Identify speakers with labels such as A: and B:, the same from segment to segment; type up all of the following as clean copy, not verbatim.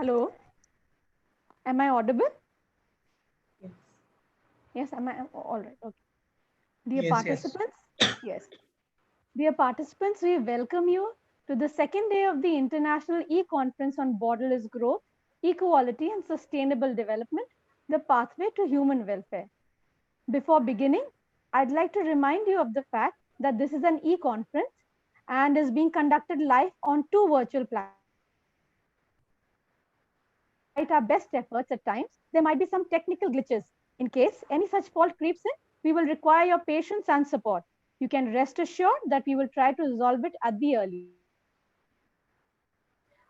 A: Hello, am I audible?
B: Yes.
A: Yes, am I? All right. Okay. Dear
B: Yes, yes.
A: participants, yes. Dear participants, we welcome you to the second day of the International E-Conference on Borderless Growth, Equality and Sustainable Development, the Pathway to Human Welfare. Before beginning, I'd like to remind you of the fact that this is an e-conference and is being conducted live on two virtual platforms. Despite our best efforts at times, there might be some technical glitches. In case any such fault creeps in, we will require your patience and support. You can rest assured that we will try to resolve it at the earliest.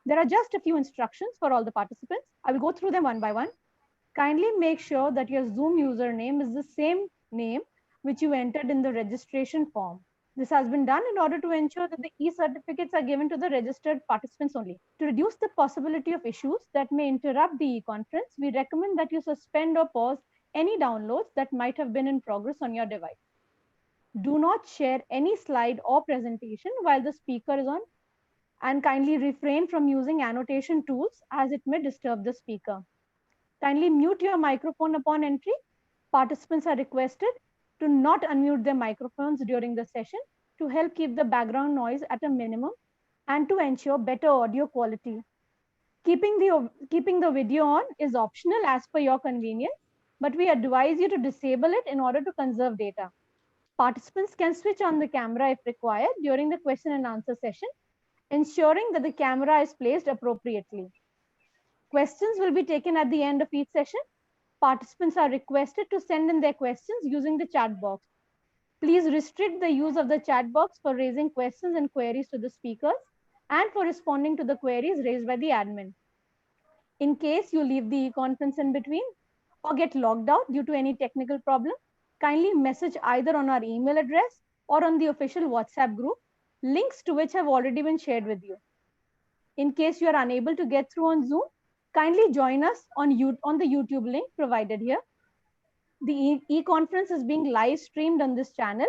A: There are just a few instructions for all the participants. I will go through them one by one. Kindly make sure that your Zoom username is the same name which you entered in the registration form. This has been done in order to ensure that the e-certificates are given to the registered participants only. To reduce the possibility of issues that may interrupt the e-conference, we recommend that you suspend or pause any downloads that might have been in progress on your device. Do not share any slide or presentation while the speaker is on, and kindly refrain from using annotation tools as it may disturb the speaker. Kindly mute your microphone upon entry. Participants are requested to not unmute their microphones during the session to help keep the background noise at a minimum and to ensure better audio quality. Keeping the video on is optional as per your convenience, but we advise you to disable it in order to conserve data. Participants can switch on the camera if required during the question and answer session, ensuring that the camera is placed appropriately. Questions will be taken at the end of each session. Participants are requested to send in their questions using the chat box. Please restrict the use of the chat box for raising questions and queries to the speakers and for responding to the queries raised by the admin. In case you leave the conference in between or get logged out due to any technical problem, kindly message either on our email address or on the official WhatsApp group, links to which have already been shared with you. In case you are unable to get through on Zoom, kindly join us on the YouTube link provided here. The e-conference is being live streamed on this channel.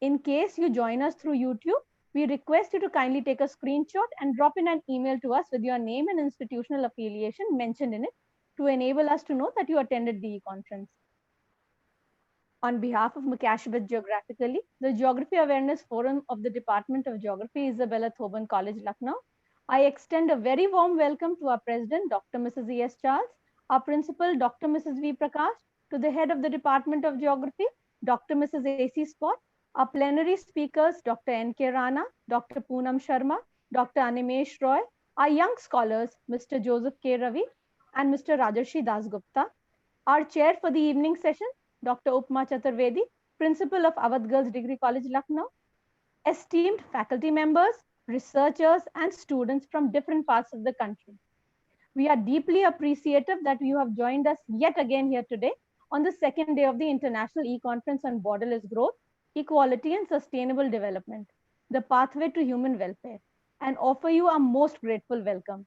A: In case you join us through YouTube, we request you to kindly take a screenshot and drop in an email to us with your name and institutional affiliation mentioned in it to enable us to know that you attended the e-conference. On behalf of Mukashbet Geographically, the Geography Awareness Forum of the Department of Geography, Isabella Thoban College, Lucknow, I extend a very warm welcome to our President, Dr. Mrs. E.S. Charles, our Principal, Dr. Mrs. V. Prakash, to the Head of the Department of Geography, Dr. Mrs. A.C. Spot, our plenary speakers, Dr. N.K. Rana, Dr. Poonam Sharma, Dr. Animesh Roy, our young scholars, Mr. Joseph K. Ravi, and Mr. Rajarshi Das Gupta, our chair for the evening session, Dr. Upma Chaturvedi, Principal of Awadh Girls Degree College, Lucknow, esteemed faculty members, researchers, and students from different parts of the country. We are deeply appreciative that you have joined us yet again here today on the second day of the International E-Conference on Borderless Growth, Equality and Sustainable Development, the Pathway to Human Welfare, and offer you our most grateful welcome.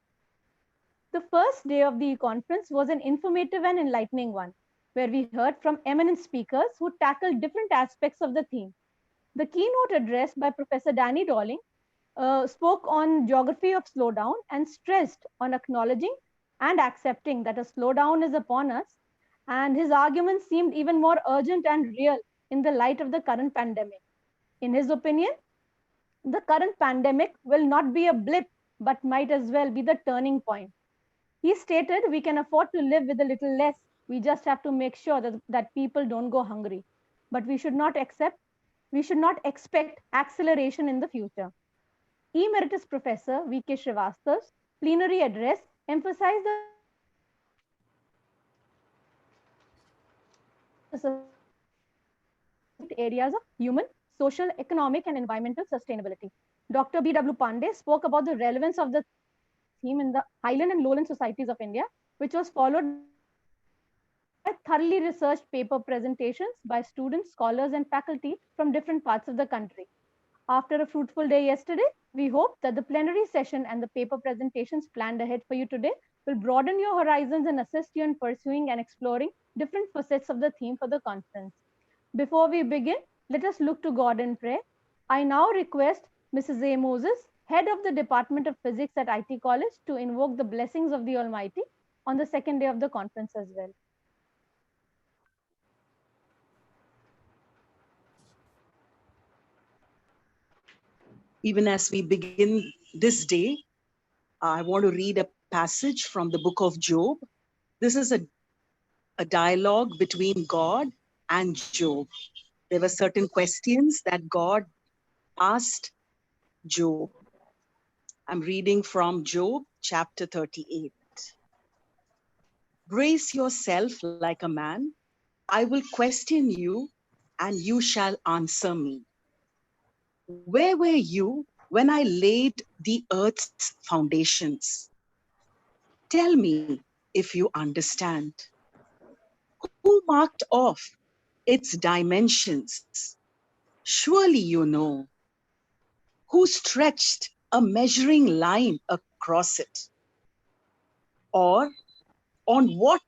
A: The first day of the conference was an informative and enlightening one, where we heard from eminent speakers who tackled different aspects of the theme. The keynote address by Professor Danny Dolling spoke on geography of slowdown and stressed on acknowledging and accepting that a slowdown is upon us, and his arguments seemed even more urgent and real in the light of the current pandemic. In his opinion, the current pandemic will not be a blip, but might as well be the turning point. He stated we can afford to live with a little less. We just have to make sure that people don't go hungry. But we should not expect acceleration in the future. Emeritus Professor V.K. Srivastav's plenary address emphasized the areas of human, social, economic, and environmental sustainability. Dr. B.W. Pandey spoke about the relevance of the theme in the highland and lowland societies of India, which was followed by thoroughly researched paper presentations by students, scholars, and faculty from different parts of the country. After a fruitful day yesterday, we hope that the plenary session and the paper presentations planned ahead for you today will broaden your horizons and assist you in pursuing and exploring different facets of the theme for the conference. Before we begin, let us look to God and pray. I now request Mrs. A. Moses, head of the Department of Physics at IT College, to invoke the blessings of the Almighty on the second day of the conference as well.
B: Even as we begin this day, I want to read a passage from the book of Job. This is a dialogue between God and Job. There were certain questions that God asked Job. I'm reading from Job chapter 38. Brace yourself like a man. I will question you, and you shall answer me. Where were you when I laid the earth's foundations? Tell me if you understand. Who marked off its dimensions? Surely you know. Who stretched a measuring line across it? Or on what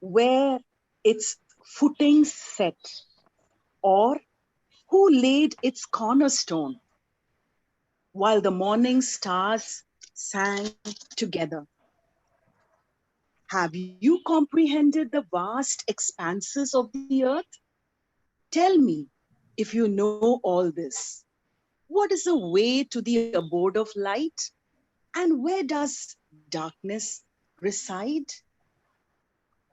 B: were its footings set? Or who laid its cornerstone while the morning stars sang together? Have you comprehended the vast expanses of the earth? Tell me if you know all this. What is the way to the abode of light? And where does darkness reside?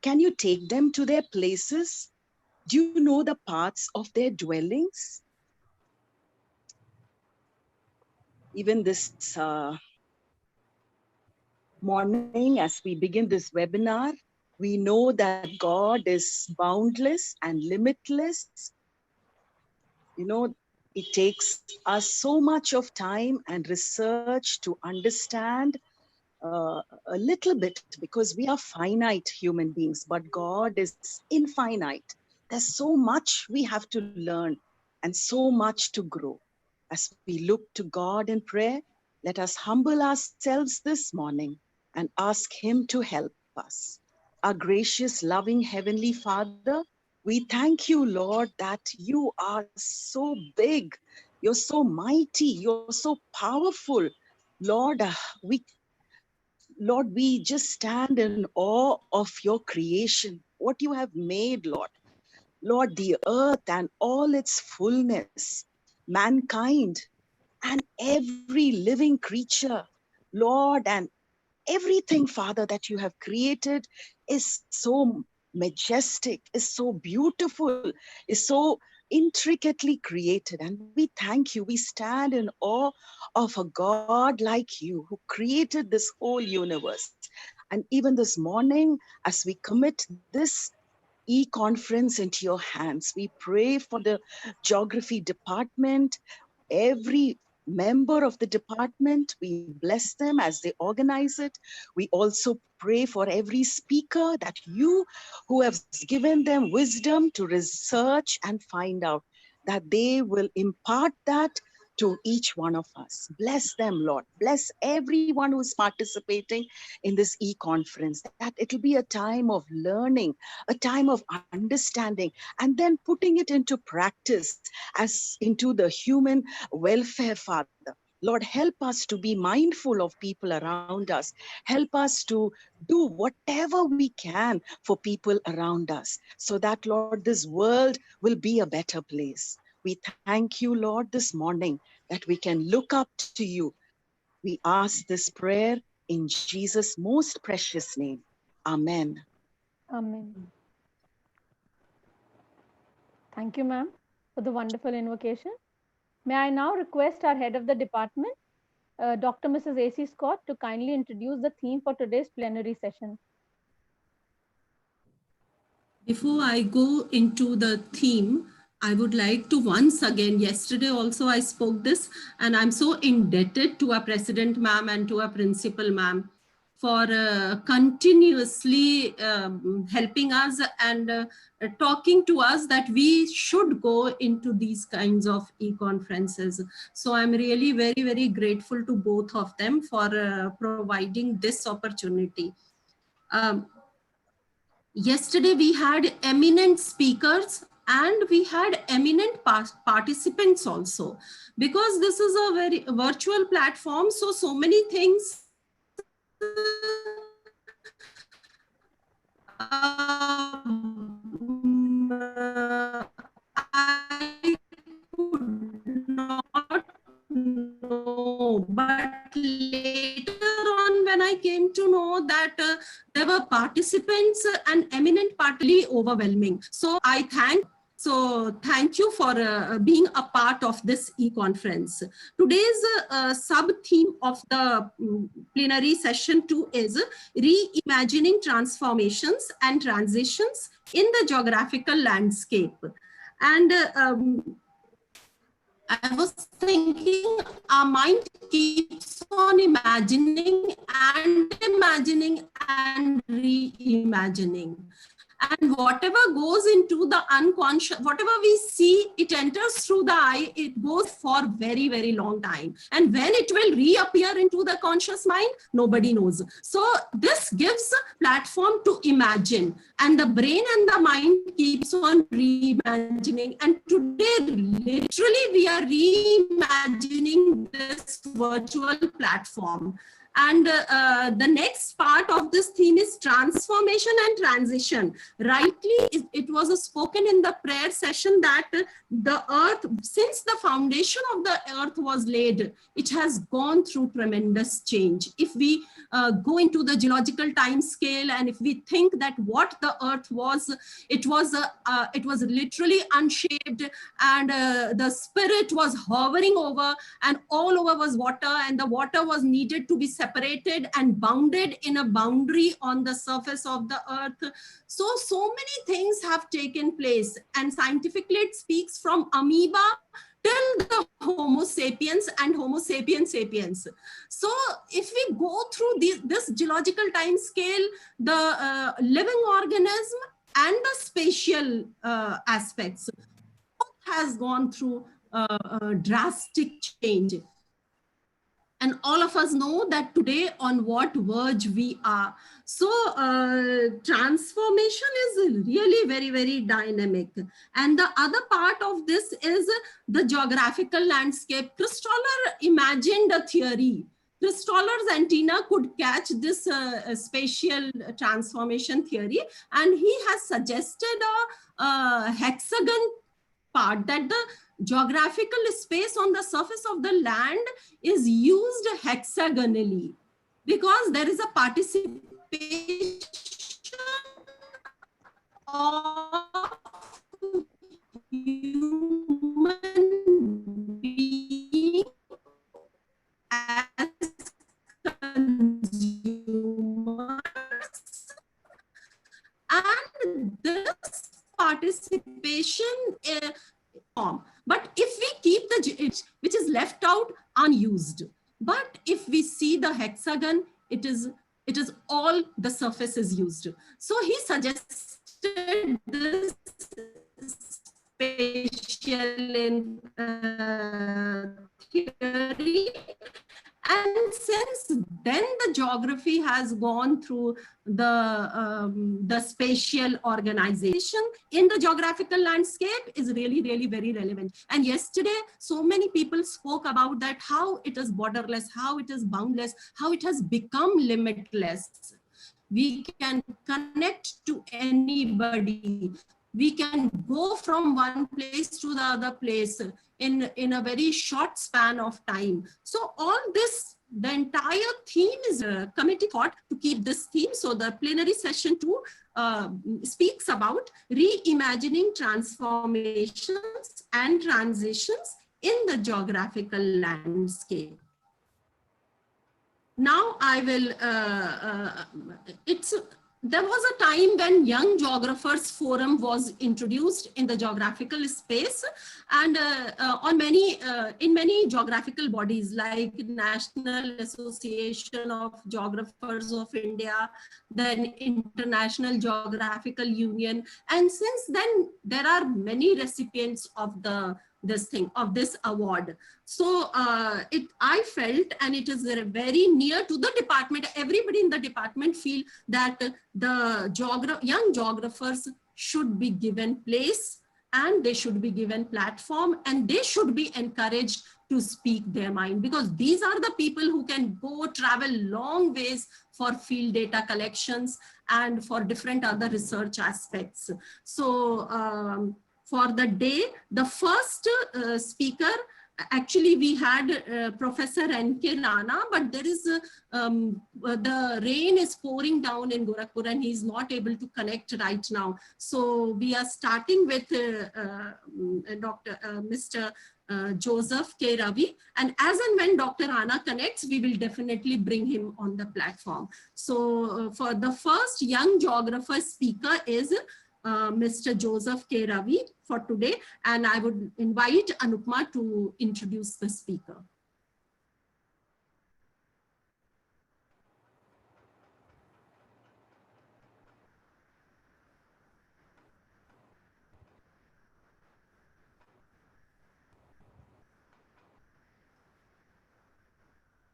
B: Can you take them to their places? Do you know the paths of their dwellings? Even this morning, as we begin this webinar, we know that God is boundless and limitless. You know, it takes us so much of time and research to understand a little bit, because we are finite human beings, but God is infinite. There's so much we have to learn and so much to grow. As we look to God in prayer, let us humble ourselves this morning and ask Him to help us. Our gracious, loving Heavenly Father, we thank you, Lord, that you are so big, you're so mighty, you're so powerful. Lord, we just stand in awe of your creation, what you have made, Lord. Lord, the earth and all its fullness, mankind and every living creature, Lord, and everything, Father, that you have created is so majestic, is so beautiful, is so intricately created. And we thank you. We stand in awe of a God like you who created this whole universe. And even this morning, as we commit this e-conference into your hands, we pray for the geography department, every member of the department. We bless them as they organize it. We also pray for every speaker, that you who have given them wisdom to research and find out, that they will impart that to each one of us. Bless them, Lord. Bless everyone who's participating in this e-conference, that it'll be a time of learning, a time of understanding, and then putting it into practice as into the human welfare, Father. Lord, help us to be mindful of people around us. Help us to do whatever we can for people around us, so that, Lord, this world will be a better place. We thank you, Lord, this morning that we can look up to you. We ask this prayer in Jesus' most precious name. Amen.
A: Amen. Thank you, ma'am, for the wonderful invocation. May I now request our head of the department, Dr. Mrs. A.C. Scott, to kindly introduce the theme for today's plenary session.
C: Before I go into the theme, I would like to once again, yesterday also I spoke this, and I'm so indebted to our president ma'am and to our principal ma'am for continuously helping us and talking to us that we should go into these kinds of e-conferences. So I'm really very, very grateful to both of them for providing this opportunity. Yesterday we had eminent speakers and we had eminent participants also, because this is a very virtual platform. So many things I could not know, but later on when I came to know that there were participants and eminent partly overwhelming. So thank you for being a part of this e-conference. Today's sub-theme of the plenary session 2 is reimagining transformations and transitions in the geographical landscape. And I was thinking our mind keeps on imagining and imagining and reimagining. And whatever goes into the unconscious, whatever we see, it enters through the eye, it goes for very, very long time. And when it will reappear into the conscious mind, nobody knows. So this gives a platform to imagine, and the brain and the mind keeps on reimagining. And today, literally, we are reimagining this virtual platform. And the next part of this theme is transformation and transition. Rightly, it was spoken in the prayer session that the earth, since the foundation of the earth was laid, it has gone through tremendous change. If we go into the geological time scale, and if we think that what the earth was, it was literally unshaped, and the spirit was hovering over, and all over was water, and the water was needed to be separated and bounded in a boundary on the surface of the earth. So many things have taken place, and scientifically it speaks from amoeba till the Homo sapiens and Homo sapiens sapiens. So if we go through this geological time scale, the living organism and the spatial aspects has gone through drastic change. And all of us know that today on what verge we are. So transformation is really very, very dynamic. And the other part of this is the geographical landscape. Christoller imagined a theory. Christoller's antenna could catch this spatial transformation theory, and he has suggested a hexagon part, that the geographical space on the surface of the land is used hexagonally, because there is a participation of human being as consumers, and this participation form. But if we keep the which is left out unused, but if we see the hexagon, it is all the surface is used. So he suggested this spatial theory. And since then, the geography has gone through the spatial organization in the geographical landscape is really, really very relevant. And yesterday, so many people spoke about that, how it is borderless, how it is boundless, how it has become limitless. We can connect to anybody. We can go from one place to the other place in a very short span of time. So all this, the entire theme is a committee thought to keep this theme. So the plenary session 2 speaks about reimagining transformations and transitions in the geographical landscape. Now I will, there was a time when Young Geographers Forum was introduced in the geographical space, and in many geographical bodies like National Association of Geographers of India, then International Geographical Union, and since then there are many recipients of this award. So I felt, and it is very near to the department, everybody in the department feel that the young geographers should be given place and they should be given platform, and they should be encouraged to speak their mind, because these are the people who can go travel long ways for field data collections and for different other research aspects. So for the day, the first speaker, actually we had Professor N.K. Rana, but there is the rain is pouring down in Gorakhpur and he's not able to connect right now. So we are starting with Mr. Joseph K. Ravi, and as and when Dr. Rana connects, we will definitely bring him on the platform. So for the first young geographer speaker is Mr. Joseph K. Ravi for today, and I would invite Anupma to introduce the speaker.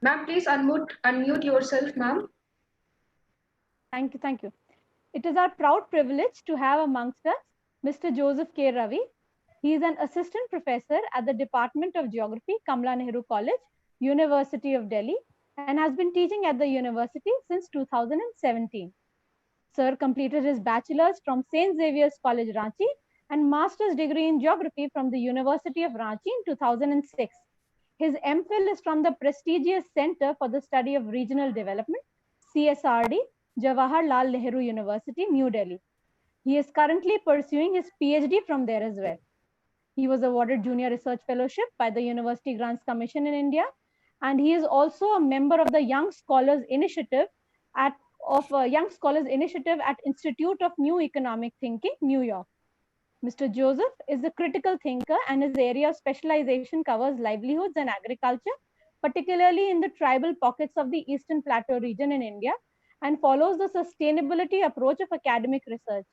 D: Ma'am, please unmute yourself, ma'am.
A: Thank you, thank you. It is our proud privilege to have amongst us Mr. Joseph K. Ravi. He is an assistant professor at the Department of Geography, Kamla Nehru College, University of Delhi, and has been teaching at the university since 2017. Sir completed his bachelor's from St. Xavier's College, Ranchi, and master's degree in geography from the University of Ranchi in 2006. His MPhil is from the prestigious Center for the Study of Regional Development, CSRD, Jawaharlal Nehru University, New Delhi. He is currently pursuing his PhD from there as well. He was awarded Junior Research Fellowship by the University Grants Commission in India, and he is also a member of the Young Scholars Initiative at Institute of New Economic Thinking, New York. Mr. Joseph is a critical thinker, and his area of specialization covers livelihoods and agriculture, particularly in the tribal pockets of the Eastern Plateau region in India, and follows the sustainability approach of academic research.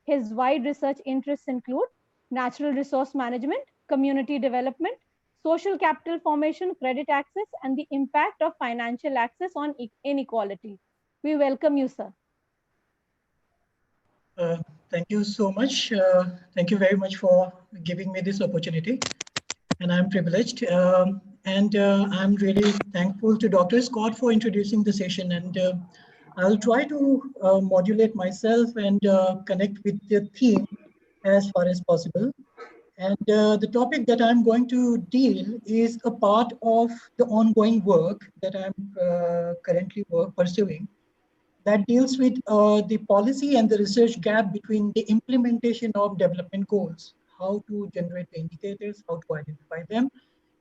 A: His wide research interests include natural resource management, community development, social capital formation, credit access, and the impact of financial access on inequality. We welcome you, sir.
E: Thank you so much. Thank you very much for giving me this opportunity. And I'm privileged. I'm really thankful to Dr. Scott for introducing the session. And I'll try to modulate myself and connect with the theme as far as possible. And the topic that I'm going to deal is a part of the ongoing work that I'm currently pursuing, that deals with the policy and the research gap between the implementation of development goals, how to generate the indicators, how to identify them,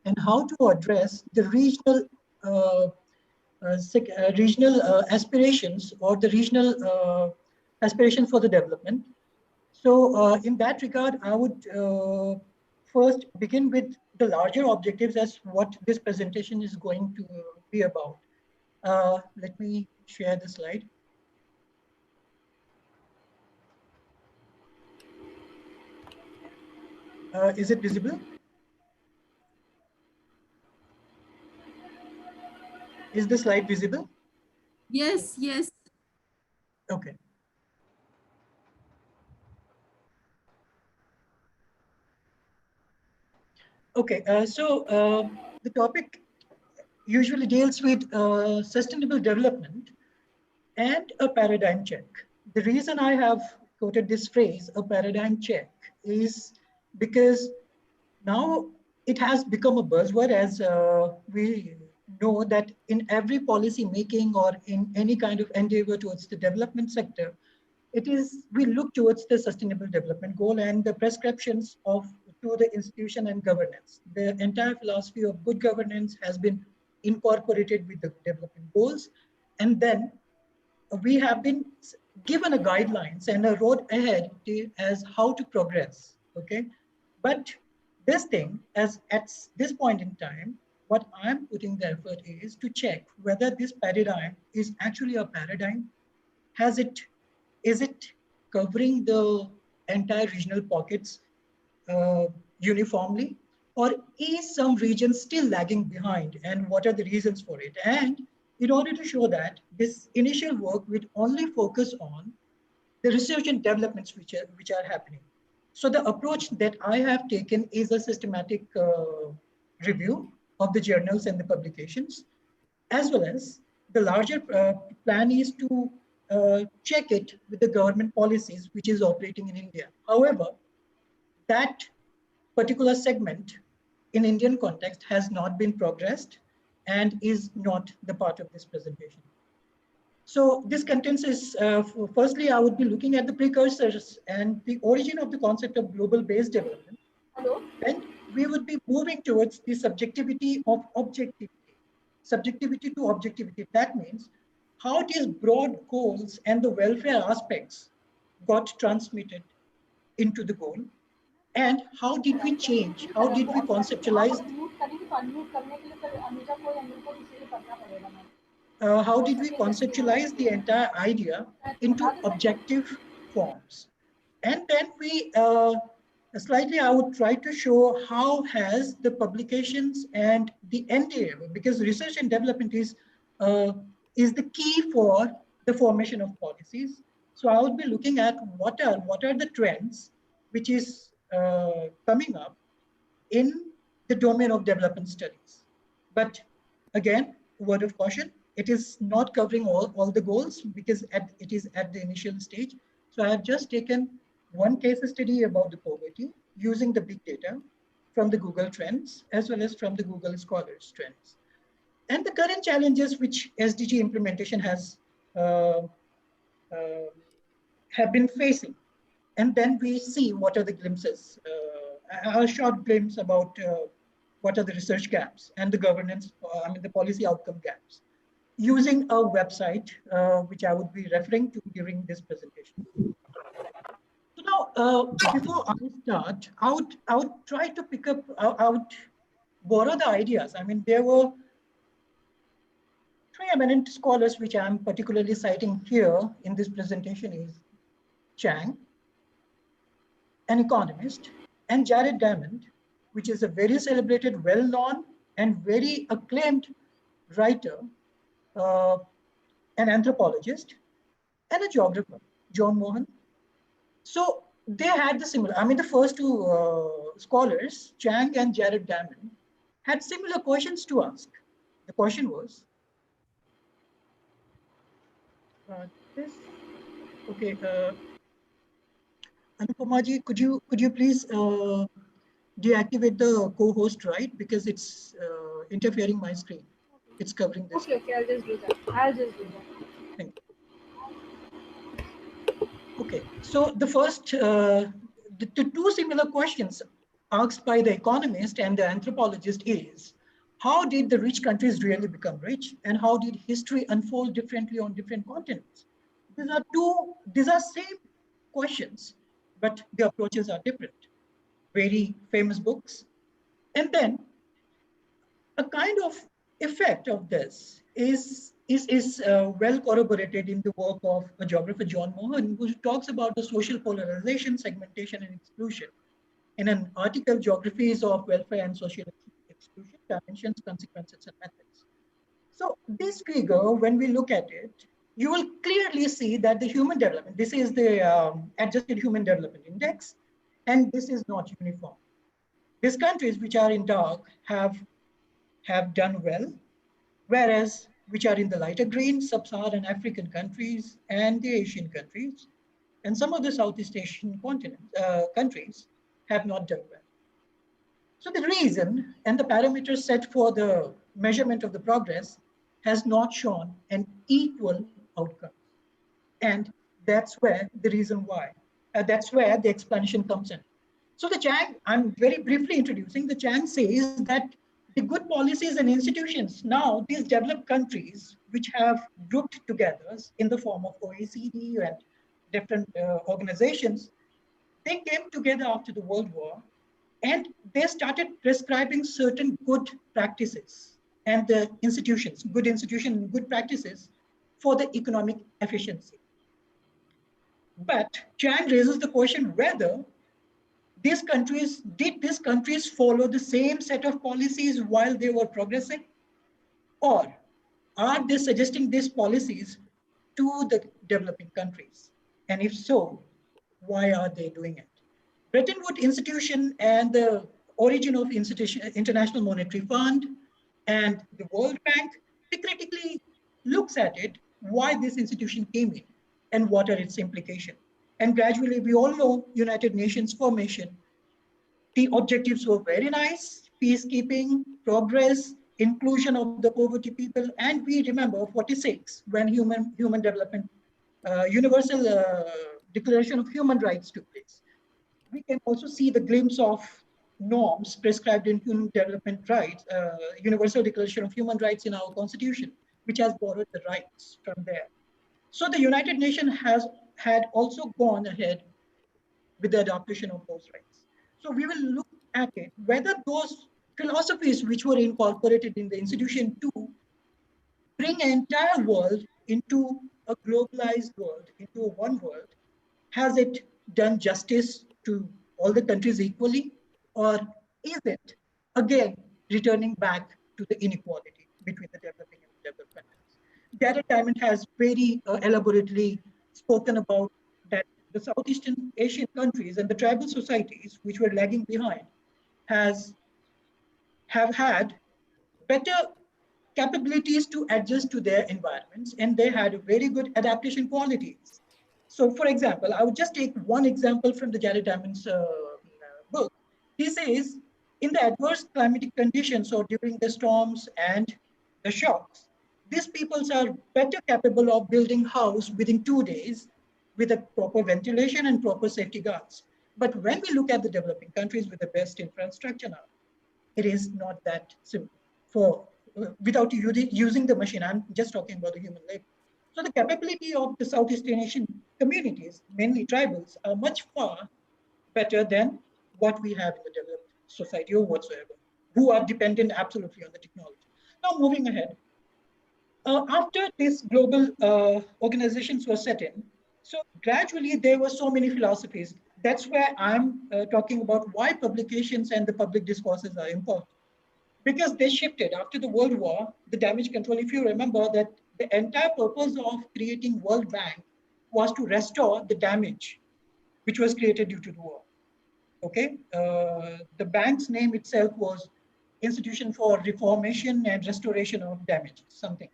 E: and how to address the regional aspirations or the regional aspirations for the development. So in that regard, I would first begin with the larger objectives as what this presentation is going to be about. Let me share the slide. Is it visible? Is the slide visible?
C: Yes, yes.
E: Okay. Okay, the topic usually deals with sustainable development and a paradigm check. The reason I have quoted this phrase, a paradigm check, is because now it has become a buzzword, as we know that in every policy making or in any kind of endeavor towards the development sector, we look towards the sustainable development goal and the prescriptions to the institution and governance. The entire philosophy of good governance has been incorporated with the development goals. And then we have been given a guidelines and a road ahead as how to progress, okay? But this thing, as at this point in time, what I'm putting the effort is to check whether this paradigm is actually a paradigm. Is it covering the entire regional pockets uniformly, or is some region still lagging behind, and what are the reasons for it? And in order to show that, this initial work would only focus on the research and developments which are happening. So the approach that I have taken is a systematic review of the journals and the publications, as well as the larger plan is to check it with the government policies which is operating in India. However, that particular segment in Indian context has not been progressed and is not the part of this presentation. So this contents is, firstly, I would be looking at the precursors and the origin of the concept of global-based development.
D: Hello?
E: And we would be moving towards the subjectivity of objectivity. Subjectivity to objectivity. That means how these broad goals and the welfare aspects got transmitted into the goal. And how did we change? How did we conceptualize? How did we conceptualize the entire idea into objective forms? And then we slightly, I would try to show how has the publications and the NDA, because research and development is the key for the formation of policies. So I would be looking at what are the trends which is coming up in the domain of development studies. But again, word of caution, it is not covering all the goals because it is at the initial stage. So I have just taken one case study about the poverty using the big data from the Google Trends as well as from the Google Scholars Trends. And the current challenges which SDG implementation has have been facing. And then we see what are the glimpses, a short glimpse about what are the research gaps and the governance, the policy outcome gaps, using a website, which I would be referring to during this presentation. So now, before I start, I would try to pick up, I would borrow the ideas. I mean, there were three eminent scholars which I'm particularly citing here in this presentation is Chang, an economist, and Jared Diamond, which is a very celebrated, well-known, and very acclaimed writer, an anthropologist, and a geographer, John Mohan. So they had the similar, the first two scholars, Chang and Jared Diamond, had similar questions to ask. The question was, Anupamaji, could you please deactivate the co-host, right? Because it's interfering my screen. It's covering this.
D: Okay, I'll just do that.
E: Thank you. Okay, so the first, the two similar questions asked by the economist and the anthropologist is, how did the rich countries really become rich? And how did history unfold differently on different continents? These are same questions, but the approaches are different. Very famous books. And then a kind of effect of this is well corroborated in the work of a geographer, John Mohan, who talks about the social polarization, segmentation, and exclusion in an article, Geographies of Welfare and Social Exclusion, Dimensions, Consequences, and Methods. So this figure, when we look at it, you will clearly see that the human development, this is the adjusted human development index, and this is not uniform. These countries which are in dark have done well, whereas which are in the lighter green, sub-Saharan African countries and the Asian countries, and some of the Southeast Asian countries have not done well. So the reason and the parameters set for the measurement of the progress has not shown an equal outcome. And that's where the reason why, that's where the explanation comes in. So the Chang, I'm very briefly introducing, the Chang says that the good policies and institutions, now these developed countries, which have grouped together in the form of OECD and different organizations, they came together after the World War and they started prescribing certain good practices and the institutions, good practices for the economic efficiency. But Chang raises the question whether did these countries follow the same set of policies while they were progressing? Or are they suggesting these policies to the developing countries? And if so, why are they doing it? Bretton Woods institution and the origin of International Monetary Fund and the World Bank, they critically looks at it, why this institution came in and what are its implications. And gradually, we all know United Nations formation. The objectives were very nice: peacekeeping, progress, inclusion of the poverty people, and we remember 46 when human development, universal declaration of human rights took place. We can also see the glimpse of norms prescribed in human development rights, universal declaration of human rights in our constitution, which has borrowed the rights from there. So the United Nations had also gone ahead with the adaptation of those rights. So we will look at it, whether those philosophies which were incorporated in the institution to bring an entire world into a globalized world, into a one world, has it done justice to all the countries equally? Or is it, again, returning back to the inequality between the developing and the developed countries? Jared Diamond has very elaborately spoken about that the Southeast Asian countries and the tribal societies which were lagging behind have had better capabilities to adjust to their environments, and they had very good adaptation qualities. So, for example, I would just take one example from the Jared Diamond's book. He says, in the adverse climatic conditions or during the storms and the shocks, these peoples are better capable of building house within 2 days with a proper ventilation and proper safety guards. But when we look at the developing countries with the best infrastructure now, it is not that simple for without using the machine. I'm just talking about the human labor. So the capability of the Southeast Asian communities, mainly tribals, are much far better than what we have in the developed society or whatsoever, who are dependent absolutely on the technology. Now, moving ahead, after these global organizations were set in, so gradually there were so many philosophies. That's where I'm talking about why publications and the public discourses are important, because they shifted after the World War, the damage control. If you remember that the entire purpose of creating World Bank was to restore the damage which was created due to the war. Okay, the bank's name itself was Institution for Reformation and Restoration of Damage, something.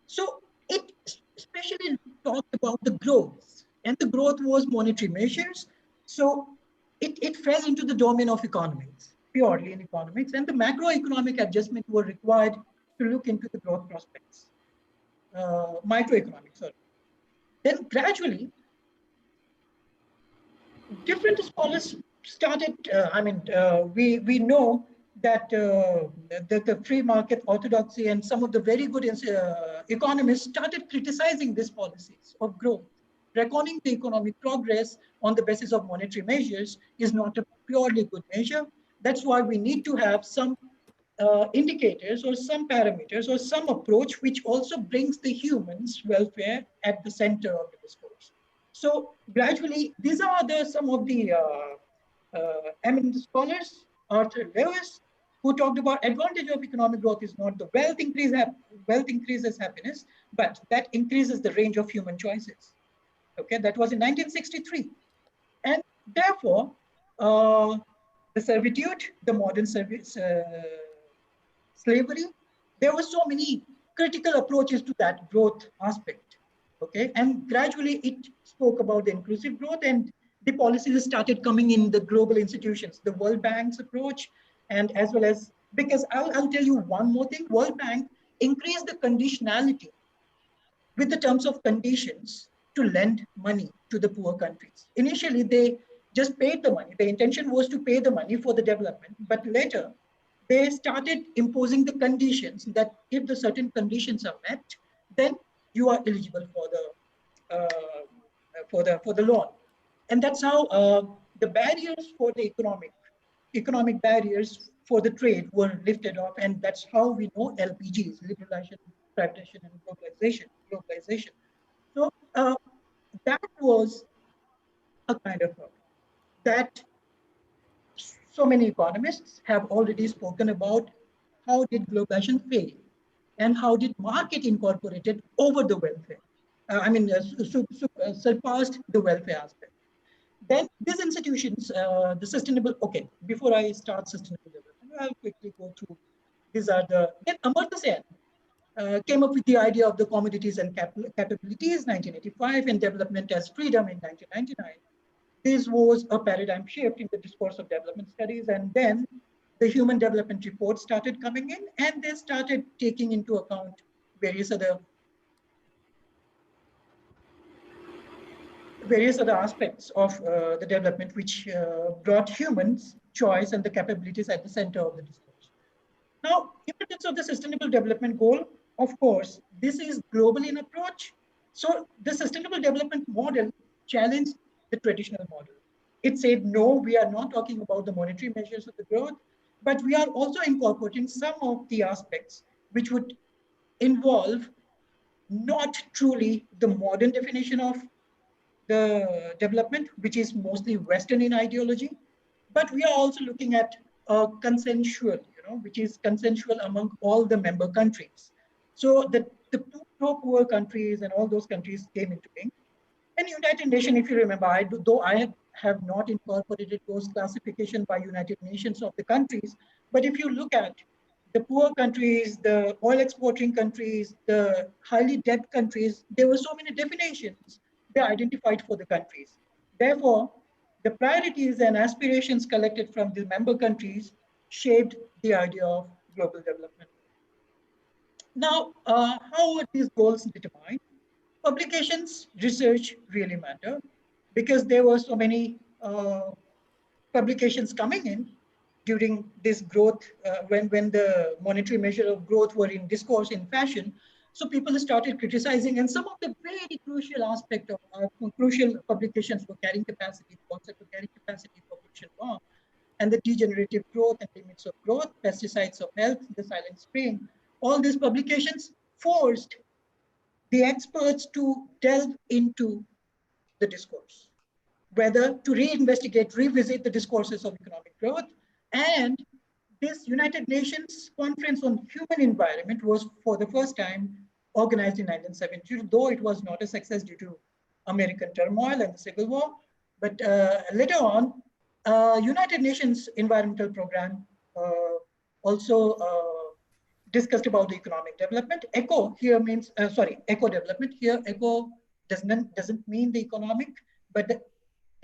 E: So it especially talked about the growth, and the growth was monetary measures. So it fell into the domain of economics, purely in economics, and the macroeconomic adjustment were required to look into the growth prospects, microeconomics, sorry. Then gradually, different scholars started, we know that the free market orthodoxy and some of the very good economists started criticizing these policies of growth. Reckoning the economic progress on the basis of monetary measures is not a purely good measure. That's why we need to have some indicators or some parameters or some approach which also brings the human's welfare at the center of the discourse. So gradually, these are some of the eminent scholars. Arthur Lewis, who talked about advantage of economic growth is not the wealth increases happiness, but that increases the range of human choices. Okay, that was in 1963, and therefore the servitude, the modern service, slavery. There were so many critical approaches to that growth aspect. Okay, and gradually it spoke about the inclusive growth, and the policies started coming in the global institutions, the World Bank's approach, and as well as, because I'll tell you one more thing, World Bank increased the conditionality with the terms of conditions to lend money to the poor countries. Initially, they just paid the money. The intention was to pay the money for the development, but later they started imposing the conditions that if the certain conditions are met, then you are eligible for the loan. And that's how the barriers for the economic barriers for the trade were lifted off, and that's how we know LPGs, liberalization, privatization, and globalization. So that was a kind of that so many economists have already spoken about how did globalization fail and how did market incorporated over the welfare. Surpassed the welfare aspect. Then these institutions, the sustainable, okay, before I start sustainable development, I'll quickly go through. These are the, then Amartya Sen came up with the idea of the commodities and capabilities, 1985, and development as freedom in 1999. This was a paradigm shift in the discourse of development studies. And then the human development report started coming in, and they started taking into account various other aspects of the development, which brought humans choice and the capabilities at the center of the discourse. Now, importance of the sustainable development goal, of course, this is global in approach. So the sustainable development model challenged the traditional model. It said, no, we are not talking about the monetary measures of the growth, but we are also incorporating some of the aspects which would involve not truly the modern definition of the development, which is mostly Western in ideology, but we are also looking at consensual, which is consensual among all the member countries. So the pro-poor countries and all those countries came into being. And United Nations, if you remember, though I have not incorporated those classification by United Nations of the countries, but if you look at the poor countries, the oil exporting countries, the highly debt countries, there were so many definitions they identified for the countries. Therefore, the priorities and aspirations collected from the member countries shaped the idea of global development. Now, how are these goals determined? Publications, research really matter because there were so many publications coming in during this growth when the monetary measure of growth were in discourse in fashion. So people started criticizing, and some of the very crucial aspect of crucial publications were carrying capacity, the concept of carrying capacity, population bomb, and the degenerative growth and limits of growth, pesticides of health, the silent spring. All these publications forced the experts to delve into the discourse, whether to reinvestigate, revisit the discourses of economic growth. And this United Nations Conference on Human Environment was for the first time organized in 1972, though it was not a success due to American turmoil and the Civil War. But later on, United Nations Environmental Program also discussed about the economic development. Eco here means, eco development here, eco doesn't mean the economic, but the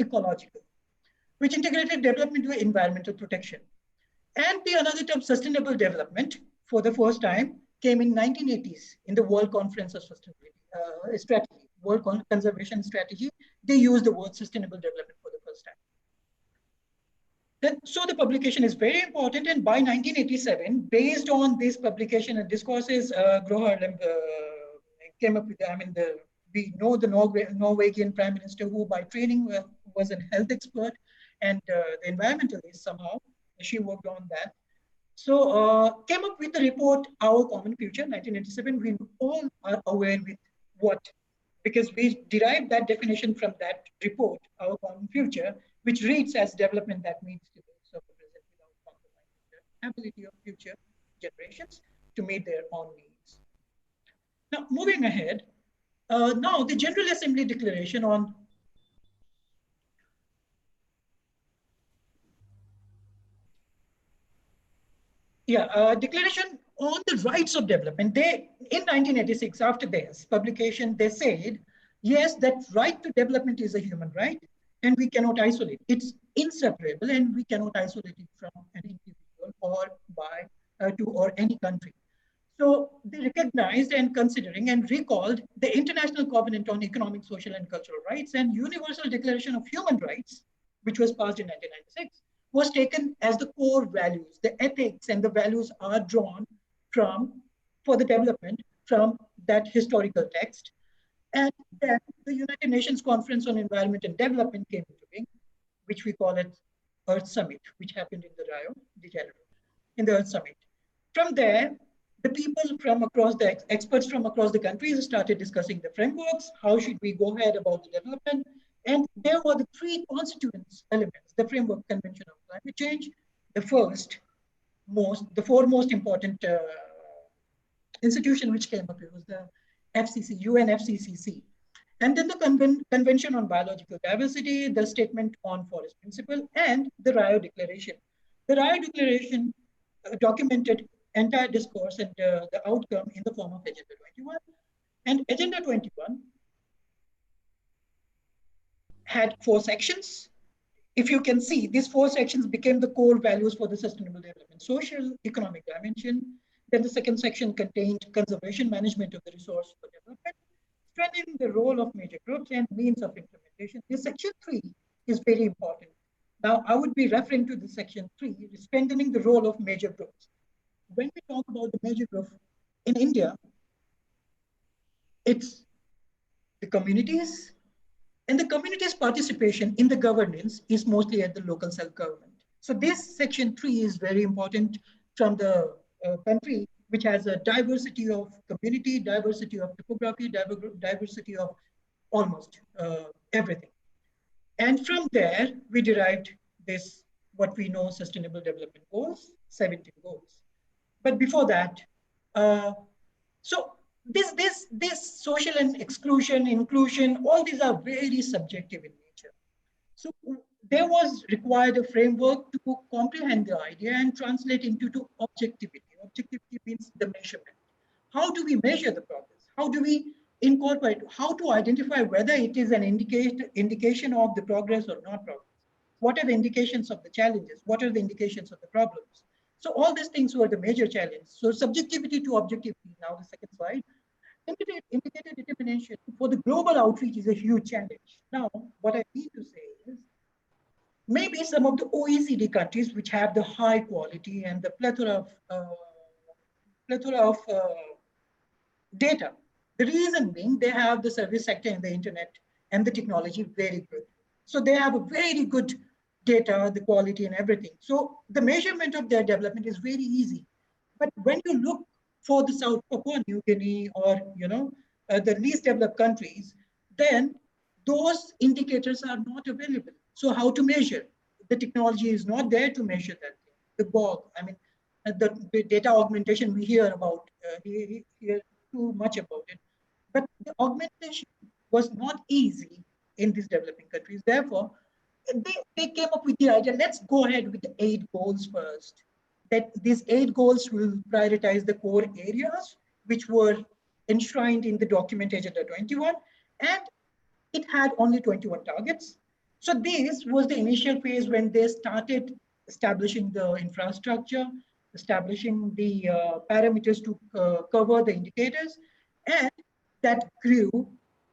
E: ecological, which integrated development with environmental protection. And the another term, sustainable development, for the first time came in 1980s in the World Conference of Sustainability Strategy, World Conservation Strategy. They used the word sustainable development for the first time. So the publication is very important, and by 1987, based on this publication and discourses, Grohar came up with, we know the Norwegian Prime Minister, who by training was a health expert and the environmentalist somehow, she worked on that. So came up with the report, Our Common Future, 1987. We all are aware with what, because we derived that definition from that report, Our Common Future, which reads as development that meets the needs of the present without compromising the ability of future generations to meet their own needs. Now, moving ahead, now the General Assembly Declaration on Declaration on the Rights of Development. They, in 1986, after this publication, they said, yes, that right to development is a human right, and we cannot isolate. It's inseparable, and we cannot isolate it from an individual or or any country. So they recognized and considering and recalled the International Covenant on Economic, Social, and Cultural Rights and Universal Declaration of Human Rights, which was passed in 1996, was taken as the core values. The ethics and the values are drawn from, for the development, from that historical text. And then the United Nations Conference on Environment and Development came into being, which we call it Earth Summit, which happened in the Rio de Janeiro, in the Earth Summit. From there, the people from across the experts from across the countries started discussing the frameworks. How should we go ahead about the development? And there were the three constituent elements: the Framework Convention of Climate Change, the four most important institution which came up, it was the FCC, UNFCCC. And then the Convention on Biological Diversity, the Statement on Forest Principle, and the Rio Declaration. The Rio Declaration documented entire discourse and the outcome in the form of Agenda 21. And Agenda 21 had 4 sections. If you can see, these 4 sections became the core values for the sustainable development: social, economic dimension. Then the second section contained conservation, management of the resource for development, strengthening the role of major groups, and means of implementation. This section 3 is very important. Now, I would be referring to the section 3, strengthening the role of major groups. When we talk about the major group in India, it's the communities, and the community's participation in the governance is mostly at the local self-government. So this section 3 is very important from the country, which has a diversity of community, diversity of topography, diversity of almost everything. And from there, we derived this, what we know, Sustainable Development Goals, 17 goals. But before that, so this social and exclusion, inclusion, all these are very subjective in nature. So there was required a framework to comprehend the idea and translate into objectivity. Objectivity means the measurement. How do we measure the progress? How do we incorporate? How to identify whether it is an indication of the progress or not progress? What are the indications of the challenges? What are the indications of the problems? So all these things were the major challenge. So subjectivity to objectivity, now the second slide. Indicator determination for the global outreach is a huge challenge. Now, what I need to say is, maybe some of the OECD countries which have the high quality and the plethora of data. The reason being, they have the service sector and the internet and the technology very good. So they have a very good data, the quality and everything. So the measurement of their development is very easy. But when you look for the South Papua New Guinea or the least developed countries, then those indicators are not available. So how to measure? The technology is not there to measure that thing. The BOG, I mean, the data augmentation we hear about, hear too much about it. But the augmentation was not easy in these developing countries. Therefore, they came up with the idea, let's go ahead with the 8 goals first. That these 8 goals will prioritize the core areas, which were enshrined in the document Agenda 21, and it had only 21 targets. So this was the initial phase when they started establishing the infrastructure, establishing the parameters to cover the indicators, and that grew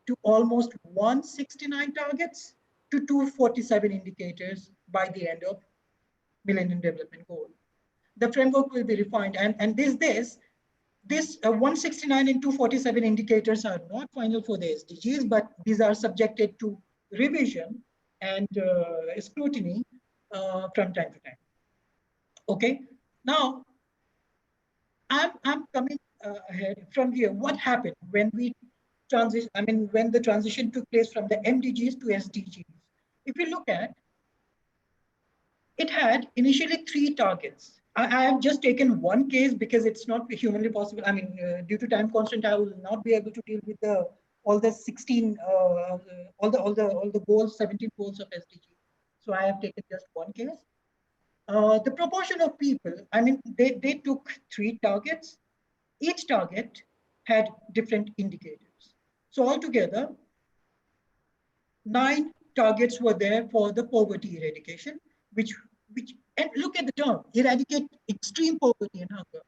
E: to almost 169 targets to 247 indicators by the end of Millennium Development Goal. The framework will be refined, and this 169 and 247 indicators are not final for the SDGs, but these are subjected to revision and scrutiny from time to time. Okay, now I'm coming ahead from here. What happened when we transition? I mean, when the transition took place from the MDGs to SDGs. If you look at, it had initially 3 targets. I have just taken one case because it's not humanly possible. I mean, due to time constraint, I will not be able to deal with all the 16, all the goals, 17 goals of SDG. So I have taken just one case. The proportion of people, I mean, they took 3 targets. Each target had different indicators. So altogether, 9 targets were there for the poverty eradication, and look at the term, eradicate extreme poverty and hunger.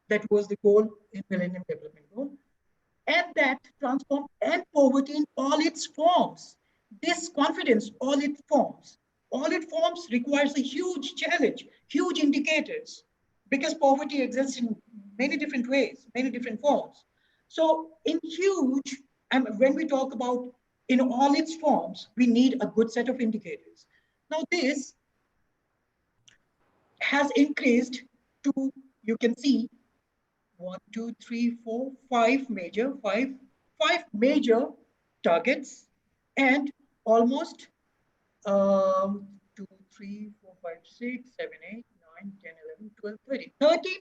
E: That was the goal in Millennium Development Goal. And that transformed and poverty in all its forms. This confidence, all its forms requires a huge challenge, huge indicators, because poverty exists in many different ways, many different forms. So in huge, and when we talk about in all its forms, we need a good set of indicators. Now this has increased to, you can see, 1, 2, 3, 4, 5 major targets, and almost 2, 3, 4, 5, 6, 7, 8, 9, 10, 11, 12, 13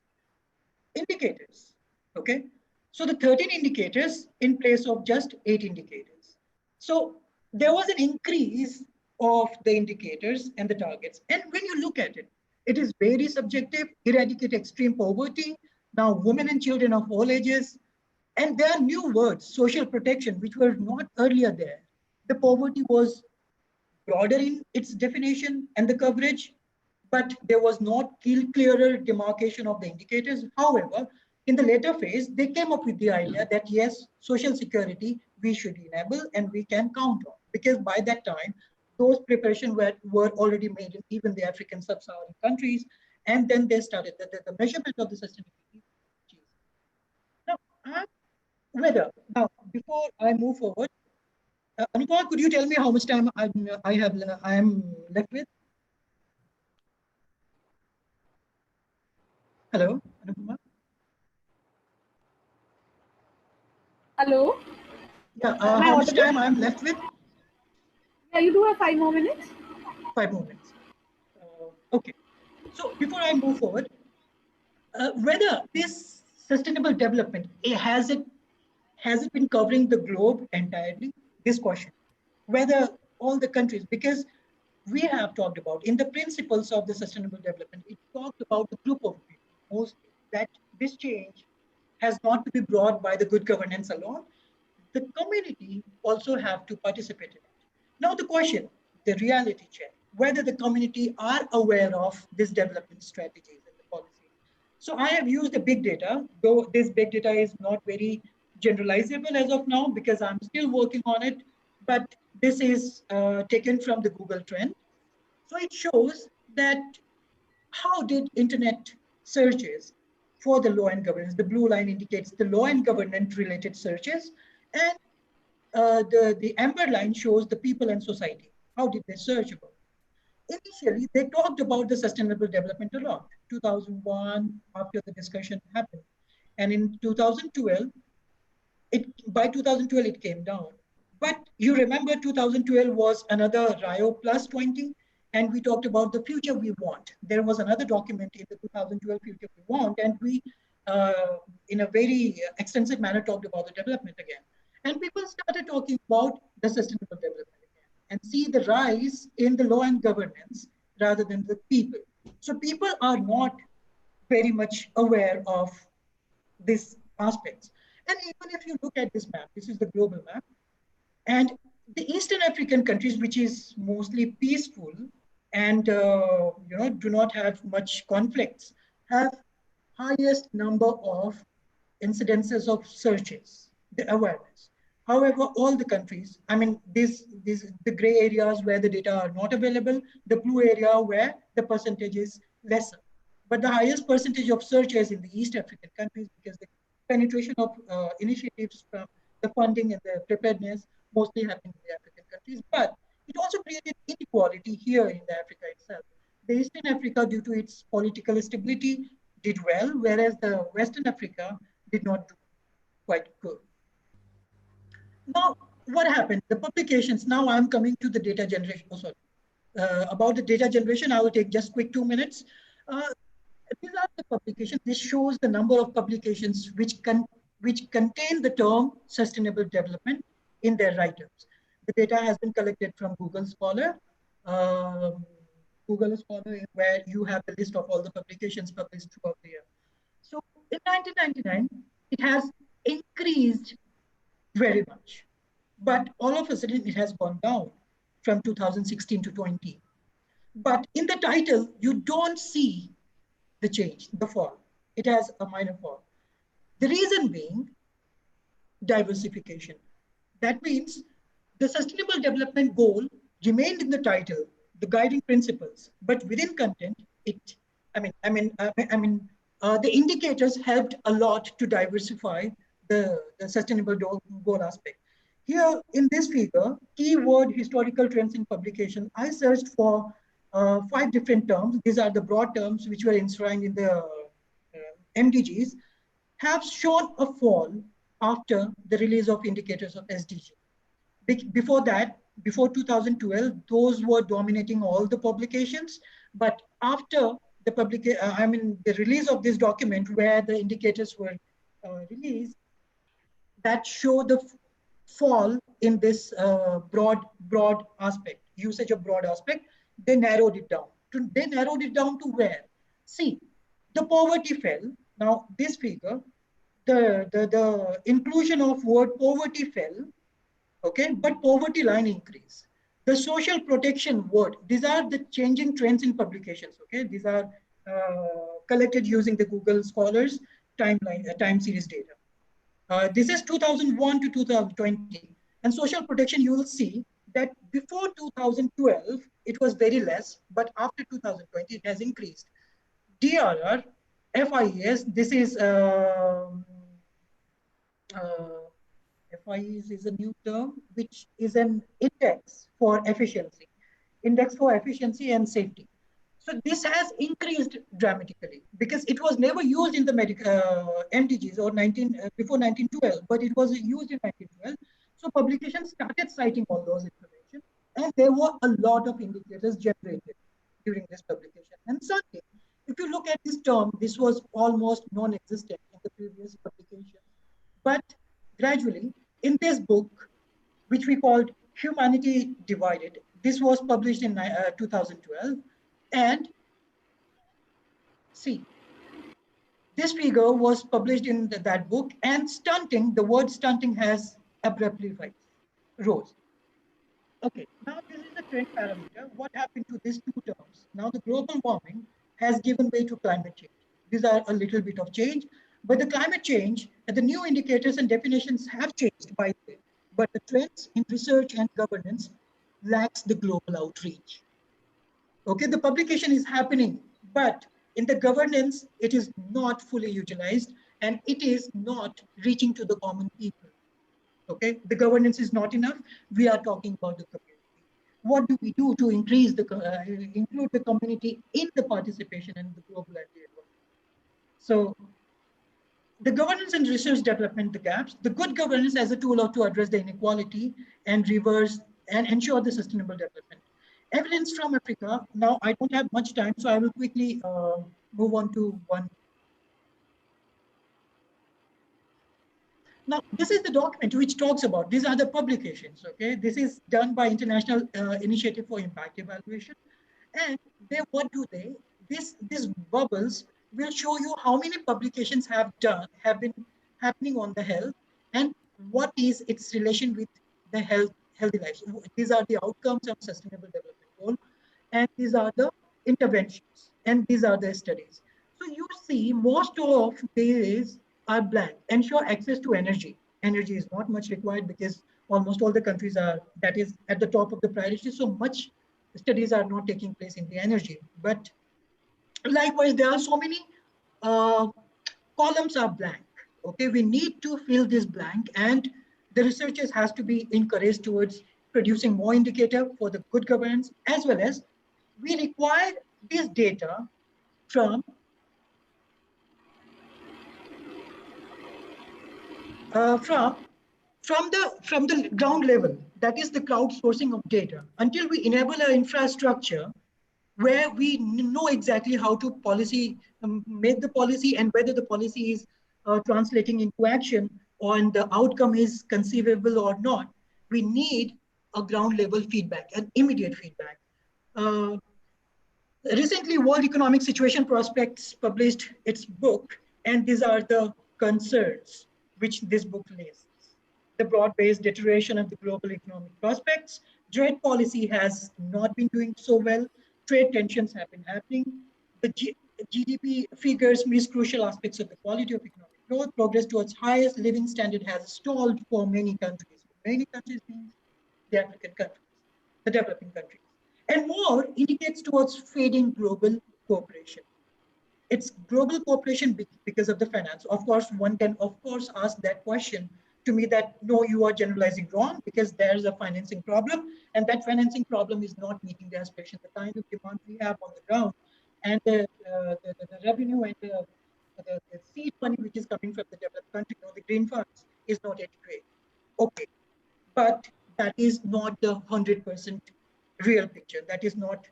E: indicators. Okay, so the 13 indicators in place of just 8 indicators. So there was an increase of the indicators and the targets. And when you look at it, it is very subjective, eradicate extreme poverty, now women and children of all ages, and there are new words, social protection, which were not earlier there. The poverty was broader in its definition and the coverage, but there was not clearer demarcation of the indicators. However, in the later phase, they came up with the idea that yes, social security we should enable and we can count on, because by that time, those preparations were already made in even the African sub-Saharan countries, and then they started the measurement of the sustainability. Now, now before I move forward, Anupama, could you tell me how much time I am left with? Hello, Anupama?
A: Hello?
E: Yeah,
A: Am I
E: how much
A: audible?
E: time I'm left with?
A: Yeah, you do have 5 more minutes.
E: 5 more minutes. Okay. So before I move forward, whether this sustainable development, has it been covering the globe entirely? This question, whether all the countries, because we have talked about in the principles of the sustainable development, it talked about the group of people mostly, that this change has not to be brought by the good governance alone. The community also have to participate in it. Now the question, the reality check, whether the community are aware of this development strategies and the policies. So I have used the big data, though this big data is not very generalizable as of now because I'm still working on it, but this is taken from the Google trend. So it shows that how did internet searches for the law and governance, the blue line indicates the law and governance related searches, and the amber line shows the people and society. How did they search about? Initially, they talked about the sustainable development a lot. 2001, after the discussion happened. And in 2012, by 2012, it came down. But you remember 2012 was another Rio plus 20, and we talked about the future we want. There was another document in the 2012 future we want, and we, in a very extensive manner, talked about the development again. And people started talking about the sustainable development again and see the rise in the law and governance rather than the people. So people are not very much aware of these aspects. And even if you look at this map, this is the global map, and the Eastern African countries, which is mostly peaceful and do not have much conflicts, have highest number of incidences of searches, the awareness. However, all the countries, I mean, the gray areas where the data are not available, the blue area where the percentage is lesser. But the highest percentage of searches in the East African countries, because the penetration of initiatives from the funding and the preparedness mostly happen in the African countries. But it also created inequality here in the Africa itself. The Eastern Africa, due to its political stability, did well, whereas the Western Africa did not do quite good. Now, what happened? The publications, now I'm coming to the data generation. Oh, sorry. About the data generation, I will take just quick 2 minutes. These are the publications. This shows the number of publications which contain the term sustainable development in their write-ups. The data has been collected from Google Scholar. Google Scholar, where you have the list of all the publications published throughout the year. So in 1999, it has increased very much. But all of a sudden, it has gone down from 2016 to 20. But in the title, you don't see the change, the fall. It has a minor fall. The reason being diversification. That means the sustainable development goal remained in the title, the guiding principles, but within content, the indicators helped a lot to diversify the sustainable goal aspect. Here in this figure, keyword historical trends in publication, I searched for 5 different terms. These are the broad terms which were enshrined in the MDGs, have shown a fall after the release of indicators of SDG. Before that, before 2012, those were dominating all the publications. But after the release of this document where the indicators were released, that showed the fall in this broad aspect, usage of broad aspect. They narrowed it down. They narrowed it down to where? See, the poverty fell. Now, this figure, the inclusion of word poverty fell, okay, but poverty line increase. The social protection word, these are the changing trends in publications, okay? These are collected using the Google Scholars time series data. This is 2001 to 2020. And social protection, you will see that before 2012, it was very less, but after 2020, it has increased. DRR, FIES, this is uh, FIES is a new term, which is an index for efficiency and safety. So this has increased dramatically because it was never used in the MDGs or before 1912, but it was used in 1912. So publications started citing all those information, and there were a lot of indicators generated during this publication. And certainly, if you look at this term, this was almost non-existent in the previous publication. But gradually, in this book, which we called Humanity Divided, this was published in 2012. And see, this figure was published in that book, and stunting, the word stunting has abruptly rose. Okay, now this is the trend parameter. What happened to these two terms? Now the global warming has given way to climate change. These are a little bit of change, but the climate change and the new indicators and definitions have changed by the way. But the trends in research and governance lacks the global outreach. Okay, the publication is happening, but in the governance, it is not fully utilized and it is not reaching to the common people. Okay, the governance is not enough. We are talking about the community. What do we do to increase include the community in the participation and the global idea? So the governance and research development, the gaps, the good governance as a tool to address the inequality and reverse and ensure the sustainable development. Evidence from Africa. Now, I don't have much time, so I will quickly move on to one. Now, this is the document which talks about, these are the publications, okay? This is done by International Initiative for Impact Evaluation. And what do they? These bubbles will show you how many publications have been happening on the health and what is its relation with the healthy lives. These are the outcomes of sustainable development goal, and these are the interventions, and these are the studies. So you see, most of these are blank. Ensure access to energy. Energy is not much required because almost all the countries are, that is at the top of the priority. So much studies are not taking place in the energy. But likewise, there are so many columns are blank. Okay, we need to fill this blank, and the researchers has to be encouraged towards producing more indicator for the good governance, as well as we require this data from from the ground level, that is the crowdsourcing of data, until we enable an infrastructure where we know exactly how to make the policy and whether the policy is translating into action and the outcome is conceivable or not. We need a ground level feedback, an immediate feedback. Recently, World Economic Situation Prospects published its book, and these are the concerns which this book lists. The broad-based deterioration of the global economic prospects, trade policy has not been doing so well, trade tensions have been happening, the GDP figures miss crucial aspects of the quality of economic growth, progress towards highest living standard has stalled for many countries. Many countries means the African countries, the developing countries. And more indicates towards fading global cooperation. It's global cooperation because of the finance. Of course, one can, of course, ask that question to me that, no, you are generalizing wrong because there's a financing problem, and that financing problem is not meeting the aspiration, the kind of demand we have on the ground, and the revenue and the seed money which is coming from the developed country, the green funds, is not adequate. Okay, but that is not the 100% real picture. That is not,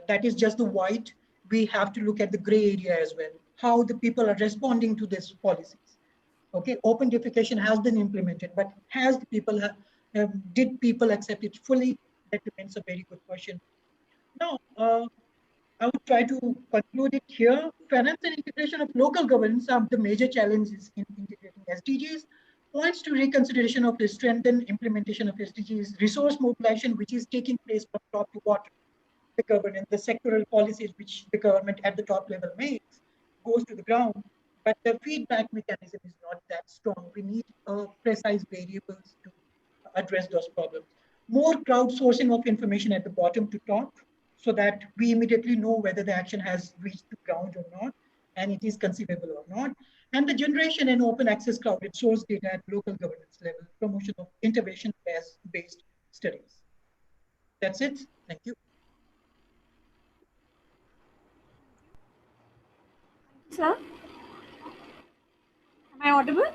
E: that is just the white. We have to look at the gray area as well, how the people are responding to these policies. Okay, open defecation has been implemented, but has the people Did people accept it fully? That remains a very good question. Now, I would try to conclude it here. Finance and integration of local governance are the major challenges in integrating SDGs. Points to reconsideration of the strengthened implementation of SDGs, resource mobilization, which is taking place from top to bottom. The governance, the sectoral policies which the government at the top level makes, goes to the ground, but the feedback mechanism is not that strong. We need precise variables to address those problems. More crowdsourcing of information at the bottom to top, so that we immediately know whether the action has reached the ground or not, and it is conceivable or not. And the generation and open access crowded source data at local governance level, promotion of intervention-based studies. That's it. Thank you.
A: Sir, am I audible?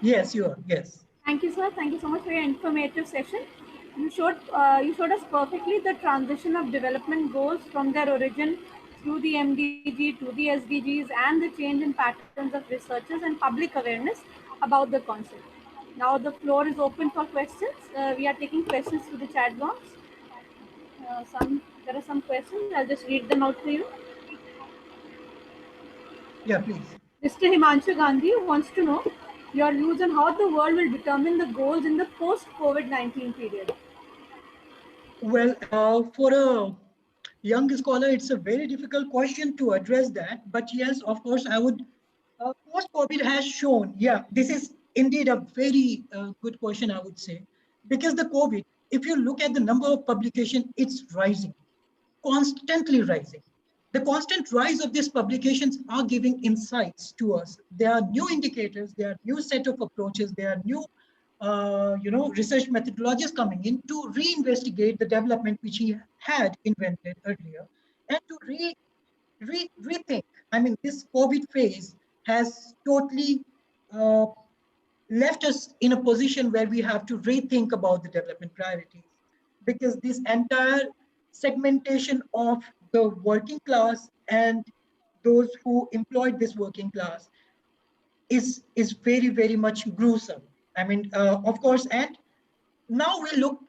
E: Yes, you are. Yes.
A: Thank you, sir. Thank you so much for your informative session. You showed us perfectly the transition of development goals from their origin through the MDG to the SDGs and the change in patterns of researchers and public awareness about the concept. Now the floor is open for questions. We are taking questions through the chat box. There are some questions. I'll just read them out for you.
E: Yeah, please.
A: Mr. Himanshu Gandhi wants to know your views on how the world will determine the goals in the post-COVID-19 period.
E: Well, for a young scholar, it's a very difficult question to address that. But yes, of course, I would. Post-COVID has shown, yeah, this is indeed a very good question, I would say, because the COVID, if you look at the number of publications, it's rising, constantly rising. The constant rise of these publications are giving insights to us. There are new indicators, there are new set of approaches, there are new research methodologies coming in to reinvestigate the development which he had invented earlier and to rethink. I mean, this COVID phase has totally left us in a position where we have to rethink about the development priorities, because this entire segmentation of the working class and those who employed this working class is very, very much gruesome. I mean, of course, and now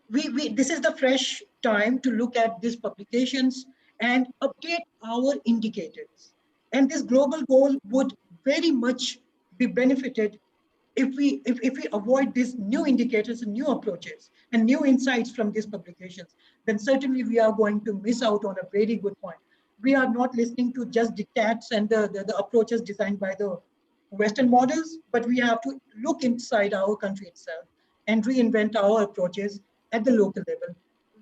E: we this is the fresh time to look at these publications and update our indicators. And this global goal would very much be benefited if we avoid these new indicators and new approaches and new insights from these publications, then certainly we are going to miss out on a very good point. We are not listening to just diktats and the approaches designed by the Western models, but we have to look inside our country itself and reinvent our approaches at the local level.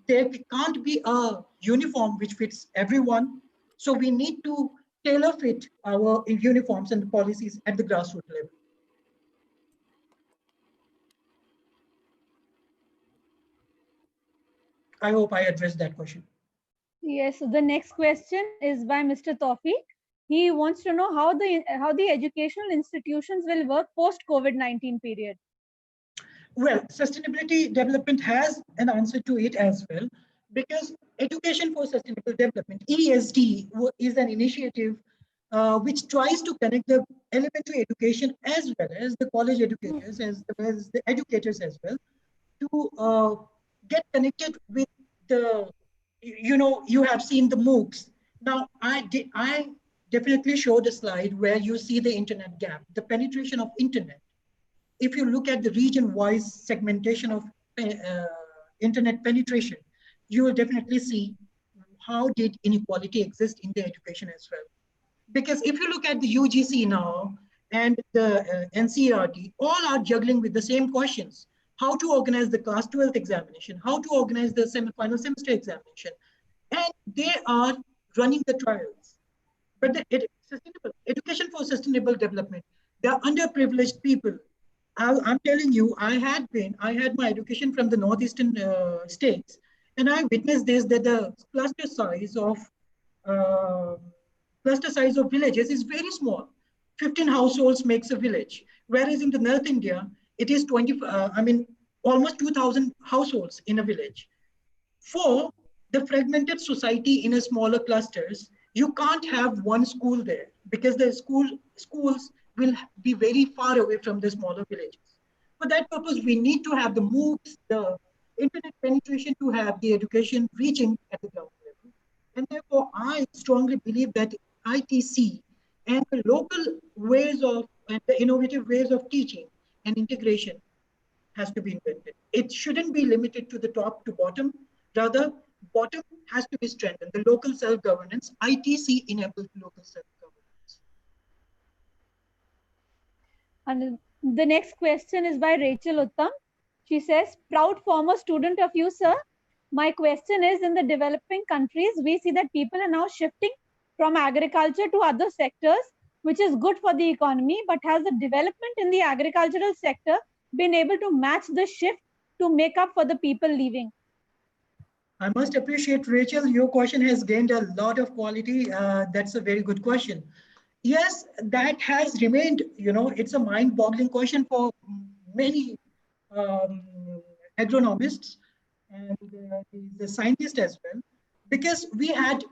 E: There can't be a uniform which fits everyone. So we need to tailor fit our uniforms and the policies at the grassroots level. I hope I addressed that question.
A: Yes, so the next question is by Mr. Tawfiq. He wants to know how the educational institutions will work post COVID-19 period.
E: Well, sustainability development has an answer to it as well, because Education for Sustainable Development, ESD, is an initiative which tries to connect the elementary education as well as the college educators, as well as the educators as well, to get connected with the, you have seen the MOOCs. Now, I definitely showed a slide where you see the internet gap, the penetration of internet. If you look at the region-wise segmentation of internet penetration, you will definitely see how did inequality exist in the education as well. Because if you look at the UGC now and the NCERT, all are juggling with the same questions. How to organize the class 12th examination, how to organize the semi-final semester examination. And they are running the trials. But the education for sustainable development, they are underprivileged people. I'm telling you, I had my education from the northeastern states, and I witnessed this, that the cluster size of villages is very small. 15 households makes a village, whereas in the North India, it is almost 2,000 households in a village. For the fragmented society in a smaller clusters, you can't have one school there because the schools will be very far away from the smaller villages. For that purpose, we need to have the MOOCs, the internet penetration, to have the education reaching at the ground level. And therefore, I strongly believe that ITC and the local ways of, and the innovative ways of teaching and integration has to be invented. It shouldn't be limited to the top to bottom. Rather, bottom has to be strengthened. The local self-governance, ITC enables local self-governance.
A: And the next question is by Rachel Uttam. She says, proud former student of you, sir. My question is, in the developing countries, we see that people are now shifting from agriculture to other sectors, which is good for the economy, but has the development in the agricultural sector been able to match the shift to make up for the people leaving?
E: I must appreciate, Rachel, your question has gained a lot of quality. That's a very good question. Yes, that has remained, it's a mind-boggling question for many um, agronomists and the scientists as well, because we had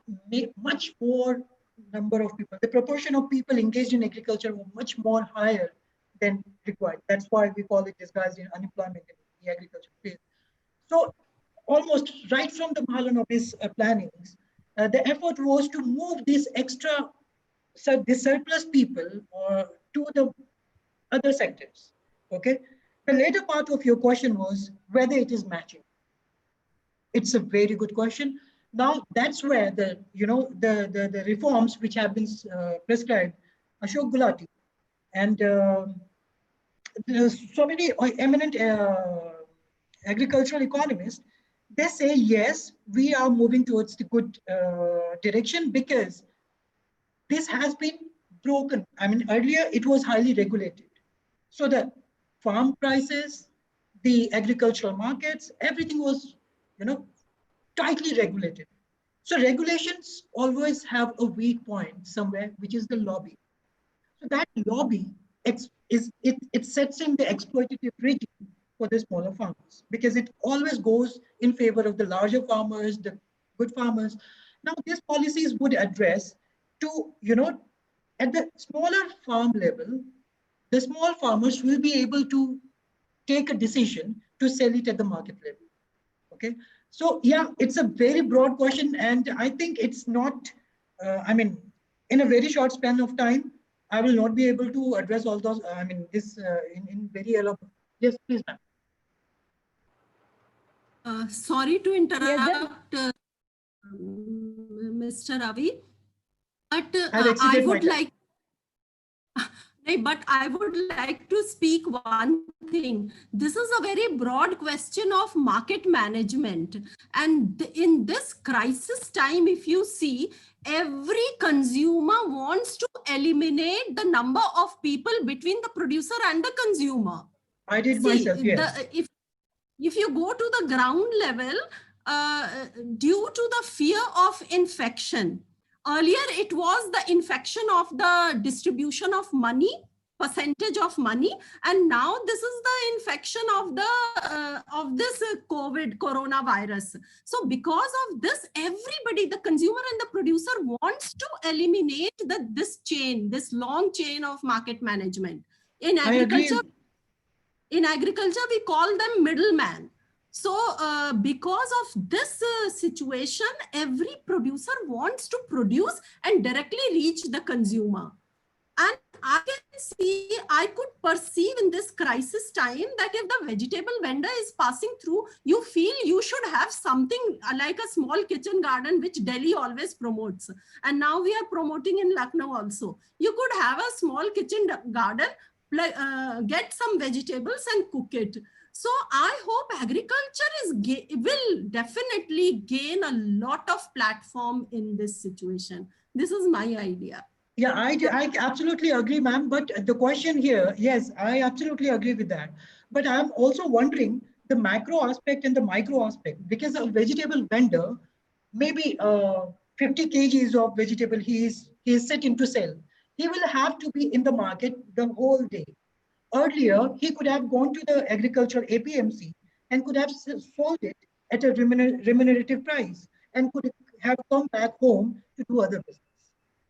E: much more number of people. The proportion of people engaged in agriculture were much more higher than required. That's why we call it disguised unemployment in the agriculture field. So almost right from the Mahalanobis plannings, the effort was to move these extra, so the surplus people to the other sectors. Okay. The later part of your question was whether it is matching. It's a very good question. Now that's where the reforms which have been prescribed, Ashok Gulati, and so many eminent agricultural economists, they say yes, we are moving towards the good direction, because this has been broken. I mean, earlier it was highly regulated. So the farm prices, the agricultural markets, everything was, tightly regulated. So regulations always have a weak point somewhere, which is the lobby. So that lobby it sets in the exploitative regime for the smaller farmers, because it always goes in favor of the larger farmers, the good farmers. Now, these policies would address to, at the smaller farm level, the small farmers will be able to take a decision to sell it at the market level. Okay. So yeah, it's a very broad question, and I think it's not, in a very short span of time, I will not be able to address all those, this in very elaborate. Yes, please, ma'am.
C: Sorry to interrupt,
A: Yes,
C: Mr. Ravi, but
E: I've
C: I
E: exceeded my
C: would
E: time.
C: like but I would like to speak one thing. This is a very broad question of market management. And in this crisis time, if you see, every consumer wants to eliminate the number of people between the producer and the consumer.
E: I did myself, yes.
C: If you go to the ground level, due to the fear of infection, earlier it was the infection of the distribution of money, percentage of money, and now this is the infection of the of this COVID coronavirus. So because of this, everybody, the consumer and the producer, wants to eliminate this long chain of market management. In agriculture, we call them middleman. So because of this situation, every producer wants to produce and directly reach the consumer. And I could perceive in this crisis time that if the vegetable vendor is passing through, you feel you should have something like a small kitchen garden, which Delhi always promotes. And now we are promoting in Lucknow also. You could have a small kitchen garden, get some vegetables and cook it. So I hope agriculture will definitely gain a lot of platform in this situation. This is my idea.
E: Yeah, I absolutely agree, ma'am. But the question here, yes, I absolutely agree with that. But I'm also wondering the macro aspect and the micro aspect, because a vegetable vendor, maybe 50 kgs of vegetable he is setting to sell. He will have to be in the market the whole day. Earlier, he could have gone to the agricultural APMC and could have sold it at a remunerative price and could have come back home to do other business.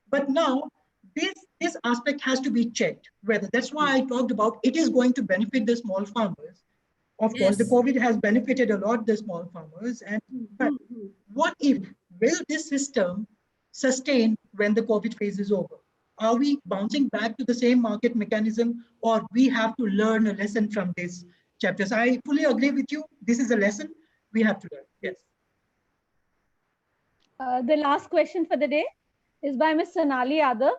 E: But now, this this aspect has to be checked. Whether that's why I talked about it is going to benefit the small farmers. Of course, the
C: Yes.
E: COVID has benefited a lot the small farmers. And but what if, will this system sustain when the COVID phase is over? Are we bouncing back to the same market mechanism, or we have to learn a lesson from this chapters? I fully agree with you. This is a lesson we have to learn. Yes.
A: The last question for the day is by Ms. Sonali Yadav.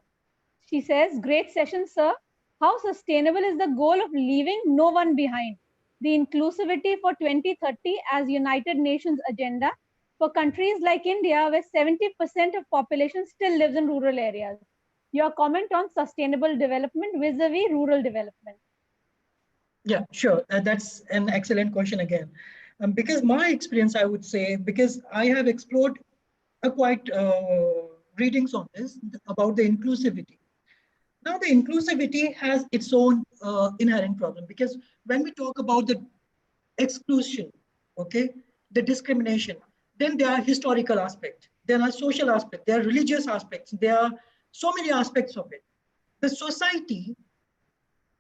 A: She says, great session, sir. How sustainable is the goal of leaving no one behind? The inclusivity for 2030 as United Nations agenda for countries like India, where 70% of population still lives in rural areas. Your comment on sustainable development vis-a-vis rural development.
E: Yeah, sure. That's an excellent question again. Because my experience, I would say, because I have explored a quite readings on this about the inclusivity. Now, the inclusivity has its own inherent problem, because when we talk about the exclusion, okay, the discrimination, then there are historical aspects, there are social aspects, there are religious aspects, there are so many aspects of it. The society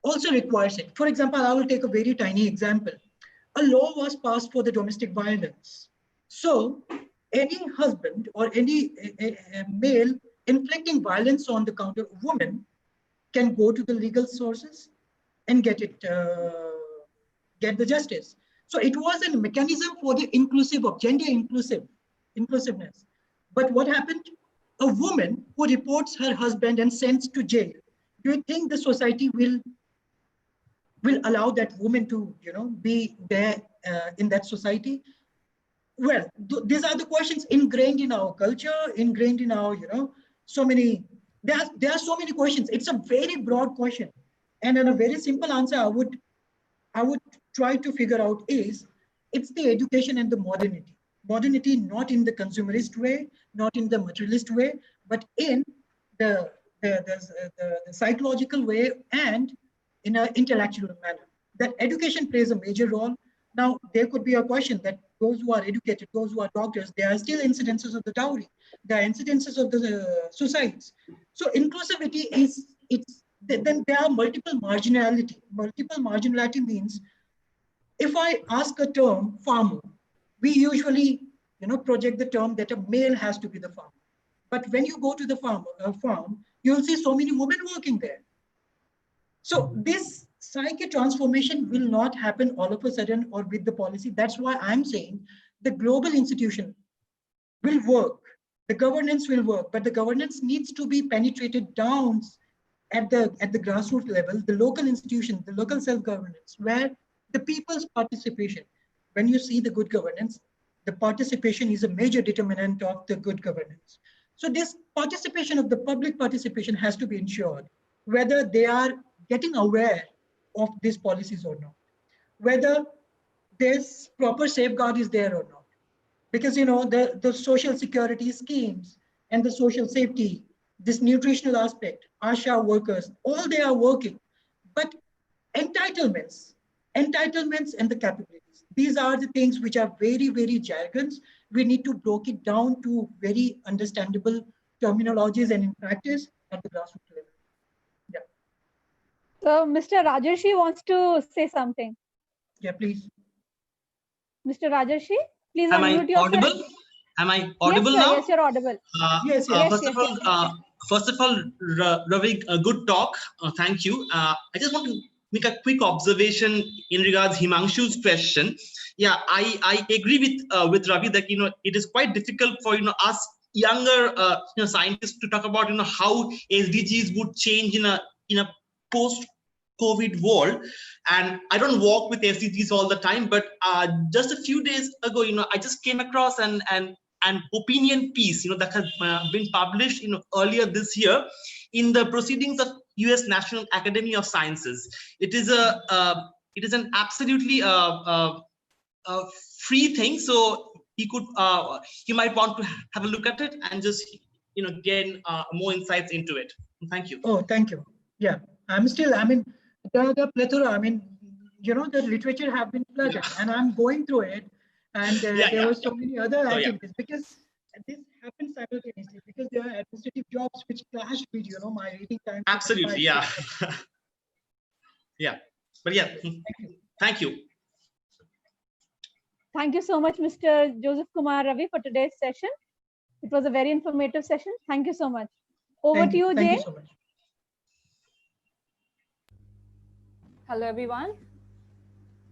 E: also requires it. For example, I will take a very tiny example. A law was passed for the domestic violence. So any husband or any male inflicting violence on the counter woman can go to the legal sources and get the justice. So it was a mechanism for the inclusive of gender inclusiveness. But what happened? A woman who reports her husband and sends to jail, do you think the society will allow that woman to, be there in that society? Well, these are the questions ingrained in our culture, ingrained in our, so many, there are so many questions. It's a very broad question. And in a very simple answer, I would try to figure out is, it's the education and the modernity. Modernity not in the consumerist way, not in the materialist way, but in the psychological way and in an intellectual manner. That education plays a major role. Now, there could be a question that those who are educated, those who are doctors, there are still incidences of the dowry, there are incidences of the suicides. So inclusivity then there are multiple marginality. Multiple marginality means, if I ask a term farmer, we usually project the term that a male has to be the farmer. But when you go to the farm, you'll see so many women working there. So this psyche transformation will not happen all of a sudden or with the policy. That's why I'm saying the global institution will work, the governance will work, but the governance needs to be penetrated down at the grassroots level, the local institution, the local self-governance, where the people's participation. When you see the good governance, the participation is a major determinant of the good governance. So this participation of the public participation has to be ensured, whether they are getting aware of these policies or not, whether this proper safeguard is there or not. Because the social security schemes and the social safety, this nutritional aspect, ASHA workers, all they are working, but entitlements and the capabilities. These are the things which are very, very jargons. We need to break it down to very understandable terminologies and in practice at the grassroots level. Yeah.
A: So Mr. Rajarshi wants to say something.
E: Yeah, please.
A: Mr. Rajarshi, please
F: Am I
A: unmute yourself.
F: audible? Am I audible
A: yes, sir,
F: now?
A: Yes, you're audible.
E: Yes.
F: First of all, Ravi, a good talk. Thank you. I just want to make a quick observation in regards Himanshu's question. Yeah, I agree with Ravi that it is quite difficult for us younger scientists to talk about how SDGs would change in a post COVID world. And I don't work with SDGs all the time, but just a few days ago, I just came across an opinion piece, that has been published, earlier this year in the proceedings of US National Academy of Sciences. It is an absolutely free thing. So you might want to have a look at it and just, gain more insights into it. Thank you.
E: Oh, thank you. Yeah, the plethora, the literature have been flooded and I'm going through it. And there were so many other activities because And this happens simultaneously because there are administrative jobs which clash with, my reading time.
F: Absolutely, yeah. Yeah, but yeah, thank you.
A: Thank you so much, Mr. Joseph Kumar Ravi, for today's session. It was a very informative session. Thank you so much. Over to you,
E: Thank
A: Jane.
E: you so much.
G: Hello, everyone.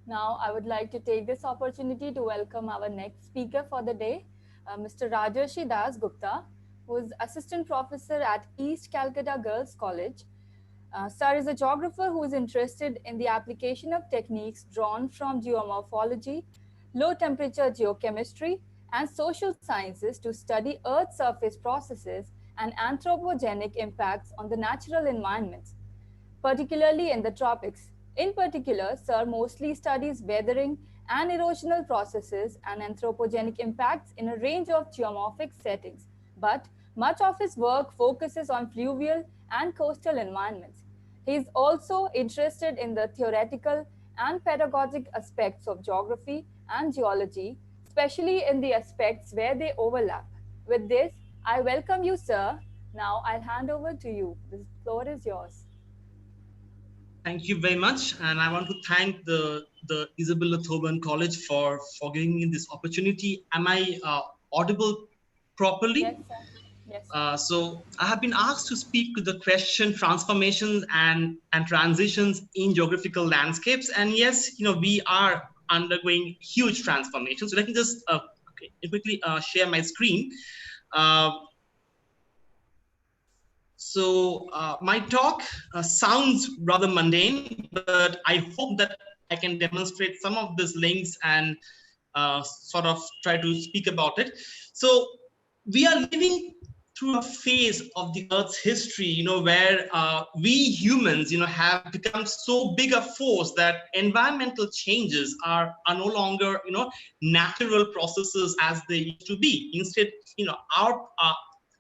G: Now, I would like to take this opportunity to welcome our next speaker for the day, Mr. Rajarshi Das Gupta, who is Assistant Professor at East Calcutta Girls College. Sir is a geographer who is interested in the application of techniques drawn from geomorphology, low temperature geochemistry, and social sciences to study Earth's surface processes and anthropogenic impacts on the natural environments, particularly in the tropics. In particular, Sir mostly studies weathering and erosional processes and anthropogenic impacts in a range of geomorphic settings, but much of his work focuses on fluvial and coastal environments. He is also interested in the theoretical and pedagogic aspects of geography and geology, especially in the aspects where they overlap. With this, I welcome you, sir. Now I'll hand over to you. The floor is yours.
F: Thank you very much, and I want to thank the Isabella Thoburn College for giving me this opportunity. Am I audible properly?
G: Yes, sir. Yes.
F: So I have been asked to speak to the question transformations and transitions in geographical landscapes, and yes, we are undergoing huge transformations. So let me just quickly share my screen. So my talk sounds rather mundane, but I hope that I can demonstrate some of these links and sort of try to speak about it. So we are living through a phase of the Earth's history, where we humans, have become so big a force that environmental changes are no longer, natural processes as they used to be. Instead,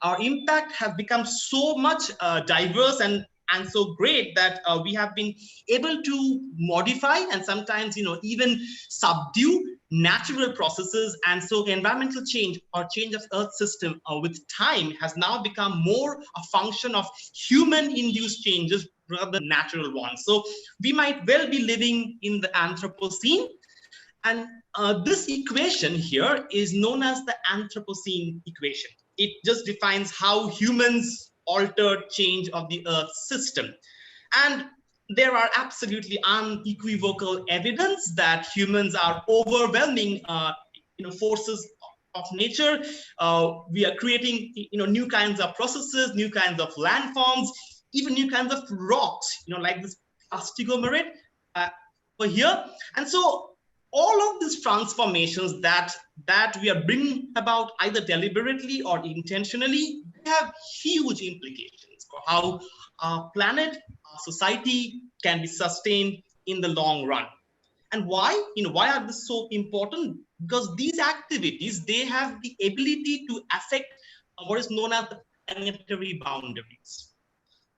F: our impact has become so much diverse and so great that we have been able to modify and sometimes even subdue natural processes. And so environmental change or change of Earth system with time has now become more a function of human induced changes rather than natural ones. So we might well be living in the Anthropocene, and this equation here is known as the Anthropocene equation. It just defines how humans altered change of the Earth system. And there are absolutely unequivocal evidence that humans are overwhelming forces of nature. We are creating new kinds of processes, new kinds of landforms, even new kinds of rocks, like this plasticomerate over here. And so all of these transformations that we are bringing about either deliberately or intentionally have huge implications for how our planet, our society can be sustained in the long run. And why? Why are this so important? Because these activities, they have the ability to affect what is known as the planetary boundaries.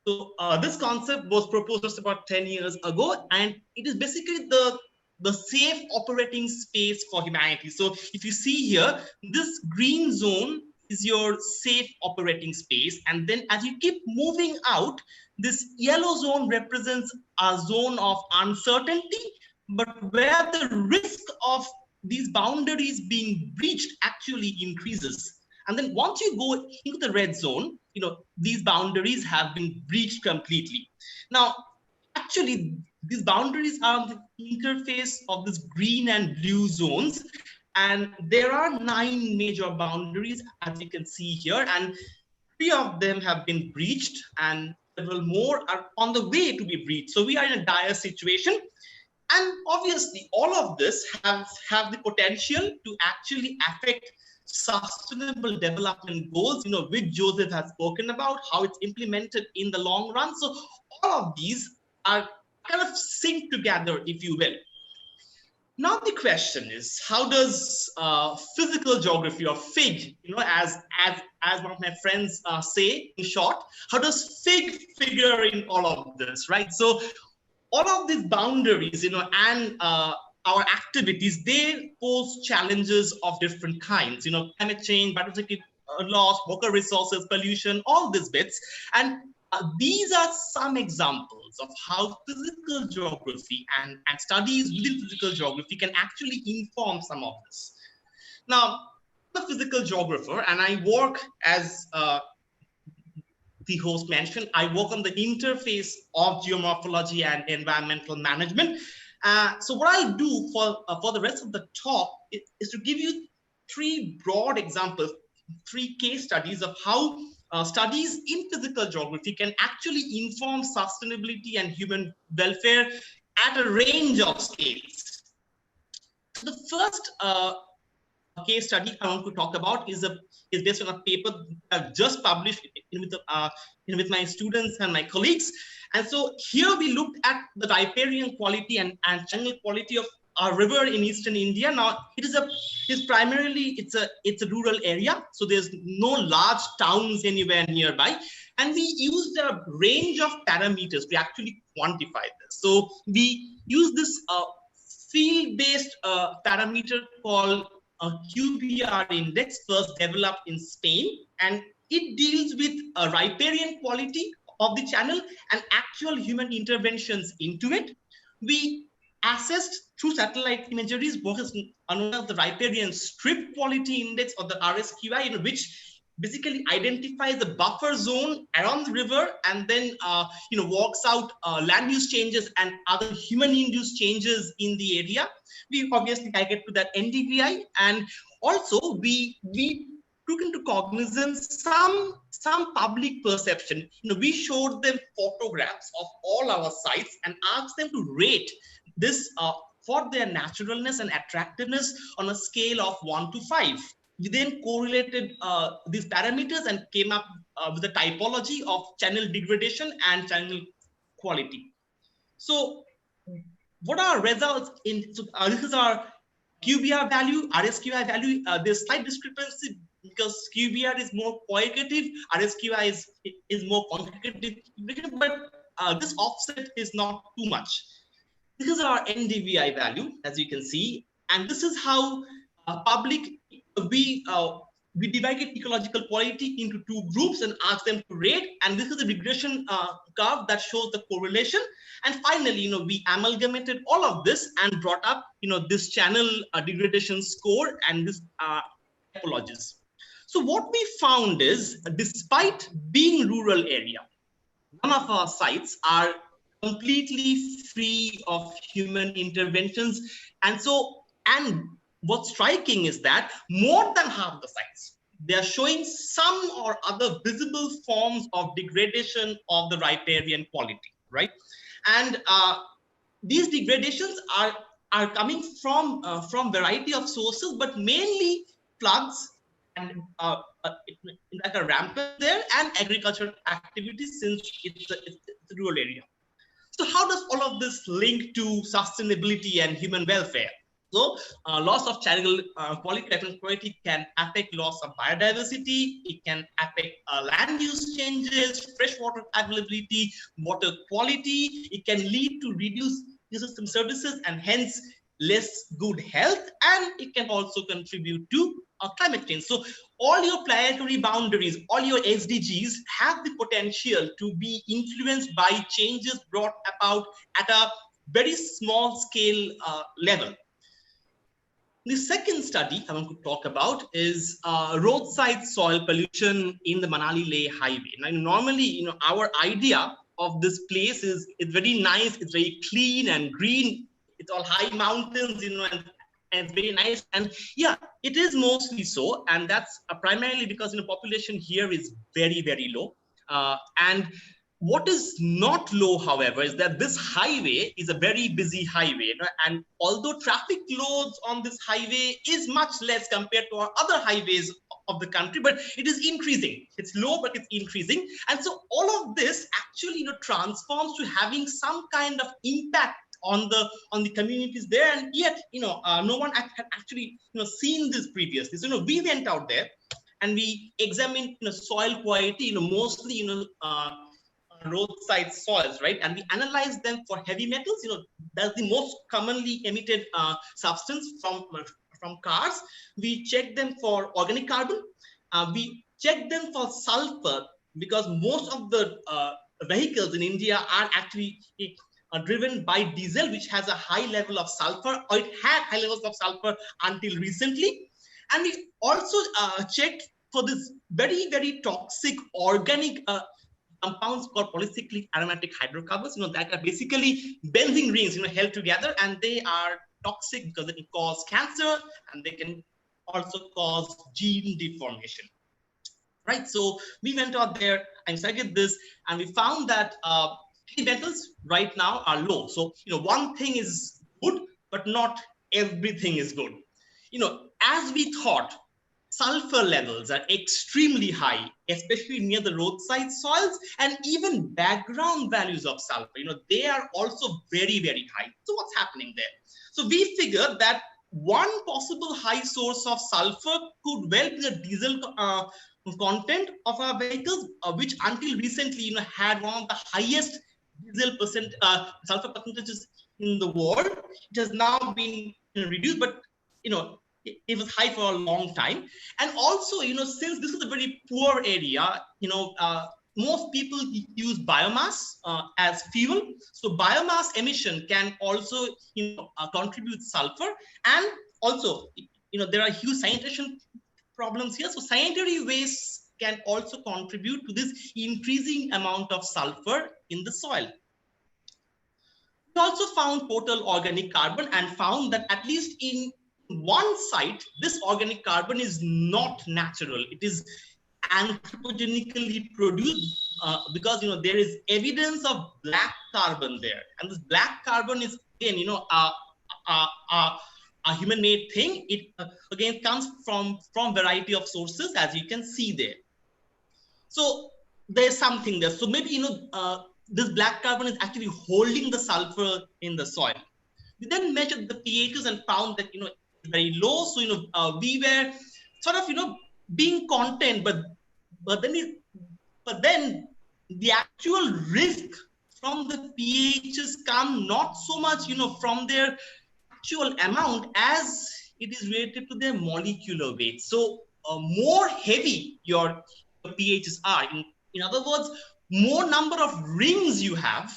F: So this concept was proposed just about 10 years ago, and it is basically the safe operating space for humanity. So if you see here, this green zone is your safe operating space. And then as you keep moving out, this yellow zone represents a zone of uncertainty, but where the risk of these boundaries being breached actually increases. And then once you go into the red zone, these boundaries have been breached completely. Now, actually, these boundaries are the interface of this green and blue zones. And there are 9 major boundaries, as you can see here, and 3 of them have been breached and several more are on the way to be breached. So we are in a dire situation. And obviously, all of this have the potential to actually affect sustainable development goals, which Joseph has spoken about, how it's implemented in the long run. So all of these are kind of synced together, if you will. Now the question is, how does physical geography, or FIG, as one of my friends say in short, how does FIG figure in all of this, right? So all of these boundaries, and our activities, they pose challenges of different kinds. Climate change, loss, water resources, pollution, all these bits. And these are some examples of how physical geography and studies within physical geography can actually inform some of this. Now, I'm a physical geographer, and I work as the host mentioned, I work on the interface of geomorphology and environmental management. So what I'll do for the rest of the talk is to give you three broad examples, three case studies of how studies in physical geography can actually inform sustainability and human welfare at a range of scales. So the first case study I want to talk about is based on a paper I've just published with my students and my colleagues. And so here we looked at the riparian quality and channel quality of our river in eastern India. Now it's primarily a rural area, so there's no large towns anywhere nearby, and we used a range of parameters to actually quantify this. So we use this field-based parameter called a QBR index, first developed in Spain, and it deals with a riparian quality of the channel and actual human interventions into it. We assessed through satellite imageries what is known as the riparian strip quality index, or the RSQI, which basically identifies the buffer zone around the river and then works out land use changes and other human induced changes in the area. We obviously get to that NDVI, and also we took into cognizance some public perception. We showed them photographs of all our sites and asked them to rate this for their naturalness and attractiveness on a scale of 1 to 5. We then correlated these parameters and came up with a typology of channel degradation and channel quality. So what are results in? So this is our QBR value, RSQI value. There's slight discrepancy because QBR is more qualitative, RSQI is more quantitative, but this offset is not too much. This is our NDVI value, as you can see, and this is how we divided ecological quality into two groups and asked them to rate, and this is a regression curve that shows the correlation. And finally, we amalgamated all of this and brought up, this channel degradation score and this typologies. So what we found is, despite being rural area, none of our sites are completely free of human interventions. And what's striking is that more than half the sites, they are showing some or other visible forms of degradation of the riparian quality, right? And these degradations are coming from variety of sources, but mainly floods and like a rampant there, and agricultural activities, since it's a rural area. So how does all of this link to sustainability and human welfare? So loss of channel quality can affect loss of biodiversity. It can affect land use changes, freshwater availability, water quality. It can lead to reduced ecosystem services and hence less good health. And it can also contribute to climate change. So all your planetary boundaries, all your SDGs have the potential to be influenced by changes brought about at a very small scale level. The second study I want to talk about is roadside soil pollution in the Manali-Leh highway. Now, normally, our idea of this place is it's very nice, it's very clean and green, it's all high mountains, and it's very nice. And yeah, it is mostly so, and that's primarily because population here is very, very low. And what is not low, however, is that this highway is a very busy highway. And although traffic loads on this highway is much less compared to our other highways of the country, but it is increasing. It's low, but it's increasing. And so all of this actually transforms to having some kind of impact on the communities there. And yet, no one had actually seen this previously. So we went out there and we examined soil quality, mostly roadside soils, right? And we analyzed them for heavy metals. That's the most commonly emitted substance from cars. We checked them for organic carbon. We check them for sulfur, because most of the vehicles in India are actually driven by diesel, which has a high level of sulfur, or it had high levels of sulfur until recently. And we also checked for this very, very toxic organic compounds called polycyclic aromatic hydrocarbons, that are basically benzene rings, held together, and they are toxic because they can cause cancer and they can also cause gene deformation. Right, so we went out there and studied this, and we found that heavy metals right now are low. So one thing is good, but not everything is good. As we thought, sulfur levels are extremely high, especially near the roadside soils, and even background values of sulfur, they are also very, very high. So what's happening there? So we figured that one possible high source of sulfur could well be the diesel content of our vehicles, which until recently, had one of the highest diesel sulfur percentages in the world. It has now been reduced, but it was high for a long time. And also, since this is a very poor area, most people use biomass as fuel. So biomass emission can also, contribute sulfur. And also, there are huge sanitation problems here. So sanitary waste can also contribute to this increasing amount of sulfur in the soil. We also found total organic carbon and found that at least in one site, this organic carbon is not natural. It is anthropogenically produced because there is evidence of black carbon there, and this black carbon is again a human-made thing. It again comes from variety of sources, as you can see there. So there's something there. So maybe this black carbon is actually holding the sulfur in the soil. We then measured the pHs and found that it's very low. So we were sort of being content, but then the actual risk from the pHs come not so much from their actual amount as it is related to their molecular weight. So more heavy your pHs are. In other words, more number of rings you have,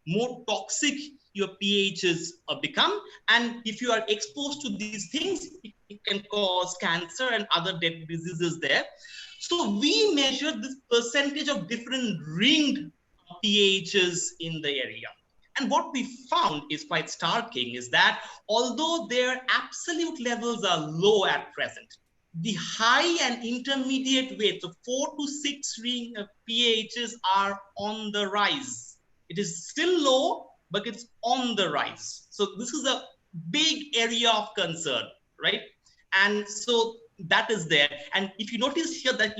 F: more toxic your pHs become. And if you are exposed to these things, it can cause cancer and other deadly diseases there. So we measured this percentage of different ringed pHs in the area. And what we found is quite starking, is that although their absolute levels are low at present, the high and intermediate weights of 4 to 6 ring pHs are on the rise. It is still low, but it's on the rise. So this is a big area of concern, right? And so that is there. And if you notice here that,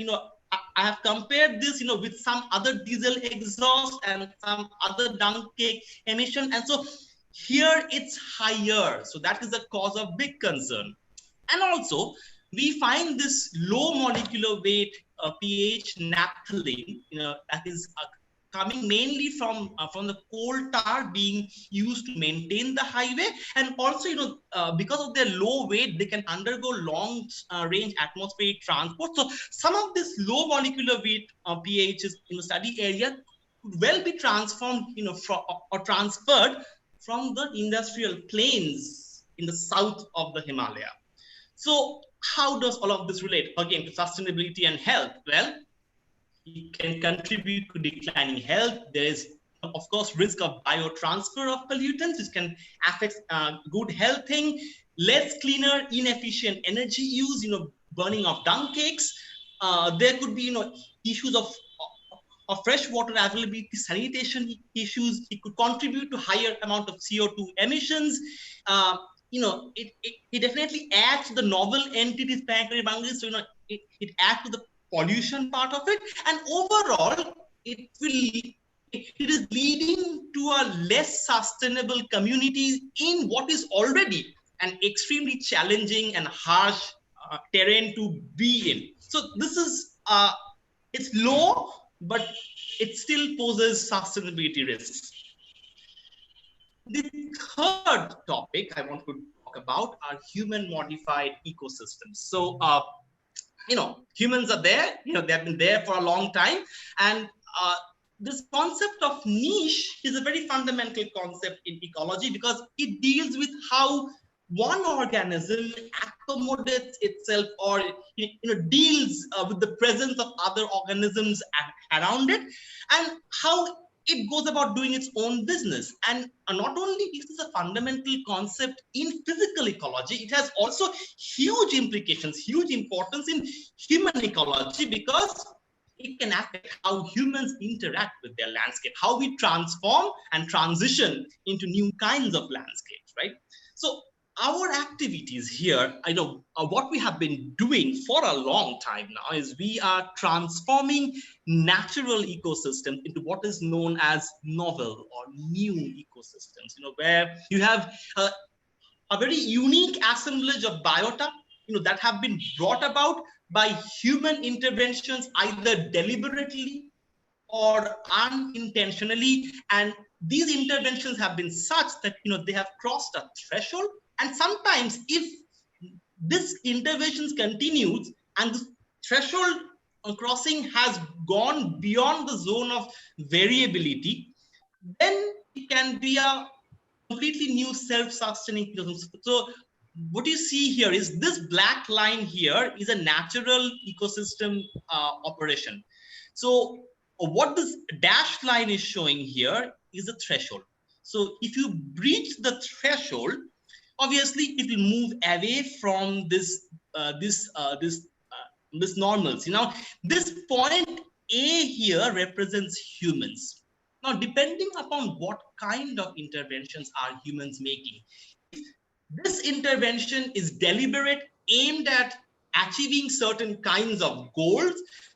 F: I have compared this, with some other diesel exhaust and some other dung cake emission. And so here it's higher. So that is a cause of big concern. And also, we find this low molecular weight pH naphthalene, that is coming mainly from the coal tar being used to maintain the highway. And also, because of their low weight, they can undergo long range atmospheric transport. So some of this low molecular weight pHs in the study area could well be transformed, or transferred from the industrial plains in the south of the Himalaya. So how does all of this relate again to sustainability and health? Well, it can contribute to declining health. There is, of course, risk of biotransfer of pollutants, which can affect good health thing, less cleaner, inefficient energy use, burning of dung cakes. There could be, issues of fresh water availability, sanitation issues. It could contribute to higher amount of CO2 emissions. It definitely adds to the novel entities planetary boundaries. So, it adds to the pollution part of it. And overall, it is leading to a less sustainable community in what is already an extremely challenging and harsh terrain to be in. So this is, it's low, but it still poses sustainability risks. The third topic I want to talk about are human modified ecosystems. So humans are there, they have been there for a long time. And this concept of niche is a very fundamental concept in ecology, because it deals with how one organism accommodates itself, or deals with the presence of other organisms around it, and how it goes about doing its own business. And not only is this a fundamental concept in physical ecology, it has also huge implications, huge importance in human ecology, because it can affect how humans interact with their landscape, how we transform and transition into new kinds of landscapes, right? So our activities here, what we have been doing for a long time now is we are transforming natural ecosystems into what is known as novel or new ecosystems, where you have a very unique assemblage of biota, that have been brought about by human interventions, either deliberately or unintentionally. And these interventions have been such that they have crossed a threshold. And sometimes, if this interventions continues and the threshold crossing has gone beyond the zone of variability, then it can be a completely new self-sustaining ecosystem. So what you see here is this black line here is a natural ecosystem operation. So what this dashed line is showing here is a threshold. So if you breach the threshold, obviously it will move away from this normalcy. Now this point A here represents humans. Now, depending upon what kind of interventions are humans making, if this intervention is deliberate, aimed at achieving certain kinds of goals,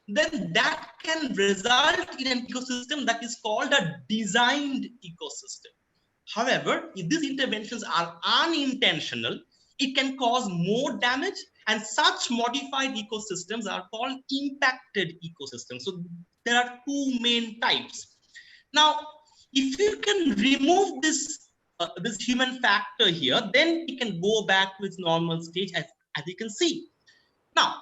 F: then that can result in an ecosystem that is called a designed ecosystem. However, if these interventions are unintentional, it can cause more damage, and such modified ecosystems are called impacted ecosystems. So there are two main types. Now, if you can remove this human factor here, then it can go back to its normal stage, as you can see. Now,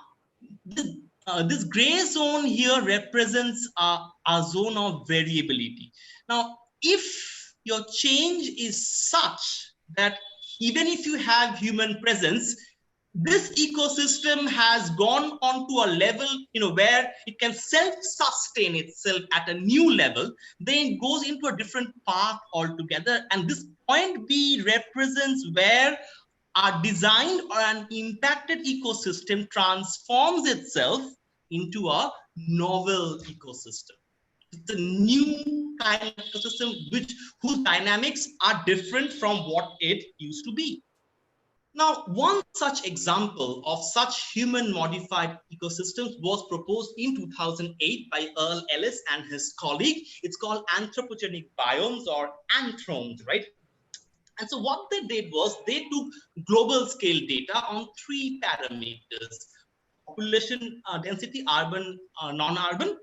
F: this gray zone here represents a zone of variability. Now, if your change is such that even if you have human presence, this ecosystem has gone on to a level, where it can self-sustain itself at a new level, then it goes into a different path altogether. And this point B represents where a designed or an impacted ecosystem transforms itself into a novel ecosystem. It's a new kind of ecosystem whose dynamics are different from what it used to be. Now, one such example of such human-modified ecosystems was proposed in 2008 by Earl Ellis and his colleague. It's called anthropogenic biomes, or anthromes, right? And so what they did was they took global scale data on three parameters: population density, urban, non-urban,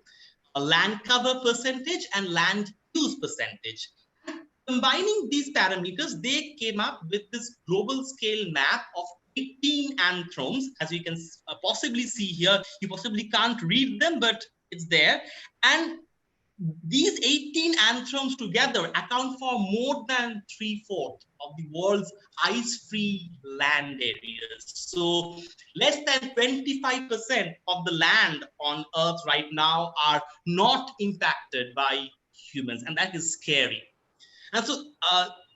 F: land cover percentage, and land use percentage. Combining these parameters, they came up with this global scale map of 18 anthromes. As you can possibly see here, you possibly can't read them, but it's there. And these 18 anthromes together account for more than 3/4 of the world's ice-free land areas. So less than 25% of the land on Earth right now are not impacted by humans, and that is scary. And so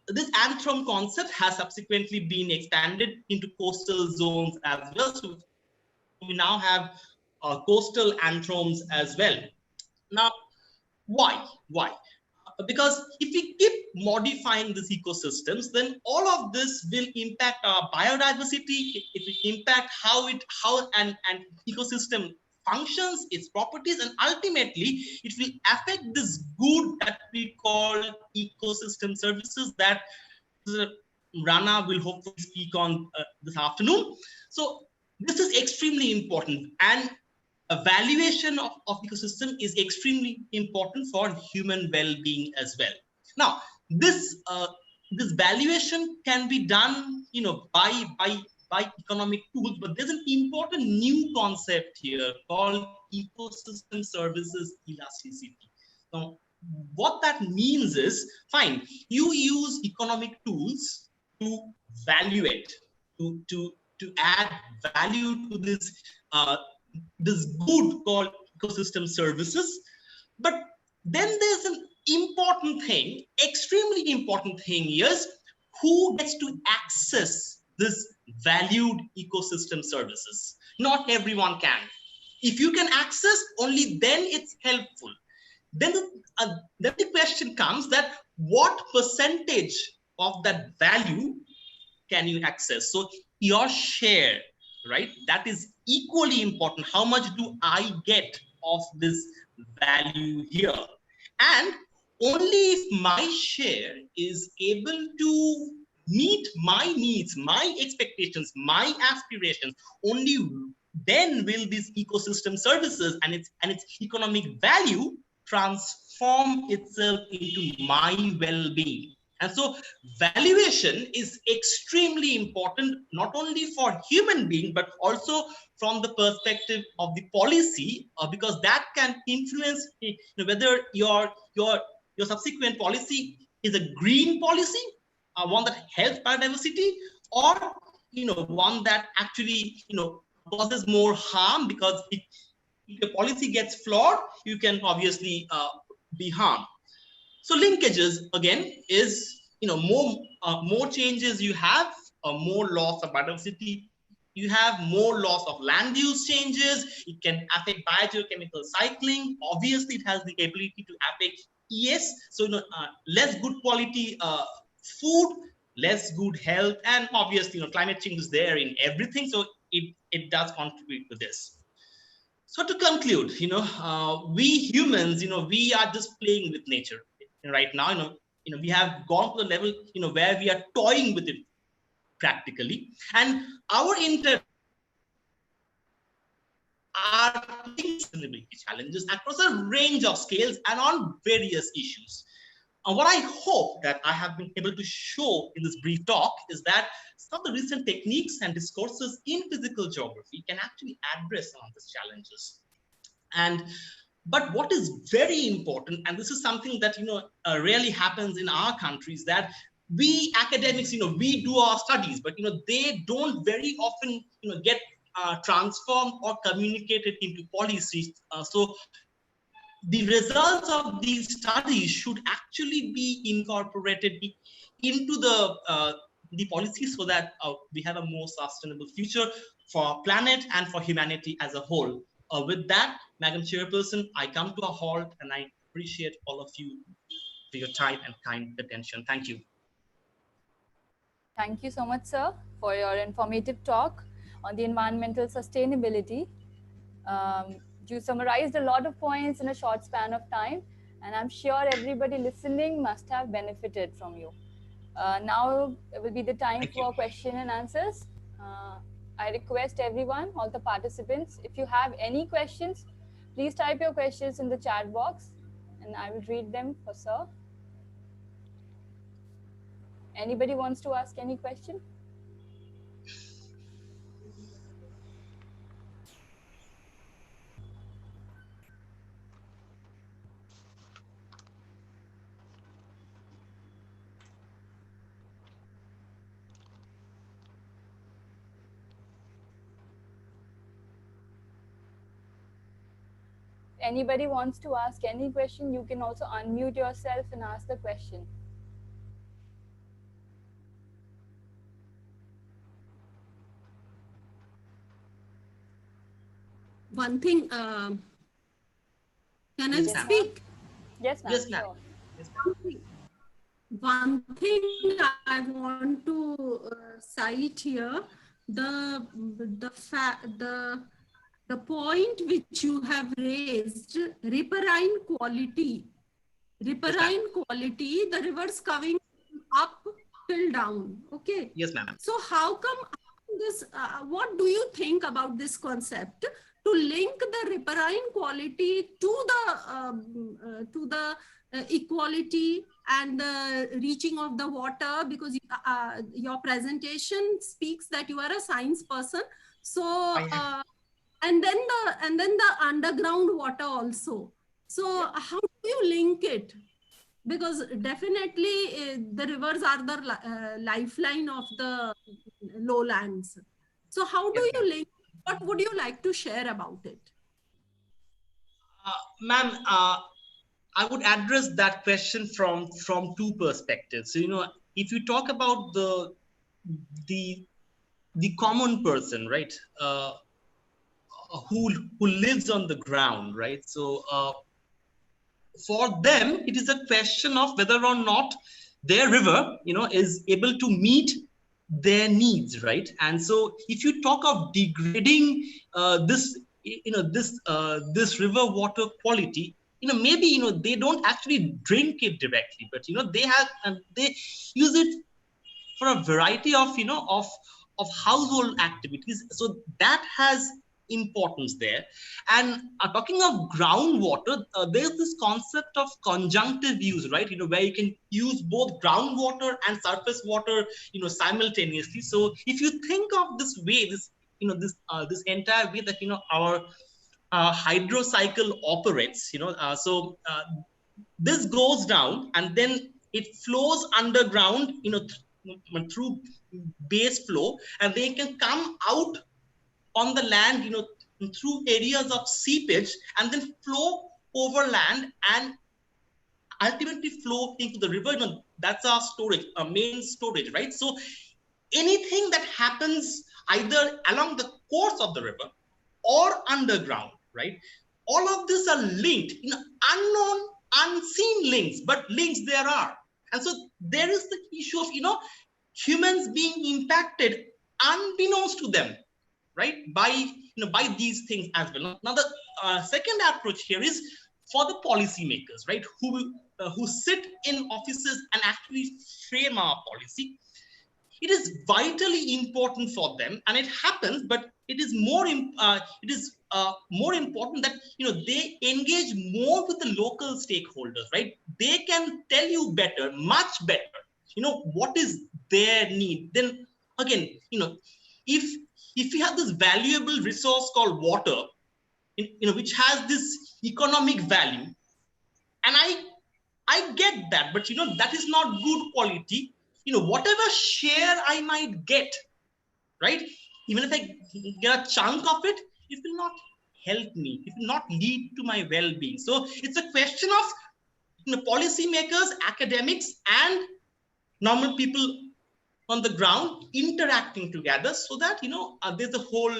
F: this anthrome concept has subsequently been expanded into coastal zones as well. So we now have coastal anthromes as well. Now, why? Because if we keep modifying these ecosystems, then all of this will impact our biodiversity. It will impact how an ecosystem functions, its properties, and ultimately it will affect this good that we call ecosystem services that Rana will hopefully speak on this afternoon. So this is extremely important, and evaluation of ecosystem is extremely important for human well-being as well. Now, this valuation can be done, by by economic tools, but there's an important new concept here called ecosystem services elasticity. Now, what that means is, fine, you use economic tools to evaluate, to add value to this good called ecosystem services. But then there's an important thing, extremely important thing is who gets to access this valued ecosystem services. Not everyone can. If you can access, only then it's helpful. Then the question comes that what percentage of that value can you access? So your share, right? That is equally important. How much do I get of this value here? And only if my share is able to meet my needs, my expectations, my aspirations, only then will these ecosystem services and its economic value transform itself into my well-being. And so valuation is extremely important, not only for human being, but also from the perspective of the policy, because that can influence whether your subsequent policy is a green policy, one that helps biodiversity, or one that actually causes more harm, because if your policy gets flawed, you can obviously be harmed. So linkages again is more changes you have, more loss of biodiversity. You have more loss of land use changes. It can affect biogeochemical cycling. Obviously, it has the ability to affect ES. So less good quality food, less good health, and obviously climate change is there in everything. So it does contribute to this. So to conclude, we humans, we are just playing with nature right now. We have gone to the level, where we are toying with it practically, and our are sustainability challenges across a range of scales and on various issues. And what I hope that I have been able to show in this brief talk is that some of the recent techniques and discourses in physical geography can actually address some of these challenges. But what is very important, and this is something that rarely happens in our countries, that we academics, we do our studies, but they don't very often get transformed or communicated into policies. So the results of these studies should actually be incorporated into the policy, so that we have a more sustainable future for our planet and for humanity as a whole. With that, Madam Chairperson, I come to a halt, and I appreciate all of you for your time and kind attention. Thank you.
G: Thank you so much, sir, for your informative talk on the environmental sustainability. You summarized a lot of points in a short span of time, and I'm sure everybody listening must have benefited from you. Now it will be the time for question and answers. I request everyone, all the participants, if you have any questions, please type your questions in the chat box and I will read them for sir. Anybody wants to ask any question? Anybody wants to ask any question, you can also unmute yourself and ask the question.
C: One thing, can I speak?
G: Yes, ma'am.
F: Yes, ma'am.
G: Sure.
C: One thing I want to cite here, the point which you have raised, riparian quality, the rivers coming up till down. Okay.
F: Yes, ma'am.
C: So how come this? What do you think about this concept to link the riparian quality to the equality and the reaching of the water, because your presentation speaks that you are a science person. So and then the underground water also. So how do you link it? Because definitely the rivers are the lifeline of the lowlands. So how do you link? What would you like to share about it?
F: Ma'am, I would address that question from two perspectives. So, if you talk about the common person, right, who lives on the ground, right? So for them, it is a question of whether or not their river, is able to meet their needs, right? And so if you talk of degrading this river water quality, maybe they don't actually drink it directly, but they use it for a variety of household activities. So that has importance there. And talking of groundwater, there's this concept of conjunctive use, right? Where you can use both groundwater and surface water simultaneously. So if you think of this way, this entire way that our hydro cycle operates, this goes down and then it flows underground, through base flow, and they can come out on the land, through areas of seepage, and then flow over land and ultimately flow into the river. That's our storage, our main storage, right? So anything that happens either along the course of the river or underground, right? All of these are linked, unknown, unseen links, but links there are. And so there is the issue of, humans being impacted unbeknownst to them, right? By these things as well. Now the second approach here is for the policymakers, right? Who sit in offices and actually frame our policy. It is vitally important for them, and it happens, but it is more important that they engage more with the local stakeholders, right? They can tell you better, much better, what is their need. Then again, if we have this valuable resource called water, which has this economic value, and I get that, but that is not good quality. Whatever share I might get, right? Even if I get a chunk of it, it will not help me. It will not lead to my well-being. So it's a question of policymakers, academics, and normal people on the ground interacting together, so that there's a whole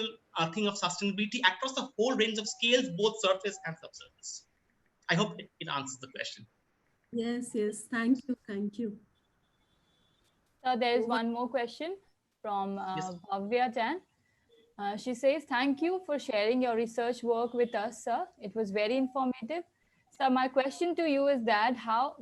F: thing of sustainability across the whole range of scales, both surface and subsurface. I hope it answers the question.
C: Yes, thank you.
G: So there is one more question from Bhavya Jan. She says, thank you for sharing your research work with us, sir. It was very informative. So my question to you is that how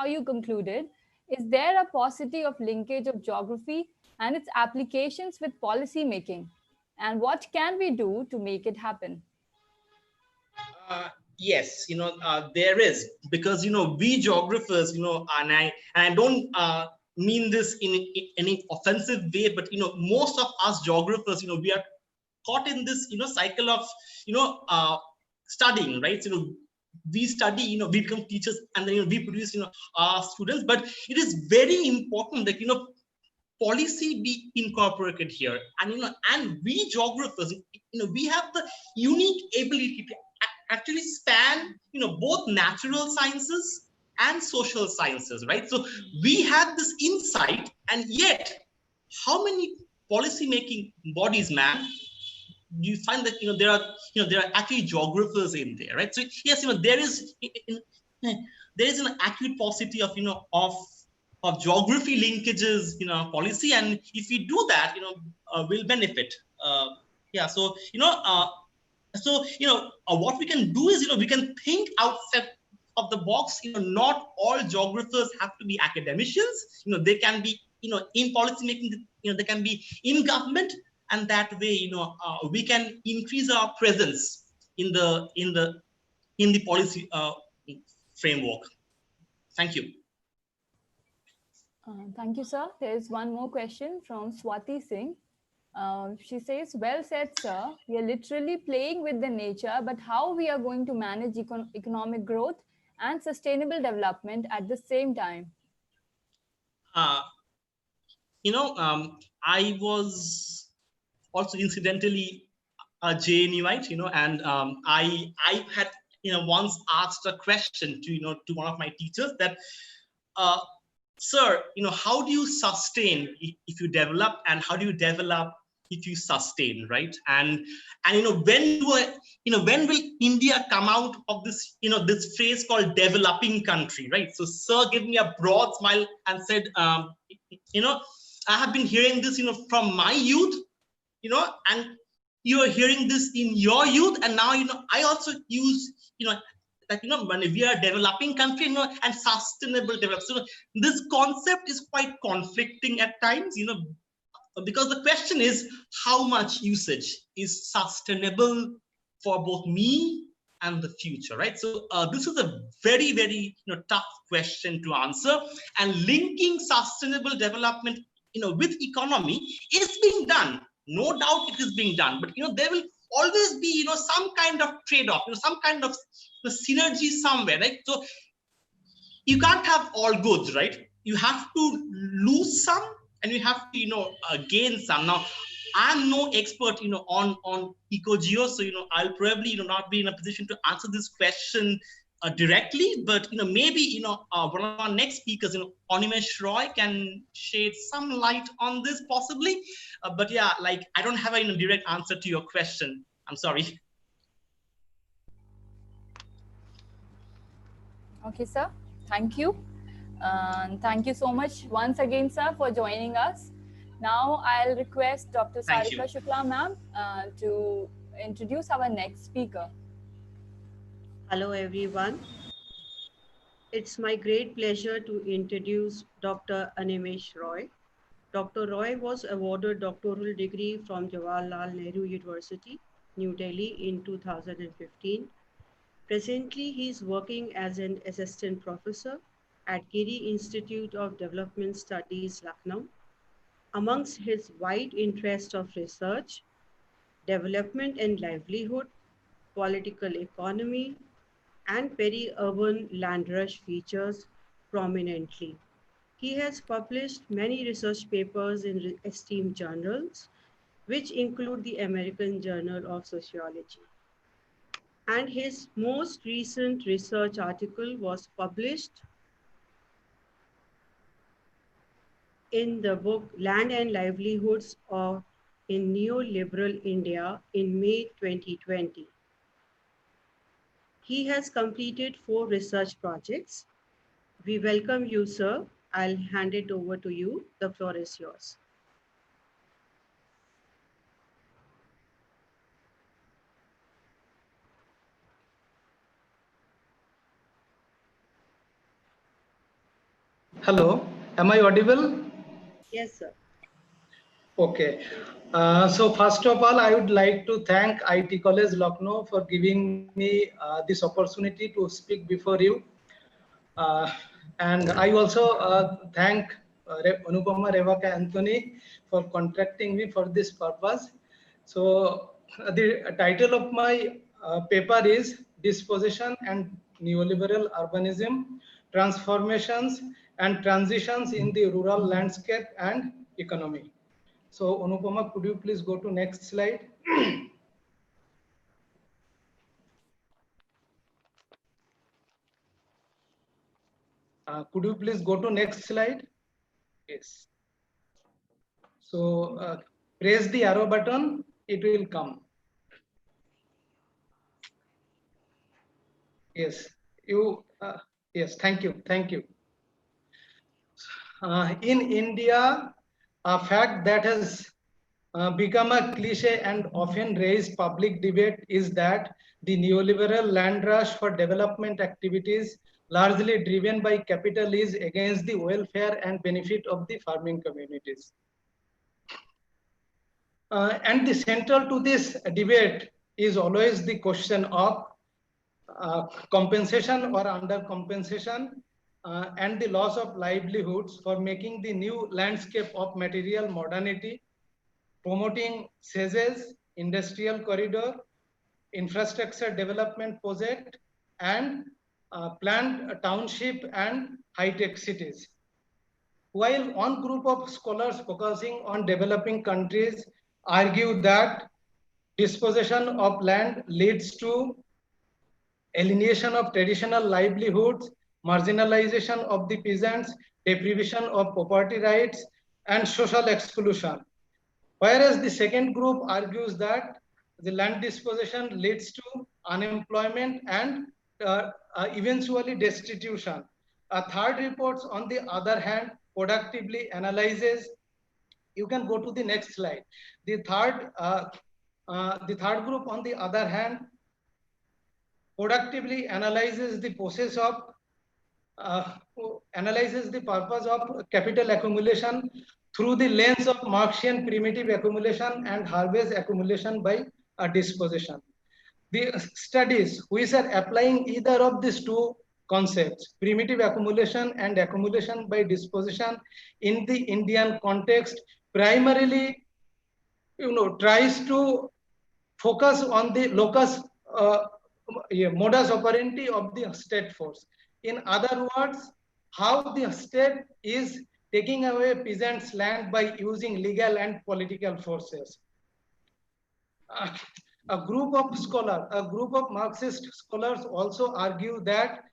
G: you concluded, is there a paucity of linkage of geography and its applications with policy making? And what can we do to make it happen?
F: Yes, there is, because we geographers, and I don't mean this in any offensive way, but most of us geographers, we are caught in this cycle of studying, right? We study, we become teachers, and then we produce our students. But it is very important that policy be incorporated here, and we geographers, we have the unique ability to actually span both natural sciences and social sciences, right? So we have this insight, and yet how many policy making bodies, man, you find that there are actually geographers in there, right? So yes, there is an acute paucity of of geography linkages in our policy, and if we do that, we'll benefit. Yeah, so what we can do is we can think outside of the box. Not all geographers have to be academicians. They can be in policy making. They can be in government, and that way we can increase our presence in the policy framework. Thank you.
G: Thank you, sir. There's one more question from Swati Singh. She says, well said, sir. We are literally playing with the nature, but how we are going to manage economic growth and sustainable development at the same time?
F: Uh, I was also incidentally a JNUite, and I had once asked a question to one of my teachers that, sir, how do you sustain if you develop, and how do you develop if you sustain, right? And when will India come out of this this phrase called developing country, right? So sir gave me a broad smile and said, I have been hearing this from my youth, and you are hearing this in your youth, and now I also use that when we are developing country, and sustainable development. So this concept is quite conflicting at times, because the question is how much usage is sustainable for both me and the future, right? So this is a very, very tough question to answer, and linking sustainable development with economy is being done. No doubt it is being done, but there will always be some kind of trade-off, some kind of synergy somewhere, right? So you can't have all goods, right? You have to lose some, and you have to gain some. Now I'm no expert on eco-geo, so I'll probably not be in a position to answer this question directly, but maybe one of our next speakers, Animesh Roy, can shed some light on this possibly. But yeah, like I don't have a direct answer to your question. I'm sorry.
G: Okay, sir. Thank you. Thank you so much once again, sir, for joining us. Now I'll request Dr.
F: Thank you.
G: Sarika Shukla ma'am to introduce our next speaker.
H: Hello, everyone. It's my great pleasure to introduce Dr. Animesh Roy. Dr. Roy was awarded doctoral degree from Jawaharlal Nehru University, New Delhi in 2015. Presently, he is working as an assistant professor at Giri Institute of Development Studies, Lucknow. Amongst his wide interest of research, development and livelihood, political economy, and peri-urban land rush features prominently. He has published many research papers in esteemed journals, which include the American Journal of Sociology. And his most recent research article was published in the book Land and Livelihoods in Neoliberal India in May 2020. He has completed 4 research projects. We welcome you, sir. I'll hand it over to you. The floor is yours.
I: Hello, am I audible?
H: Yes, sir.
I: Okay. So first of all, I would like to thank IT College Lucknow for giving me this opportunity to speak before you. And I also thank Anupama Revaka Anthony for contacting me for this purpose. So the title of my paper is Disposition and Neoliberal Urbanism, Transformations and Transitions in the Rural Landscape and Economy. So Anupama, could you please go to next slide? Could you please go to next slide? Yes. So press the arrow button, it will come. Yes, yes, thank you. In India, a fact that has become a cliche and often raised public debate is that the neoliberal land rush for development activities largely driven by capital is against the welfare and benefit of the farming communities. And the central to this debate is always the question of compensation or under compensation and the loss of livelihoods for making the new landscape of material modernity, promoting SEZs, industrial corridor, infrastructure development project, and planned township and high-tech cities. While one group of scholars focusing on developing countries argue that dispossession of land leads to alienation of traditional livelihoods, marginalization of the peasants, deprivation of property rights, and social exclusion. Whereas the second group argues that the land dispossession leads to unemployment and eventually destitution. A third report, on the other hand, productively analyzes. You can go to the next slide. The third group, on the other hand, productively analyzes the process of analyzes the purpose of capital accumulation through the lens of Marxian primitive accumulation and harvest accumulation by dispossession. The studies which are applying either of these two concepts, primitive accumulation and accumulation by dispossession, in the Indian context, primarily, tries to focus on the locus modus operandi of the state force. In other words, how the state is taking away peasants' land by using legal and political forces. A group of Marxist scholars also argue that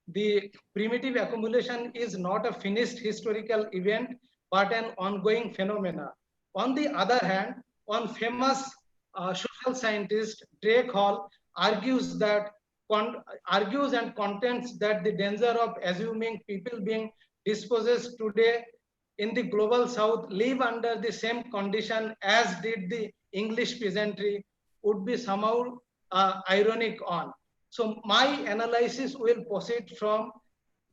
I: the primitive accumulation is not a finished historical event, but an ongoing phenomena. On the other hand, one famous social scientist, Drake Hall, argues and contends that the danger of assuming people being dispossessed today in the global south live under the same condition as did the English peasantry would be somehow ironic on. So my analysis will proceed from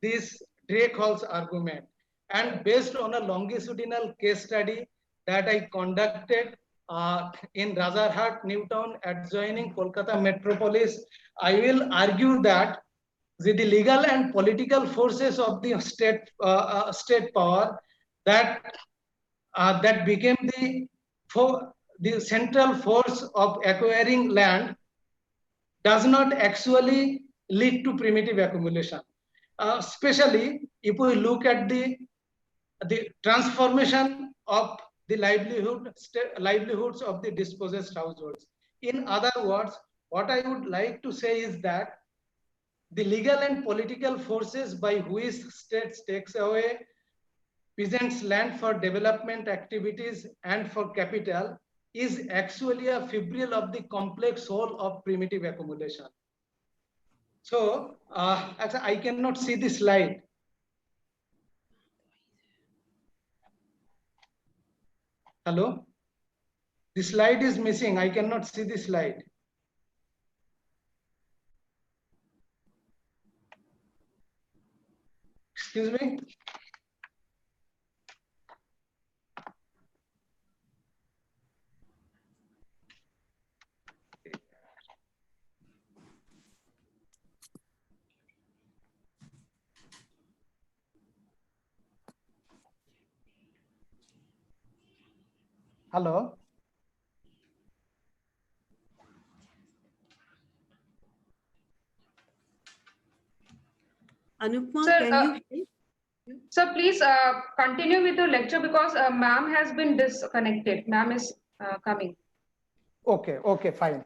I: this Drake Hall's argument, and based on a longitudinal case study that I conducted in Razarhat, Newtown, adjoining Kolkata metropolis, I will argue that the legal and political forces of the state power that became the central force of acquiring land does not actually lead to primitive accumulation. Especially if we look at the transformation of the livelihoods of the dispossessed households. In other words, what I would like to say is that the legal and political forces by which states takes away peasants' land for development activities and for capital is actually a fibril of the complex whole of primitive accumulation. So I cannot see the slide. Hello? The slide is missing. I cannot see the slide. Excuse me? Hello?
H: Anupma,
D: Sir,
H: can you?
D: Sir, please continue with the lecture because ma'am has been disconnected. Ma'am is coming.
I: Okay, fine.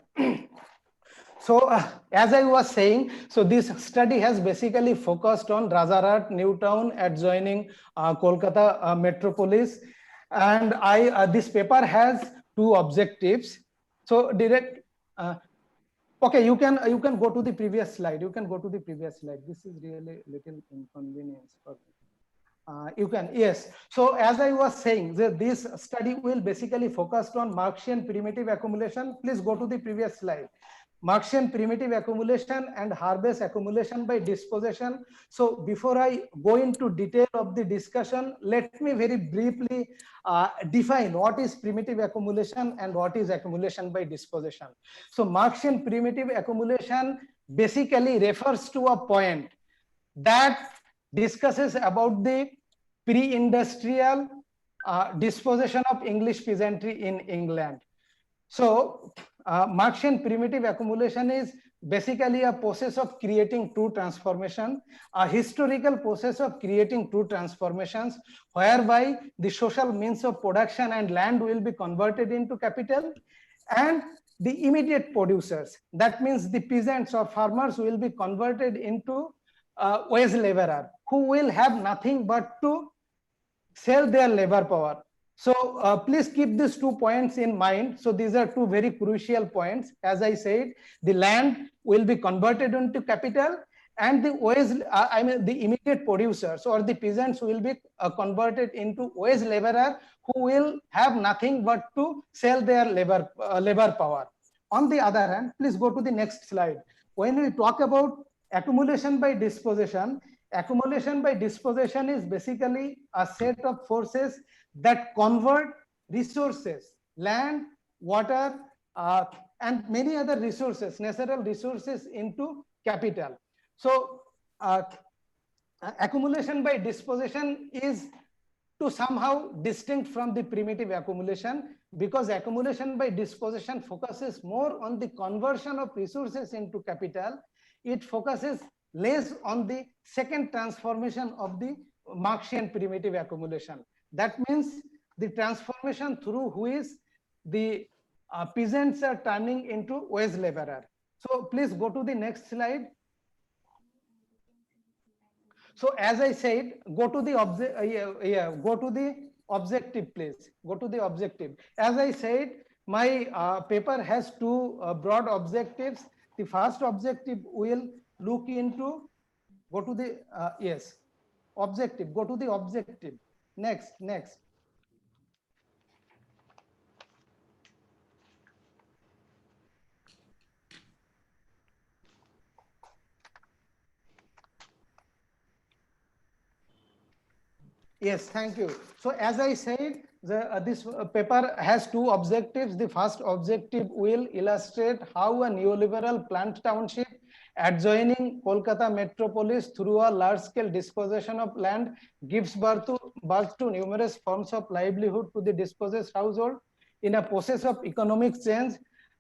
I: So as I was saying, so this study has basically focused on Razarhat, Newtown, adjoining Kolkata metropolis, and this paper has two objectives. So okay, you can go to the previous slide. You can go to the previous slide. This is really little inconvenience for me. You can, yes. So as I was saying, this study will basically focus on Marxian primitive accumulation. Please go to the previous slide. Marxian primitive accumulation and harvest accumulation by dispossession. So before I go into detail of the discussion, let me very briefly define what is primitive accumulation and what is accumulation by dispossession. So Marxian primitive accumulation basically refers to a point that discusses about the pre-industrial dispossession of English peasantry in England. So Marxian primitive accumulation is basically a process of creating true transformation, a historical process of creating true transformations, whereby the social means of production and land will be converted into capital, and the immediate producers, that means the peasants or farmers, will be converted into wage laborer, who will have nothing but to sell their labor power. So please keep these 2 points in mind. So these are 2 very crucial points. As I said, the land will be converted into capital, and the wage, I mean the immediate producers or the peasants will be converted into wage laborer, who will have nothing but to sell their labor power. On the other hand, please go to the next slide. When we talk about accumulation by dispossession, accumulation by dispossession is basically a set of forces that convert resources, land, water, and many other resources, natural resources, into capital. So accumulation by dispossession is to somehow distinct from the primitive accumulation, because accumulation by dispossession focuses more on the conversion of resources into capital. It focuses less on the second transformation of the Marxian primitive accumulation. That means the transformation through which the peasants are turning into wage laborer. So please go to the next slide. So as I said, go to the go to the objective, please. Go to the objective. As I said, my paper has 2 broad objectives. The first objective will look into, go to the yes, objective. Go to the objective. Next. Yes, thank you. So as I said, this paper has 2 objectives. The first objective will illustrate how a neoliberal plant township adjoining Kolkata metropolis through a large-scale dispossession of land gives birth to numerous forms of livelihood to the dispossessed household in a process of economic change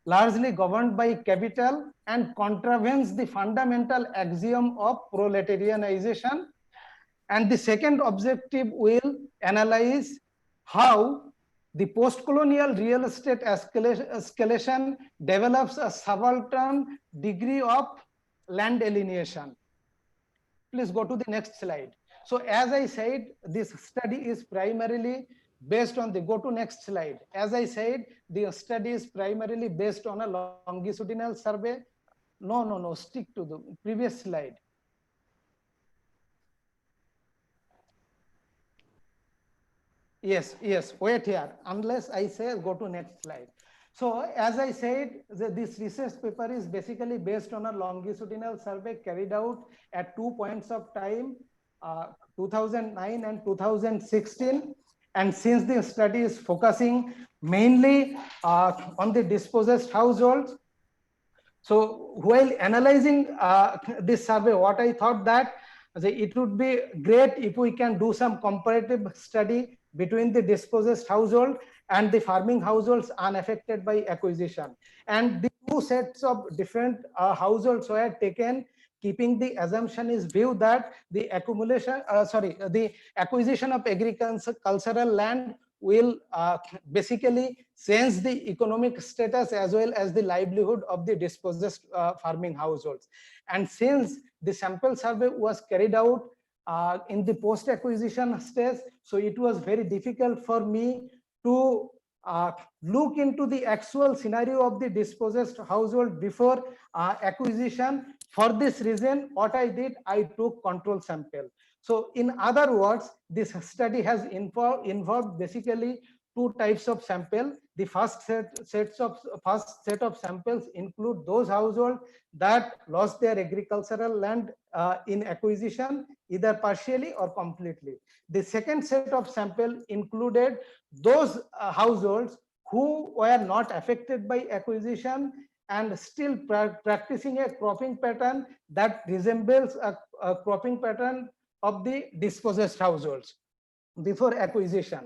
I: largely governed by capital, and contravenes the fundamental axiom of proletarianization. And the second objective will analyze how the post-colonial real estate escalation develops a subaltern degree of land alienation. Please go to the next slide. So as I said, this study is primarily based on the, go to next slide. As I said, the study is primarily based on a longitudinal survey. No, stick to the previous slide. Yes, wait here, unless I say go to next slide. So as I said, this research paper is basically based on a longitudinal survey carried out at 2 points of time, 2009 and 2016. And since the study is focusing mainly on the dispossessed households, so while analyzing this survey, what I thought that it would be great if we can do some comparative study between the dispossessed household and the farming households unaffected by acquisition. And the 2 sets of different households were taken, keeping the assumption is view that the the acquisition of agricultural land will basically change the economic status as well as the livelihood of the dispossessed farming households. And since the sample survey was carried out in the post-acquisition stage, so it was very difficult for me to look into the actual scenario of the dispossessed household before acquisition. For this reason, what I did, I took control sample. So in other words, this study has involved basically 2 types of sample. The first set of samples include those households that lost their agricultural land in acquisition, either partially or completely. The second set of sample included those households who were not affected by acquisition and still practicing a cropping pattern that resembles a cropping pattern of the dispossessed households before acquisition.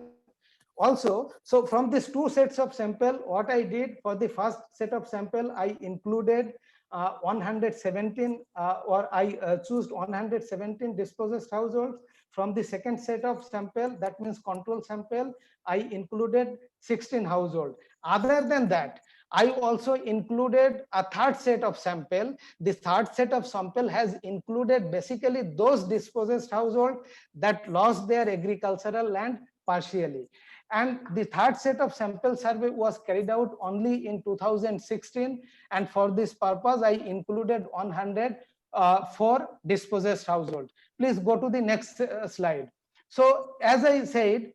I: Also, so from these two sets of sample, what I did for the first set of sample, I included 117 or I chose 117 dispossessed households. From the second set of sample, that means control sample, I included 16 households. Other than that, I also included a third set of sample. The third set of sample has included basically those dispossessed households that lost their agricultural land partially. And the third set of sample survey was carried out only in 2016. And for this purpose, I included 100 for dispossessed households. Please go to the next slide. So as I said,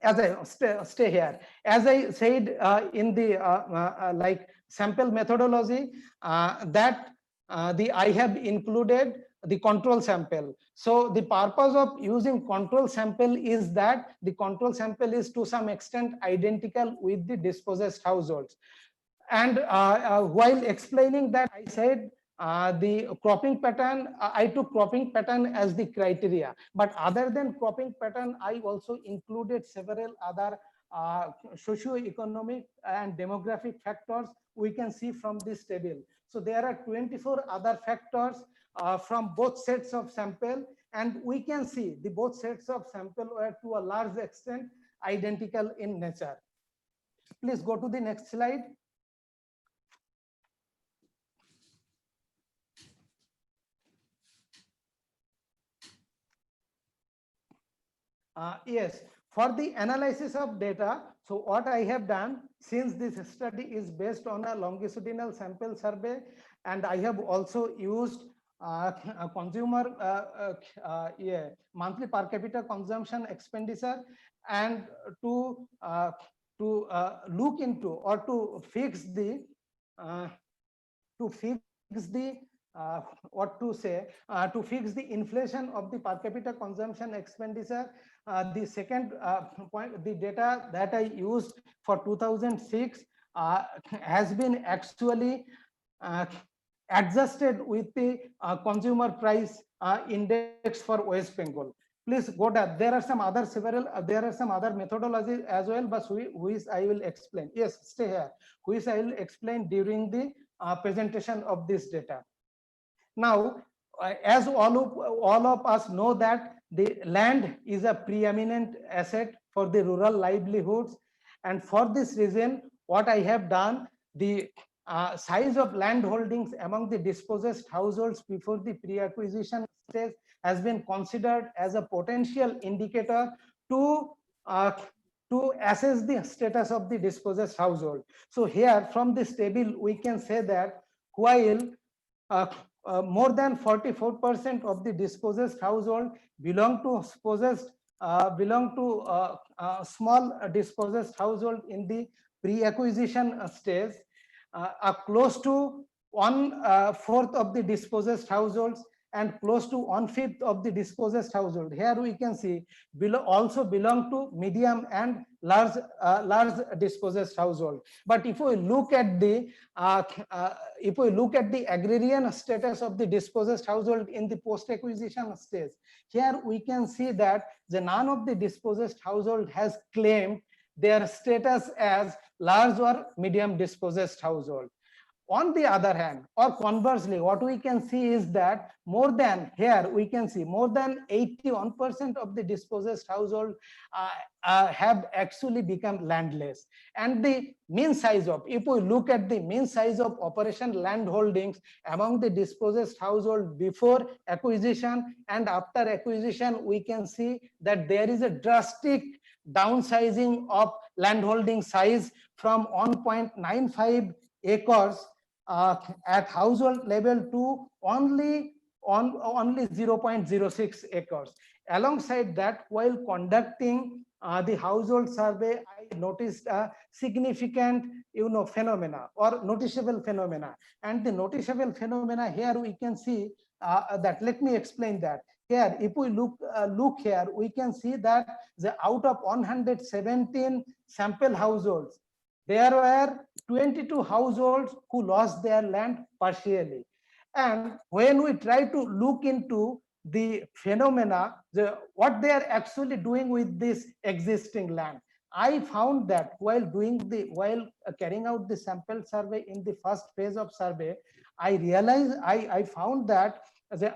I: as I stay here, as I said in the like sample methodology, that I have included the control sample. So the purpose of using control sample is that the control sample is to some extent identical with the dispossessed households. And while explaining that, I said the cropping pattern, I took cropping pattern as the criteria. But other than cropping pattern, I also included several other socio-economic and demographic factors we can see from this table. So there are 24 other factors from both sets of sample, and we can see the both sets of sample were to a large extent identical in nature. Please go to the next slide. Yes, for the analysis of data, so what I have done, since this study is based on a longitudinal sample survey, and I have also used a consumer monthly per capita consumption expenditure, and to look into or to fix the what to say, to fix the inflation of the per capita consumption expenditure. The second point, the data that I used for 2006 has been actually adjusted with the consumer price index for West Bengal. Please go down. There are some other methodologies as well, but which I will explain. Yes, stay here. Which I will explain during the presentation of this data. Now, as all of us know that the land is a preeminent asset for the rural livelihoods, and for this reason, what I have done, the size of land holdings among the dispossessed households before the pre-acquisition stage has been considered as a potential indicator to assess the status of the dispossessed household. So here from this table, we can say that while more than 44% of the dispossessed household belong to small dispossessed household in the pre-acquisition stage, close to 1/4 of the dispossessed households and close to 1/5 of the dispossessed household. Here we can see also belong to medium and large dispossessed household. But if we look at the agrarian status of the dispossessed household in the post-acquisition stage, here we can see that none of the dispossessed household has claimed their status as large or medium dispossessed household. On the other hand, or conversely, what we can see is that more than 81% of the dispossessed household have actually become landless. And the mean size of, if we look at the mean size of operation land holdings among the dispossessed household before acquisition and after acquisition, we can see that there is a drastic downsizing of landholding size from 1.95 acres at household level to only 0.06 acres. Alongside that, while conducting the household survey, I noticed a significant phenomena or noticeable phenomena. And the noticeable phenomena here we can see that. Let me explain that. Here, if we look here, we can see that out of 117 sample households, there were 22 households who lost their land partially. And when we try to look into
J: the phenomena, what they are actually doing with this existing land. I found that while carrying out the sample survey in the first phase of survey, I realized I found that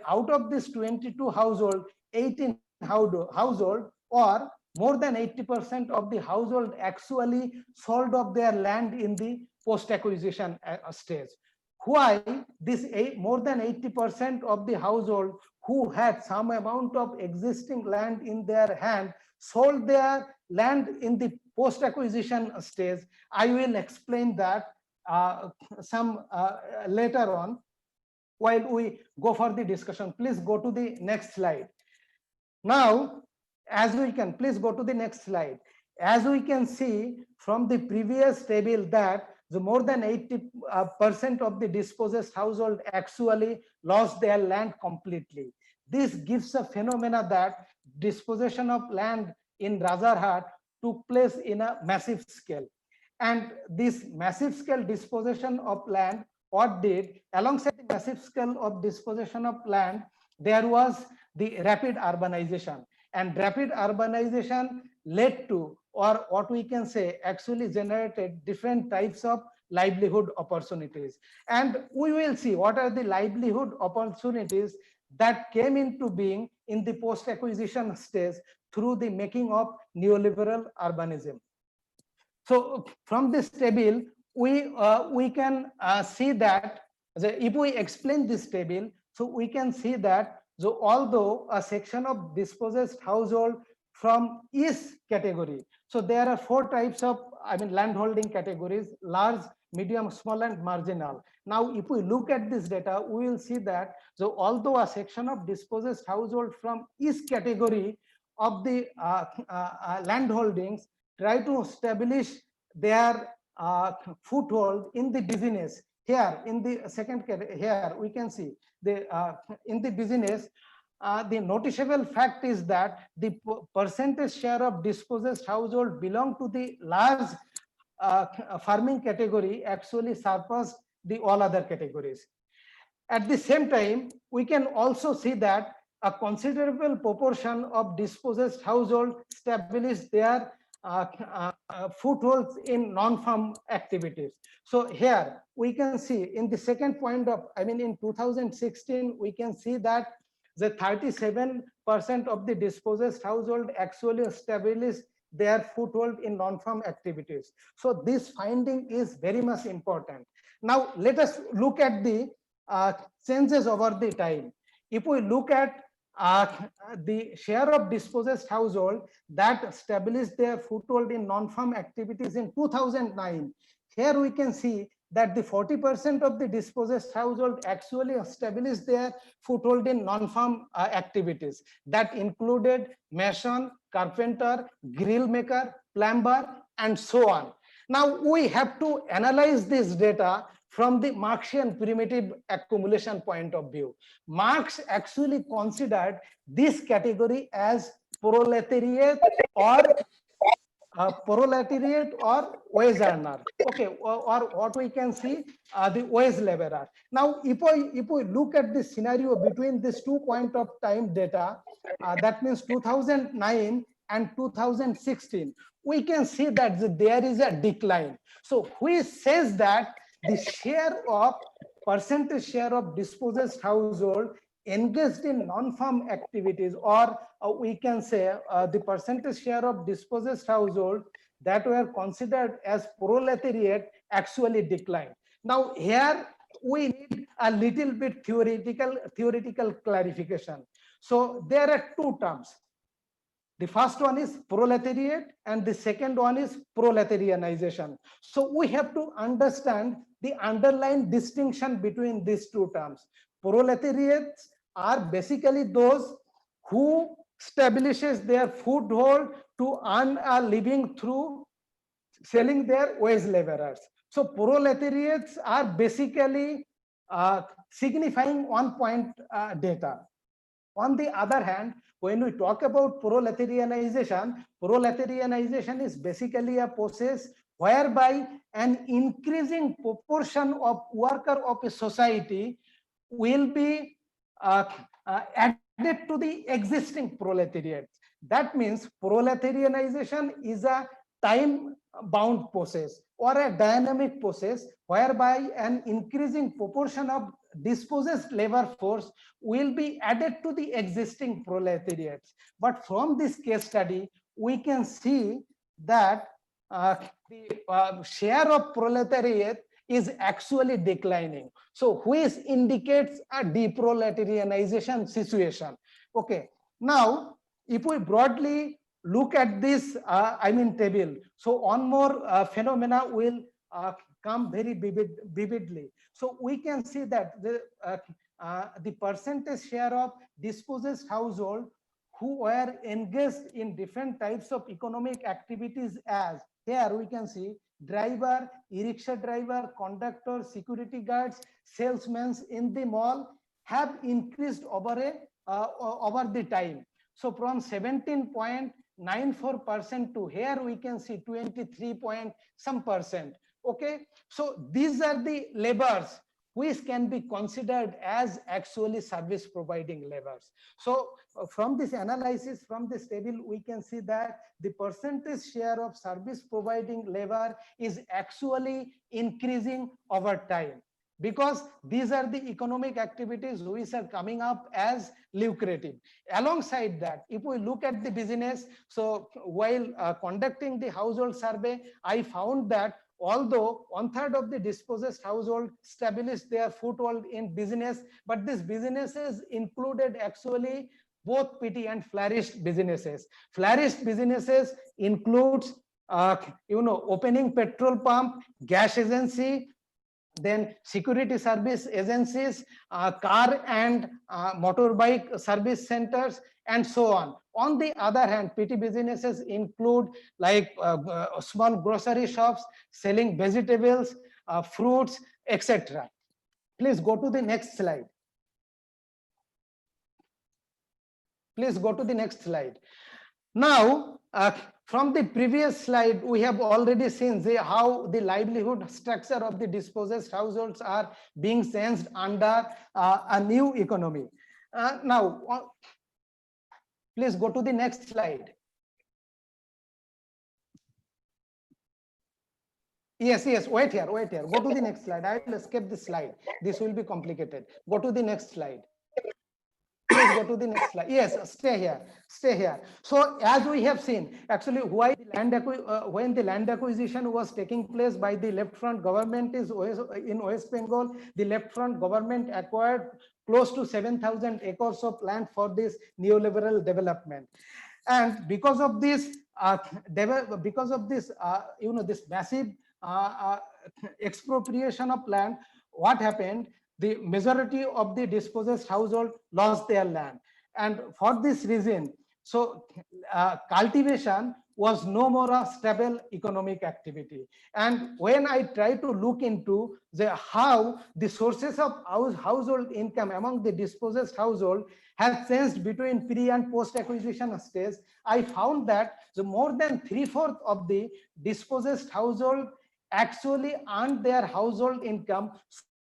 J: out of this 22 household, 18 household, or more than 80% of the household actually sold off their land in the post acquisition stage. Why this more than 80% of the household who had some amount of existing land in their hand sold their land in the post acquisition stage? I will explain that some later on while we go for the discussion. Please go to the next slide. Now, as we can, please go to the next slide. As we can see from the previous table that the more than 80% of the dispossessed household actually lost their land completely. This gives a phenomena that dispossession of land in Rajarhat took place in a massive scale. And this massive scale dispossession of land, what did, alongside the massive scale of dispossession of land, there was the rapid urbanization, and rapid urbanization led to, or what we can say, actually generated different types of livelihood opportunities. And we will see what are the livelihood opportunities that came into being in the post-acquisition stage through the making of neoliberal urbanism. So from this table, we can see that if we explain this table, so we can see that although a section of dispossessed household from each category, so there are 4 types of landholding categories: large, medium, small, and marginal. Now, if we look at this data, we will see that although a section of dispossessed household from each category of the landholdings try to establish their foothold in the business. Here in the second category, here we can see the in the business, the noticeable fact is that the percentage share of dispossessed household belong to the large farming category actually surpassed the all other categories. At the same time, we can also see that a considerable proportion of dispossessed household established their footholds in non-farm activities. So here we can see in the second point of, in 2016, we can see that the 37% of the dispossessed household actually established their foothold in non-farm activities. So this finding is very much important. Now let us look at the changes over the time. If we look at the share of dispossessed household that established their foothold in non-farm activities in 2009, here we can see that the 40% of the dispossessed household actually established their foothold in non-farm activities. That included mason, carpenter, grill maker, plumber, and so on. Now we have to analyze this data from the Marxian primitive accumulation point of view. Marx actually considered this category as proletariat or wage earner, okay, or what we can see, the wage laborer. Now if we look at the scenario between these 2 point of time data, that means 2009 and 2016, we can see that there is a decline. So which says that the percentage share of dispossessed household engaged in non-farm activities, or we can say the percentage share of dispossessed household that were considered as proletariat actually declined. Now here we need a little bit theoretical clarification. So there are 2 terms. The first one is proletariat and the second one is proletarianization. So we have to understand the underlying distinction between these 2 terms. Proletariats are basically those who establishes their foothold to earn a living through selling their wage laborers. So proletariats are basically signifying 1 point data. On the other hand, when we talk about proletarianization is basically a process whereby an increasing proportion of worker of a society will be added to the existing proletariat. That means proletarianization is a time bound process or a dynamic process whereby an increasing proportion of dispossessed labor force will be added to the existing proletariats. But from this case study, we can see that the share of proletariat is actually declining. So which indicates a deproletarianization situation. Okay, now if we broadly look at this, table, so one more phenomena will come very vividly. So we can see that the percentage share of dispossessed household who were engaged in different types of economic activities, as here we can see driver, e-rickshaw driver, conductor, security guards, salesmen in the mall have increased over the time. So from 17.94% to here we can see 23 point some percent. Okay, so these are the labors which can be considered as actually service providing labors. So from this analysis, from this table, we can see that the percentage share of service providing labor is actually increasing over time, because these are the economic activities which are coming up as lucrative. Alongside that, if we look at the business, so while conducting the household survey, I found that although 1/3 of the dispossessed household established their foothold in business, but these businesses included actually both petty and flourished businesses. Flourished businesses includes opening petrol pump, gas agency, then security service agencies, car and motorbike service centers, and so on. On the other hand, petty businesses include like small grocery shops selling vegetables, fruits, etc. Please go to the next slide. Please go to the next slide. Now, from the previous slide, we have already seen how the livelihood structure of the dispossessed households are being changed under a new economy. Now, please go to the next slide. Yes, wait here. Go to the next slide. I will escape this slide. This will be complicated. Go to the next slide. Please go to the next slide. Yes, stay here. So as we have seen, actually, why when the land acquisition was taking place by the left front government in West Bengal, the left front government acquired close to 7,000 acres of land for this neoliberal development. And because of this, this massive expropriation of land, what happened? The majority of the dispossessed household lost their land, and for this reason, so cultivation was no more a stable economic activity. And when I try to look into how the sources of household income among the dispossessed household have changed between pre and post acquisition stage, I found that more than 3/4 of the dispossessed household actually earned their household income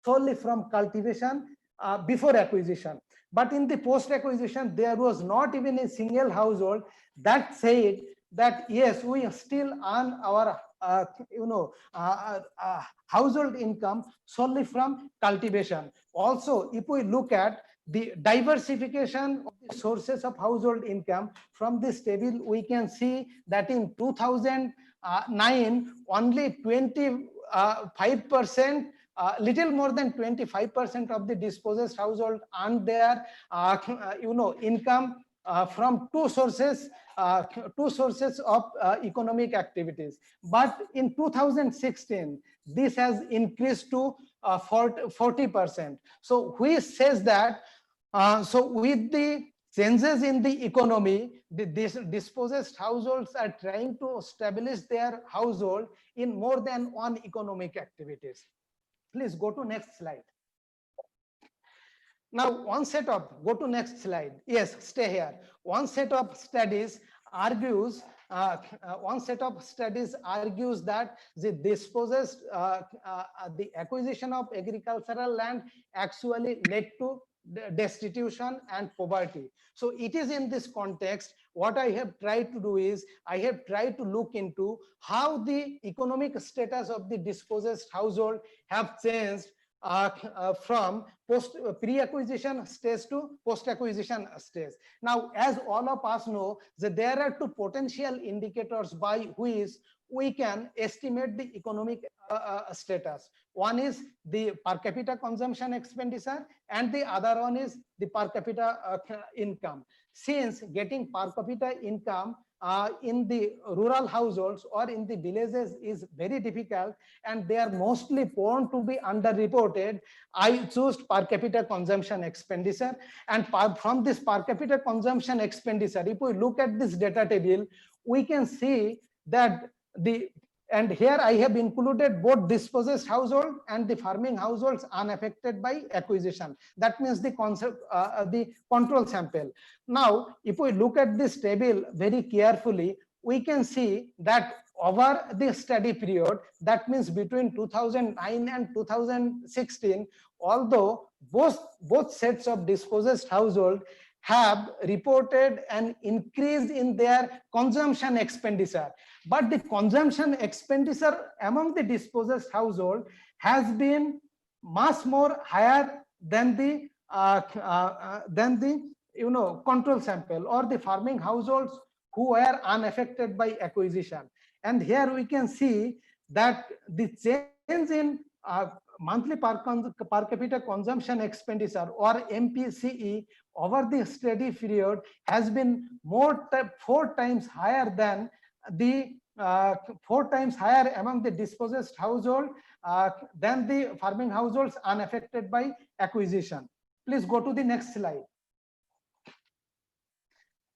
J: solely from cultivation before acquisition. But in the post acquisition, there was not even a single household that said that yes, we still earn our household income solely from cultivation. Also, if we look at the diversification of the sources of household income, from this table we can see that in 2009 only 25%, little more than 25% of the dispossessed household earned their income from two sources of economic activities. But in 2016 this has increased to 40%. So which says that so with the changes in the economy, the dispossessed households are trying to establish their household in more than one economic activities. Please go to next slide. Now, go to next slide. Yes, stay here. One set of studies argues that the dispossessed, the acquisition of agricultural land actually led to destitution and poverty. So it is in this context, what I have tried to do is, I have tried to look into how the economic status of the dispossessed household have changed from pre-acquisition stage to post-acquisition stage. Now, as all of us know, that there are two potential indicators by which we can estimate the economic status. One is the per capita consumption expenditure, and the other one is the per capita income. Since getting per capita income in the rural households or in the villages is very difficult, and they are mostly prone to be underreported, I chose per capita consumption expenditure. And from this per capita consumption expenditure, if we look at this data table, we can see that and here I have included both dispossessed household and the farming households unaffected by acquisition. That means the concept, the control sample. Now, if we look at this table very carefully, we can see that over the study period, that means between 2009 and 2016, although both sets of dispossessed household have reported an increase in their consumption expenditure, but the consumption expenditure among the dispossessed household has been much more higher than the control sample or the farming households who were unaffected by acquisition. And here we can see that the change in monthly per capita consumption expenditure or MPCE over the study period has been 4 times higher than the 4 times higher among the dispossessed household than the farming households unaffected by acquisition. Please go to the next slide.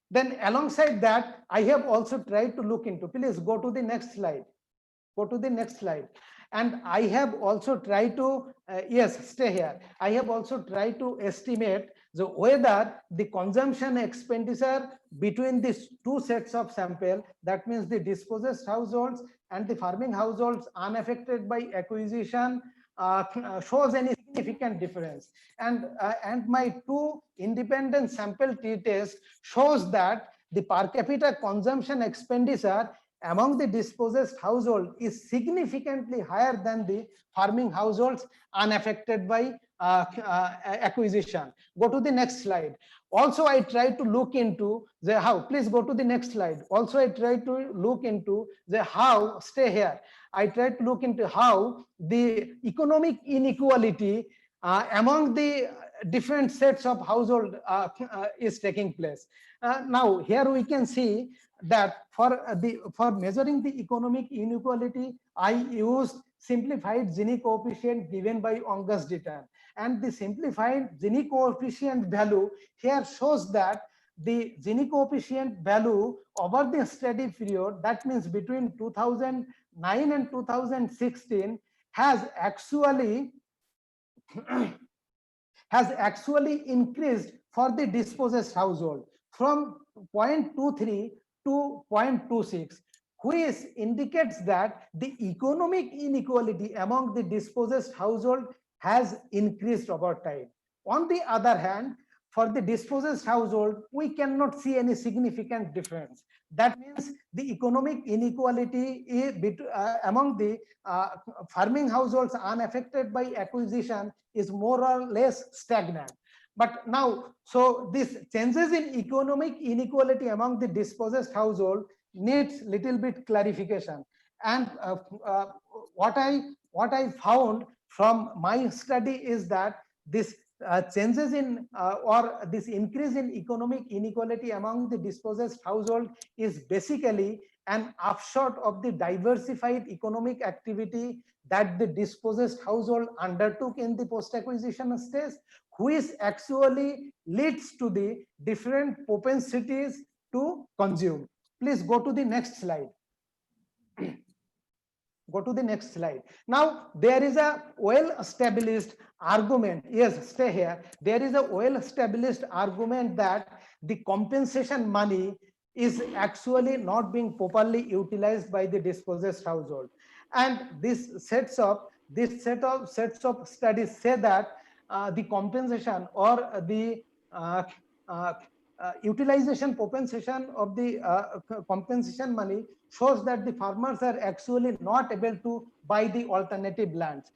J: Then alongside that, I have also tried to look into, please go to the next slide. Go to the next slide. And I have also tried to, yes, stay here. I have also tried to estimate whether the consumption expenditure between these two sets of sample, that means the dispossessed households and the farming households unaffected by acquisition, shows any significant difference. And my two independent sample t-test shows that the per capita consumption expenditure among the dispossessed household is significantly higher than the farming households unaffected by acquisition. Go to the next slide. Also, I tried to look into the how. Please go to the next slide. Also, I tried to look into the how. Stay here. I tried to look into how the economic inequality among the different sets of household is taking place. Now, here we can see that for measuring the economic inequality, I used simplified Gini coefficient given by Angus Deaton. And the simplified Gini coefficient value here shows that the Gini coefficient value over the study period, that means between 2009 and 2016, has actually increased for the dispossessed household from 0.23 to 0.26, which indicates that the economic inequality among the dispossessed household has increased over time. On the other hand, for the dispossessed household, we cannot see any significant difference. That means the economic inequality among the farming households unaffected by acquisition is more or less stagnant. But now, so this changes in economic inequality among the dispossessed household needs little bit clarification. And what I found from my study is that this changes in or this increase in economic inequality among the dispossessed household is basically an upshot of the diversified economic activity that the dispossessed household undertook in the post-acquisition stage, which actually leads to the different propensities to consume. Please go to the next slide. Go to the next slide. Now, there is a well-established argument. Yes, stay here. There is a well-established argument that the compensation money is actually not being properly utilized by the dispossessed household. And this set of studies say that the compensation or the utilization compensation of the compensation money shows that the farmers are actually not able to buy the alternative lands.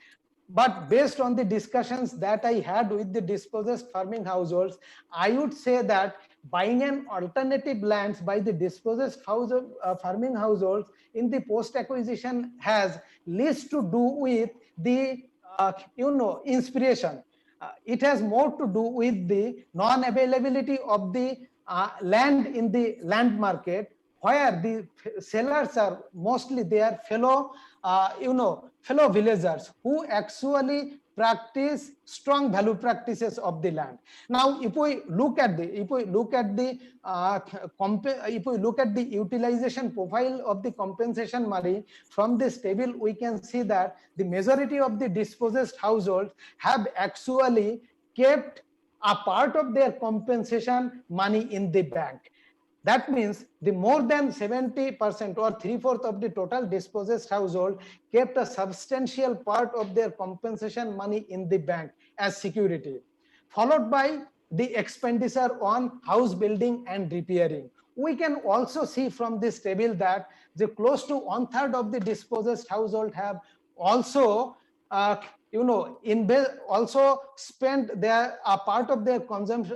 J: But based on the discussions that I had with the dispossessed farming households, I would say that buying an alternative lands by the dispossessed farming households in the post-acquisition has less to do with the inspiration. It has more to do with the non-availability of the land in the land market, where the sellers are mostly their fellow fellow villagers who actually practice strong value practices of the land. Now if we look at the utilization profile of the compensation money from this table, we can see that the majority of the dispossessed households have actually kept a part of their compensation money in the bank. That means the more than 70% or 3/4 of the total dispossessed household kept a substantial part of their compensation money in the bank as security, followed by the expenditure on house building and repairing. We can also see from this table that the close to 1/3 of the dispossessed household have also also spent their part of their consumption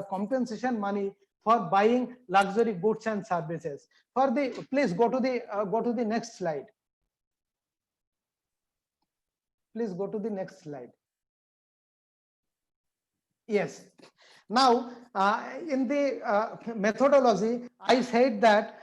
J: compensation money for buying luxury goods and services. Please go to the next slide. Please go to the next slide. Yes. Now, in the methodology, I said that,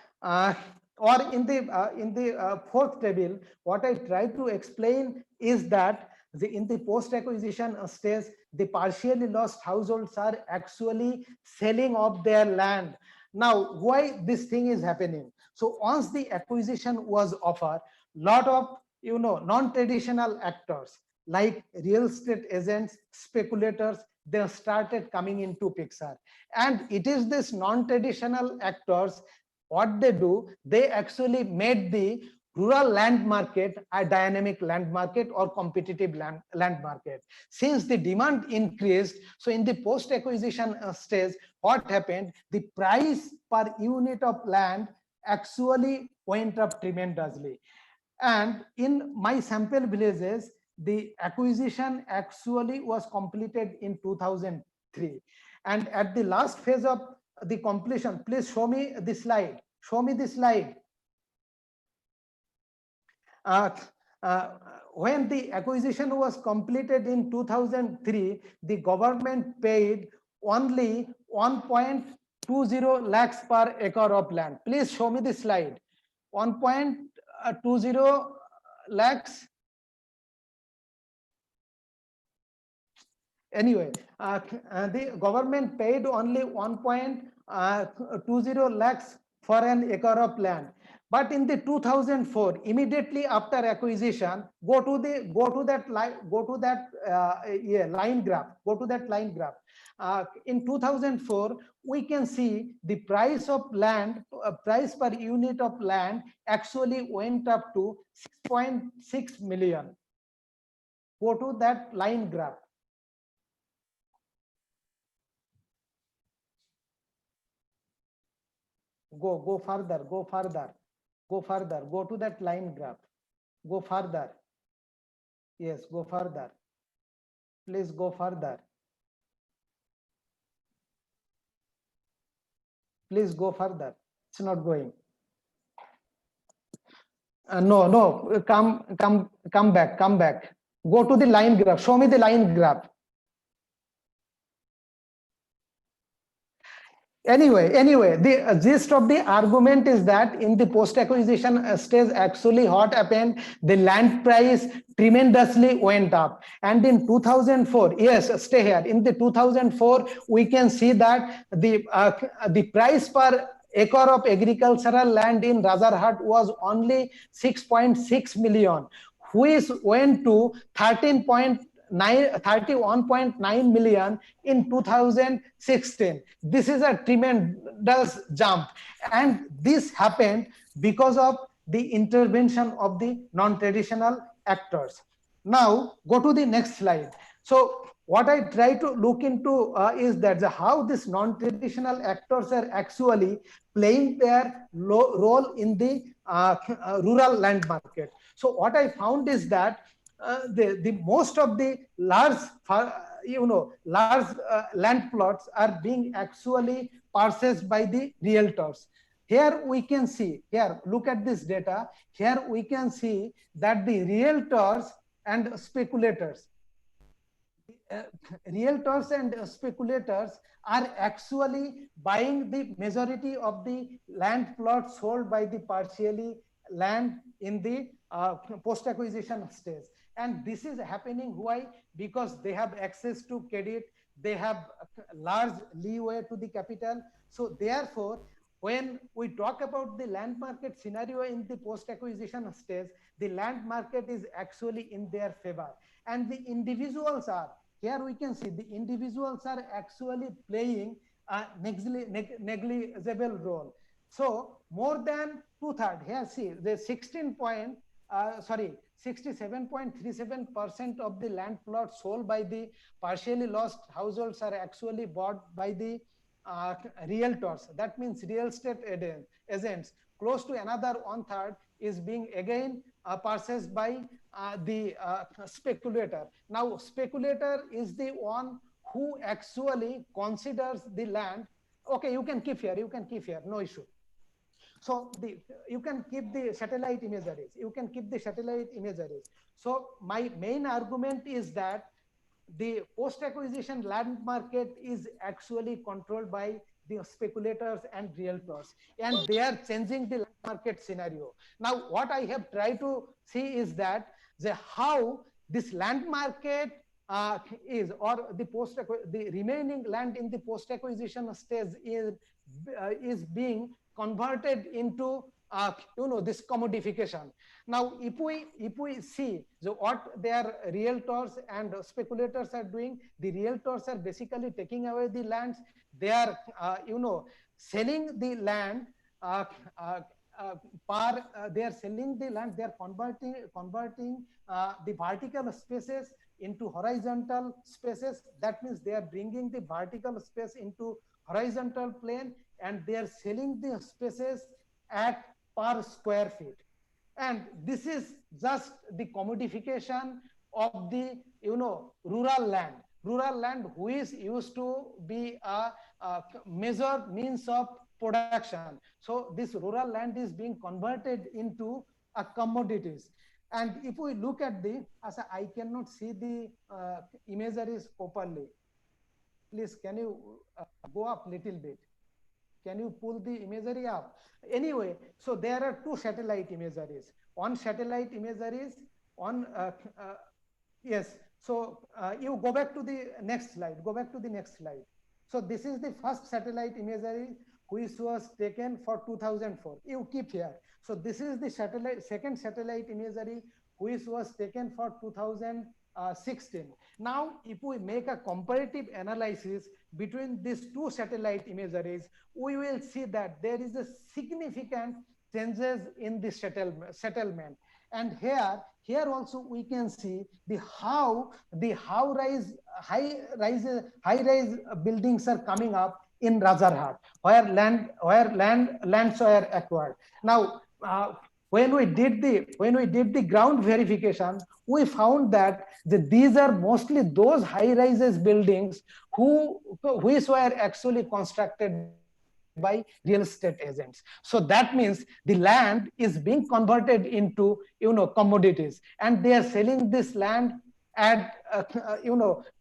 J: or in the fourth table, what I try to explain is that in the post-acquisition stage, the partially lost households are actually selling off their land. Now, why this thing is happening? So once the acquisition was offered, lot of non-traditional actors like real estate agents, speculators, they started coming into picture. And it is this non-traditional actors, what they do, they actually made the rural land market a dynamic land market or competitive land market. Since the demand increased, so in the post-acquisition stage, what happened? The price per unit of land actually went up tremendously. And in my sample villages, the acquisition actually was completed in 2003. And at the last phase of the completion, please show me the slide. Show me the slide. When the acquisition was completed in 2003, the government paid only 1.20 lakhs per acre of land. Please show me the slide. 1.20 lakhs. Anyway, the government paid only 1.20 lakhs for an acre of land. But in the 2004, immediately after acquisition, go to that line graph. Go to that line graph. In 2004, we can see the price of land, price per unit of land actually went up to 6.6 million. Go to that line graph. Go further. Go further. Go further. Go to that line graph. Go further. Yes, go further. Please go further. Please go further. It's not going. No. Come back. Come back. Go to the line graph. Show me the line graph. Anyway, the gist of the argument is that in the post-acquisition stage, actually what happened, the land price tremendously went up. And in 2004, yes, stay here. In the 2004, we can see that the price per acre of agricultural land in Rajarhat was only 6.6 million, which went to 31.9 million in 2016. This is a tremendous jump, and this happened because of the intervention of the non-traditional actors. Now go to the next slide. So what I try to look into is that how these non-traditional actors are actually playing their role in the rural land market. So what I found is that the most of the large large land plots are being actually purchased by the realtors. Here we can see, here look at this data, here we can see that the realtors and speculators, uh, realtors and speculators are actually buying the majority of the land plots sold by the partially land in the post acquisition stage. And this is happening why? Because they have access to credit, they have large leeway to the capital. So therefore, when we talk about the land market scenario in the post acquisition stage, the land market is actually in their favor, and the individuals are, here we can see the individuals are actually playing a negligible role. So more than two-thirds, here see the 67.37% of the land plots sold by the partially lost households are actually bought by the realtors. That means real estate agents. Close to another one-third is being again purchased by the speculator. Now, speculator is the one who actually considers the land. Okay, you can keep here, no issue. So you can keep the satellite imageries. So my main argument is that the post-acquisition land market is actually controlled by the speculators and realtors, and they are changing the land market scenario. Now, what I have tried to see is that how this land market is, or the remaining land in the post-acquisition stage is being converted into this commodification. Now if we see what their realtors and speculators are doing, the realtors are basically taking away the lands. They are selling the land they are selling the land, they are converting the vertical spaces into horizontal spaces. That means they are bringing the vertical space into horizontal plane, and they are selling the spaces at per square feet. And this is just the commodification of the rural land which used to be a major means of production. So this rural land is being converted into a commodities. And if we look at the, I cannot see the imageries properly. Please, can you go up little bit? Can you pull the imagery up? Anyway, so there are two satellite imageries. One satellite imageries on, yes. So you go back to the next slide. So this is the first satellite imagery which was taken for 2004. You keep here. So this is the second satellite imagery which was taken for 2016. Now, if we make a comparative analysis between these two satellite imageries, we will see that there is a significant changes in the settlement. And here also we can see the how the high rise buildings are coming up in Rajarhat, where lands were acquired. Now, when we did the ground verification, we found that these are mostly those high rises buildings which were actually constructed by real estate agents. So that means the land is being converted into commodities, and they are selling this land at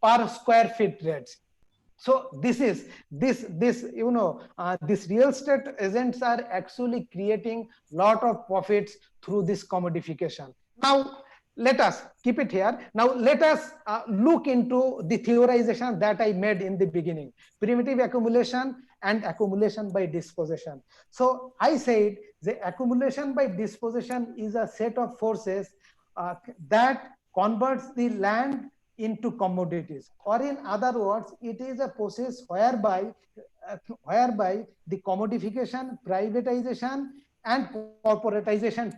J: per square feet rates. So this real estate agents are actually creating lot of profits through this commodification. Now let us keep it here. Now let us look into the theorization that I made in the beginning: primitive accumulation and accumulation by dispossession. So I said the accumulation by dispossession is a set of forces that converts the land into commodities, or in other words, it is a process whereby the commodification, privatization, and corporatization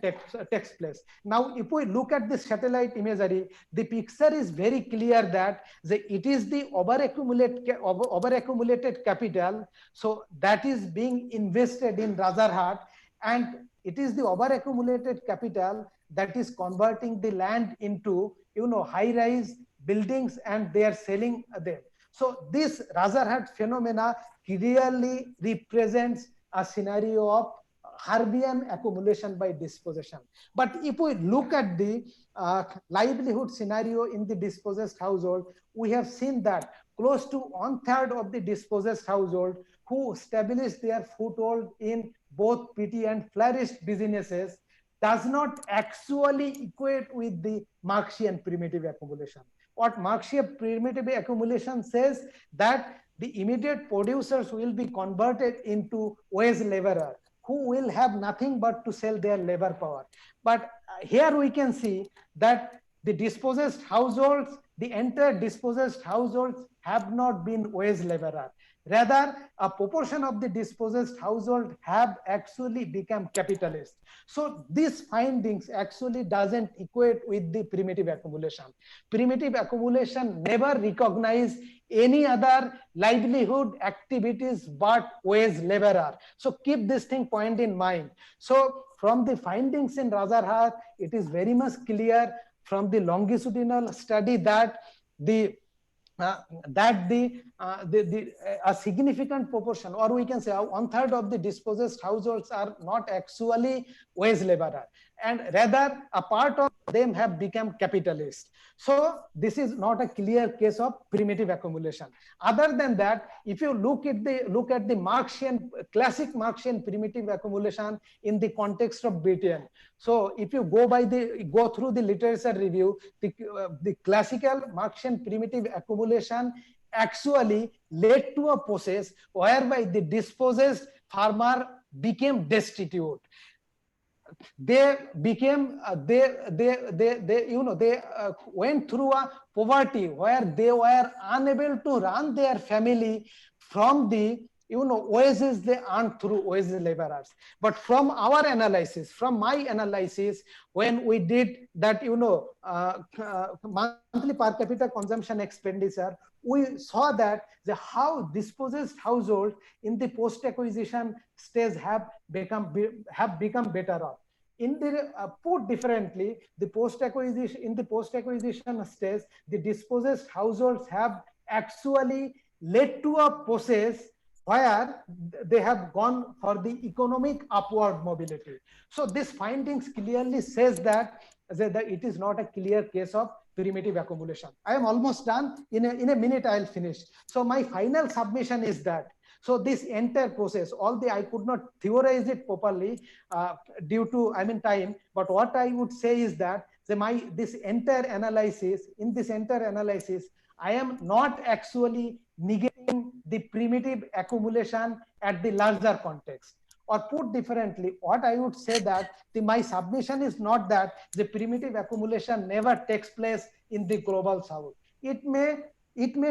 J: takes place. Now, if we look at the satellite imagery, the picture is very clear that it is the overaccumulated capital, so that is being invested in Rajarhat, and it is the overaccumulated capital that is converting the land into high-rise buildings, and they are selling them. So this Rajarhat phenomena clearly represents a scenario of Harbian accumulation by dispossession. But if we look at the livelihood scenario in the dispossessed household, we have seen that close to 1/3 of the dispossessed household who established their foothold in both petty and flourished businesses does not actually equate with the Marxian primitive accumulation. What Marxian primitive accumulation says that the immediate producers will be converted into wage laborer who will have nothing but to sell their labor power. But here we can see that the dispossessed households, the entire dispossessed households have not been wage laborer. Rather, a proportion of the dispossessed household have actually become capitalist. So these findings actually doesn't equate with the primitive accumulation. Primitive accumulation never recognized any other livelihood activities but wage laborer. So keep this thing point in mind. So from the findings in Rajarhat, it is very much clear from the longitudinal study that a significant proportion, or we can say 1/3 of the dispossessed households are not actually wage laborer, and rather a part of them have become capitalist. So this is not a clear case of primitive accumulation. Other than that, if you look at the Marxian, classic Marxian primitive accumulation in the context of Britain. So if you go through the literature review, the classical Marxian primitive accumulation actually led to a process whereby the dispossessed farmer became destitute. They became they went through a poverty where they were unable to run their family from the wages they earned through wage laborers. But from our analysis, from my analysis, when we did that monthly per capita consumption expenditure, we saw that how dispossessed households in the post-acquisition stage have become better off. In the put differently, in the post-acquisition stage, the dispossessed households have actually led to a process where they have gone for the economic upward mobility. So this findings clearly says that it is not a clear case of primitive accumulation. I am almost done. In a minute, I'll finish. So my final submission is that, so this entire process, I could not theorize it properly due to time, but what I would say is that in this entire analysis, I am not actually negating the primitive accumulation at the larger context. Or put differently, what I would say that my submission is not that the primitive accumulation never takes place in the global south. It may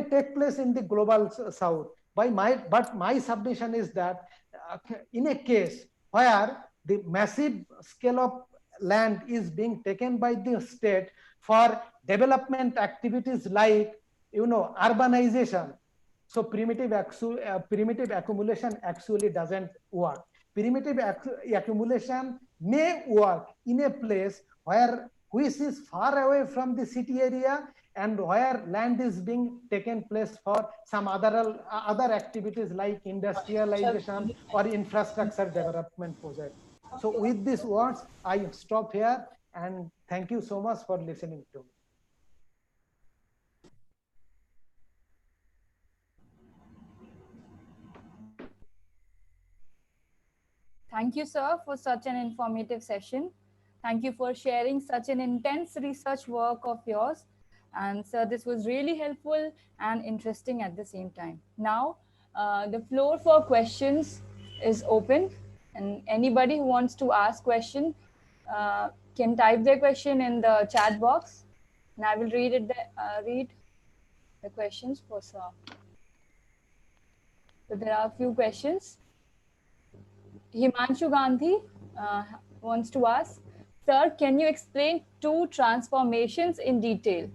J: take place in the global south. But my submission is that in a case where the massive scale of land is being taken by the state for development activities like urbanization, so primitive accumulation actually doesn't work. Primitive accumulation may work in a place which is far away from the city area and where land is being taken place for some other activities like industrialization or infrastructure development project. So with these words, I stop here and thank you so much for listening to me.
G: Thank you, sir, for such an informative session. Thank you for sharing such an intense research work of yours. And sir, this was really helpful and interesting at the same time. Now, the floor for questions is open, and anybody who wants to ask question can type their question in the chat box, and I will read the questions for sir. So there are a few questions. Himanshu Gandhi, wants to ask, sir, can you explain two transformations in detail?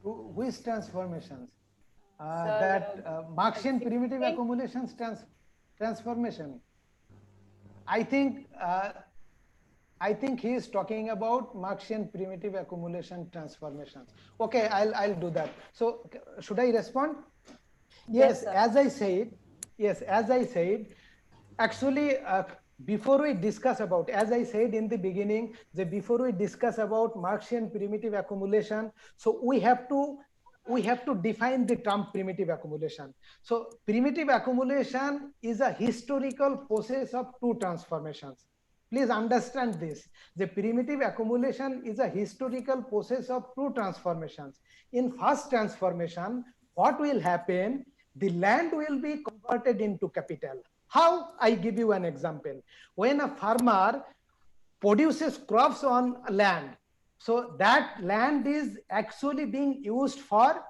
J: Which transformations?
G: Sir,
J: Marxian primitive accumulations transformation. I think he is talking about Marxian primitive accumulation transformations. Okay, I'll do that. So should I respond? Yes, as I said, actually, before we discuss about, as I said in the beginning, before we discuss about Marxian primitive accumulation, so we have to define the term primitive accumulation. So primitive accumulation is a historical process of two transformations. Please understand this. The primitive accumulation is a historical process of two transformations. In first transformation, what will happen? The land will be converted into capital. How? I give you an example. When a farmer produces crops on land, so that land is actually being used for,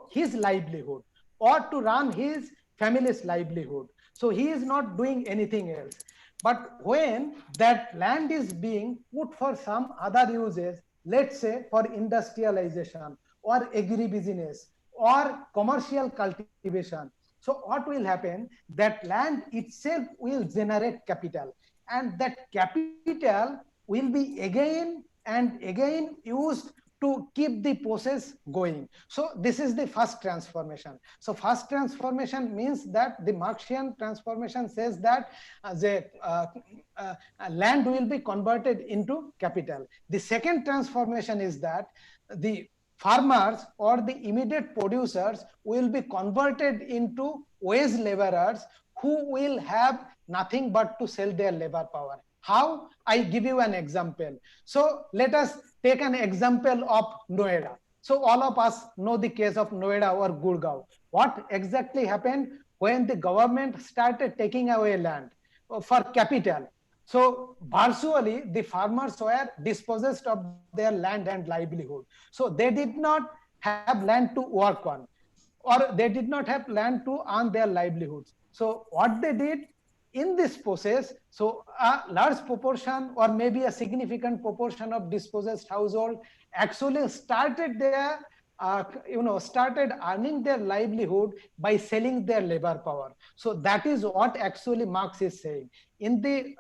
J: his livelihood or to run his family's livelihood. So he is not doing anything else. But when that land is being put for some other uses, let's say for industrialization or agribusiness or commercial cultivation, so what will happen? That land itself will generate capital, and that capital will be again and again used to keep the process going. So this is the first transformation. So first transformation means that the Marxian transformation says that the land will be converted into capital. The second transformation is that the farmers or the immediate producers will be converted into wage laborers who will have nothing but to sell their labor power. How? I give you an example. So let us take an example of Noida. So all of us know the case of Noida or Gurgaon. What exactly happened when the government started taking away land for capital? So virtually the farmers were dispossessed of their land and livelihood. So they did not have land to work on, or they did not have land to earn their livelihoods. So what they did in this process, so a large proportion or maybe a significant proportion of dispossessed household actually started their started earning their livelihood by selling their labor power. So that is what actually Marx is saying. In the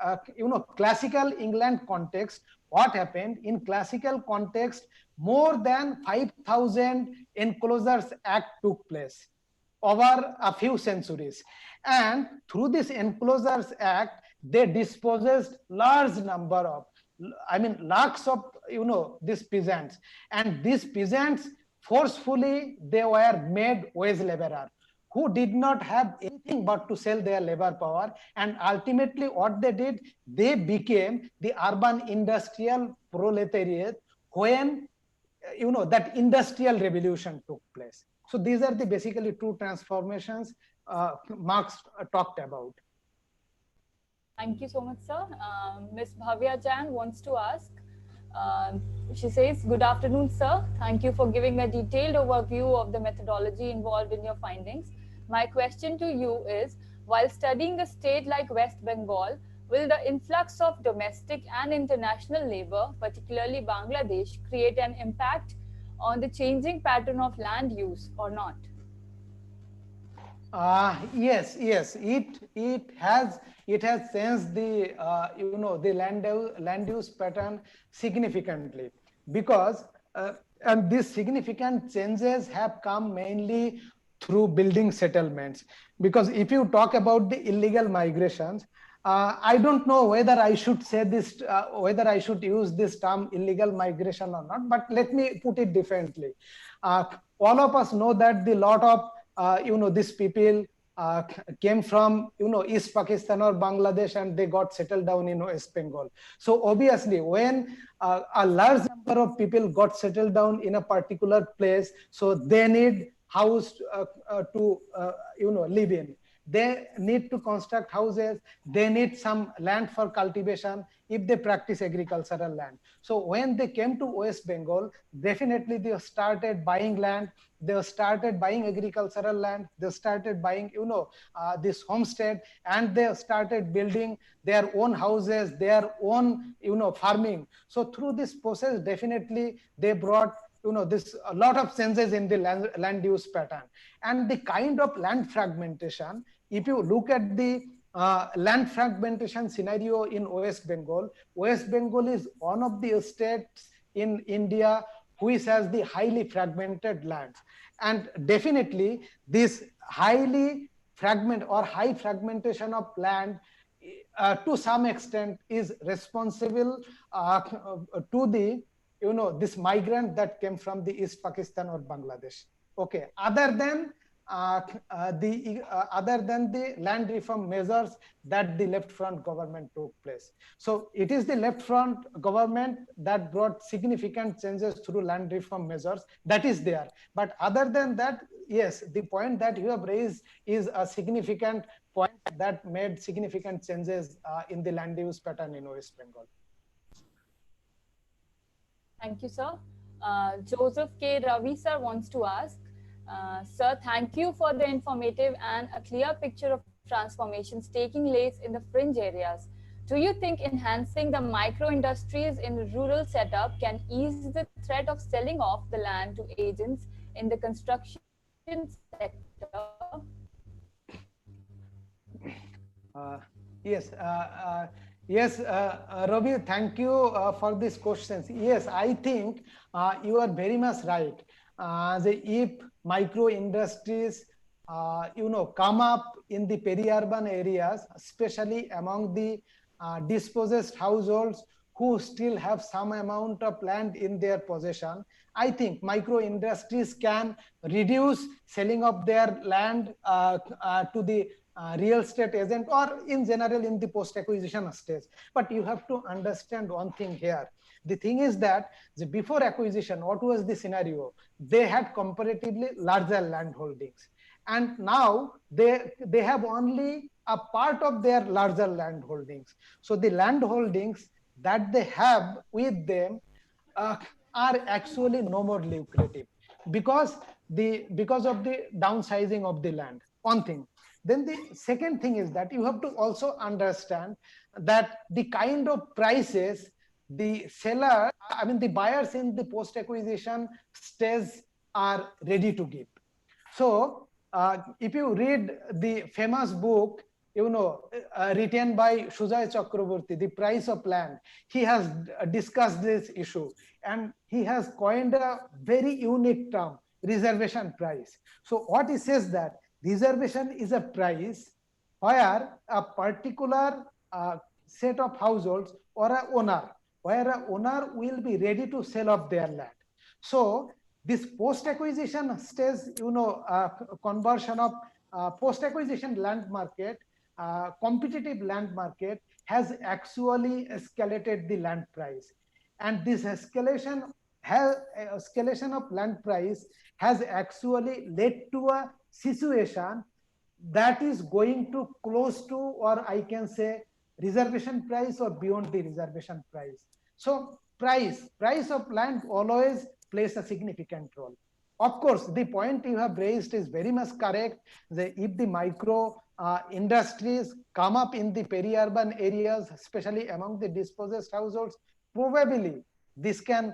J: classical England context, what happened in classical context, more than 5,000 Enclosures Act took place over a few centuries, and through this Enclosures Act they dispossessed large number of, lakhs of these peasants, and these peasants forcefully they were made wage laborer who did not have anything but to sell their labor power. And ultimately what they did, they became the urban industrial proletariat when that industrial revolution took place. So these are the basically two transformations Marx talked about.
G: Thank you so much, sir. Ms. Bhavya Jan wants to ask, she says, good afternoon, sir. Thank you for giving a detailed overview of the methodology involved in your findings. My question to you is, while studying a state like West Bengal, will the influx of domestic and international labor, particularly Bangladesh, create an impact on the changing pattern of land use or not?
J: Yes, it has changed the the land use pattern significantly, because and these significant changes have come mainly through building settlements. Because if you talk about the illegal migrations, I don't know whether I should say this, whether I should use this term illegal migration or not, but let me put it differently. All of us know that the lot of these people came from East Pakistan or Bangladesh, and they got settled down in West Bengal. So obviously when a large number of people got settled down in a particular place, so they need house to live in. They need to construct houses, they need some land for cultivation, if they practice agricultural land. So when they came to West Bengal, definitely they started buying land, they started buying agricultural land, they started buying, this homestead, and they started building their own houses, their own, farming. So through this process, definitely they brought, this a lot of changes in the land use pattern. And the kind of land fragmentation, if you look at the land fragmentation scenario in West Bengal, West Bengal is one of the states in India which has the highly fragmented lands. And definitely this highly high fragmentation of land to some extent is responsible to the, this migrant that came from the East Pakistan or Bangladesh. Okay, other than the land reform measures that the left front government took place. So it is the left front government that brought significant changes through land reform measures, that is there. But other than that, yes, the point that you have raised is a significant point that made significant changes in the land use pattern in West Bengal.
G: Thank you, sir. Joseph K. Ravi sir wants to ask, sir, thank you for the informative and a clear picture of transformations taking place in the fringe areas. Do you think enhancing the micro industries in rural setup can ease the threat of selling off the land to agents in the construction sector?
J: Yes, Ravi, thank you for these questions. Yes, I think you are very much right. If micro industries, come up in the peri-urban areas, especially among the dispossessed households who still have some amount of land in their possession, I think micro industries can reduce selling of their land to the real estate agent or in general in the post-acquisition stage. But you have to understand one thing here. The thing is that before acquisition, what was the scenario? They had comparatively larger land holdings. And now they have only a part of their larger land holdings. So the land holdings that they have with them are actually no more lucrative because of the downsizing of the land. One thing. Then the second thing is that you have to also understand that the kind of prices the seller, the buyers in the post-acquisition stage are ready to give. So if you read the famous book, written by Sujay Chakraborty, The Price of Land, he has discussed this issue and he has coined a very unique term, reservation price. So what he says that reservation is a price where a particular set of households or an owner, where an owner will be ready to sell off their land. So this post-acquisition stage, conversion of post-acquisition land market, competitive land market has actually escalated the land price. And this escalation of land price has actually led to a situation that is going to close to, or I can say, reservation price or beyond the reservation price. So price of land always plays a significant role. Of course, the point you have raised is very much correct. If the micro industries come up in the peri-urban areas, especially among the dispossessed households, probably this can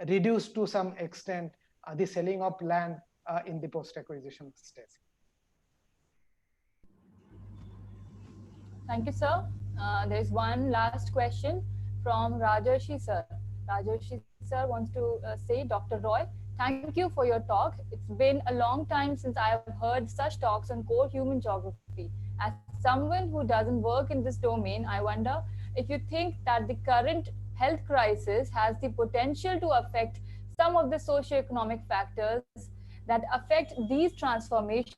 J: reduce to some extent the selling of land in the post-acquisition stage.
G: Thank you, sir. There's one last question from Rajarshi sir. Rajarshi sir wants to say, Dr. Roy, thank you for your talk. It's been a long time since I have heard such talks on core human geography. As someone who doesn't work in this domain, I wonder if you think that the current health crisis has the potential to affect some of the socio-economic factors that affect these transformation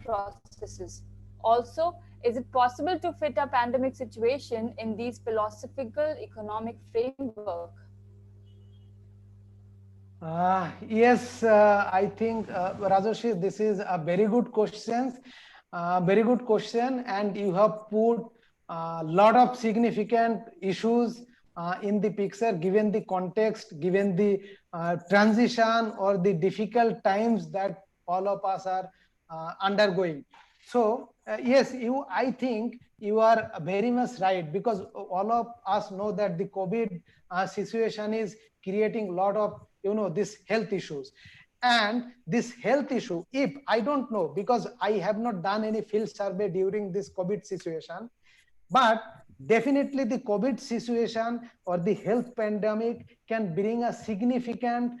G: processes. Also, is it possible to fit a pandemic situation in these philosophical economic framework?
J: Yes, I think, Rajarshi, this is a very good question. And you have put a lot of significant issues in the picture, given the context, given the transition or the difficult times that all of us are undergoing. So yes, I think you are very much right, because all of us know that the COVID situation is creating a lot of this health issues. And this health issue, if I don't know, because I have not done any field survey during this COVID situation, but definitely the COVID situation or the health pandemic can bring a significant